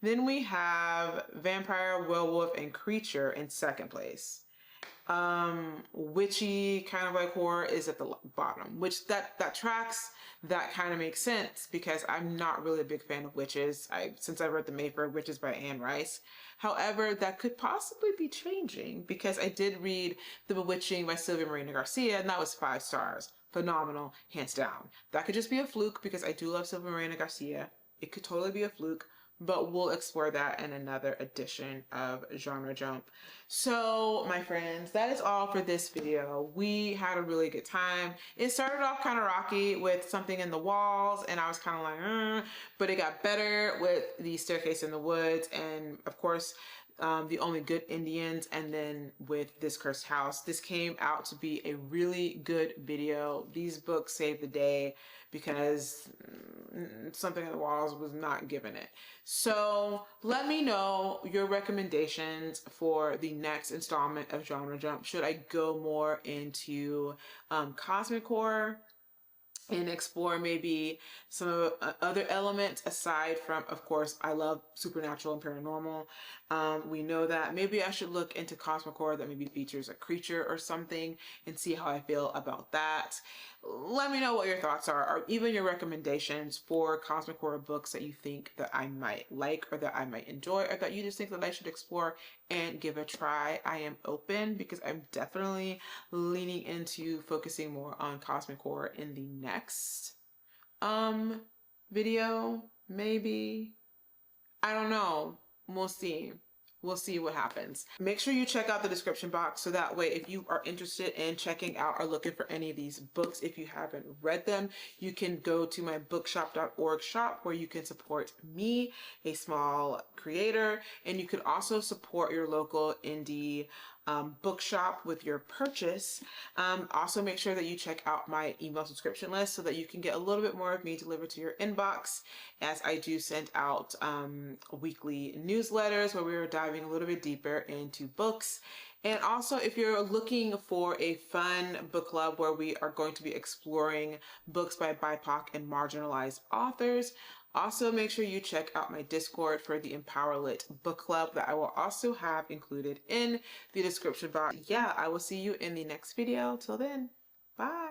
[SPEAKER 1] Then we have vampire, werewolf, and creature in second place. Witchy kind of like horror is at the bottom, which that tracks. That kind of makes sense because I'm not really a big fan of witches. Since I read The Mayfair Witches by Anne Rice. However, that could possibly be changing because I did read The Bewitching by Sylvia Marina Garcia, and that was 5 stars. Phenomenal, hands down. That could just be a fluke because I do love Sylvia Marina Garcia. It could totally be a fluke, but we'll explore that in another edition of Genre Jump. So, my friends, that is all for this video. We had a really good time. It started off kind of rocky with something in the walls, and I was kind of like, but it got better with the staircase in the woods, and of course, The Only Good Indians, and then with This Cursed House. This came out to be a really good video. These books saved the day because something in the walls was not giving it. So let me know your recommendations for the next installment of Genre Jump. Should I go more into cosmic horror and explore maybe some other elements aside from, of course, I love supernatural and paranormal. We know that maybe I should look into cosmic horror that maybe features a creature or something and see how I feel about that. Let me know what your thoughts are, or even your recommendations for cosmic horror books that you think that I might like or that I might enjoy or that you just think that I should explore and give a try. I am open because I'm definitely leaning into focusing more on cosmic horror in the next video, maybe. I don't know. We'll see. we'll see what happens. Make sure you check out the description box so that way if you are interested in checking out or looking for any of these books, if you haven't read them, you can go to my bookshop.org shop where you can support me, a small creator, and you could also support your local indie bookshop with your purchase. Also make sure that you check out my email subscription list so that you can get a little bit more of me delivered to your inbox, as I do send out weekly newsletters where we are diving a little bit deeper into books. And also, if you're looking for a fun book club where we are going to be exploring books by BIPOC and marginalized authors, also make sure you check out my Discord for the Empower Lit book club that I will also have included in the description box. Yeah, I will see you in the next video. Till then, bye.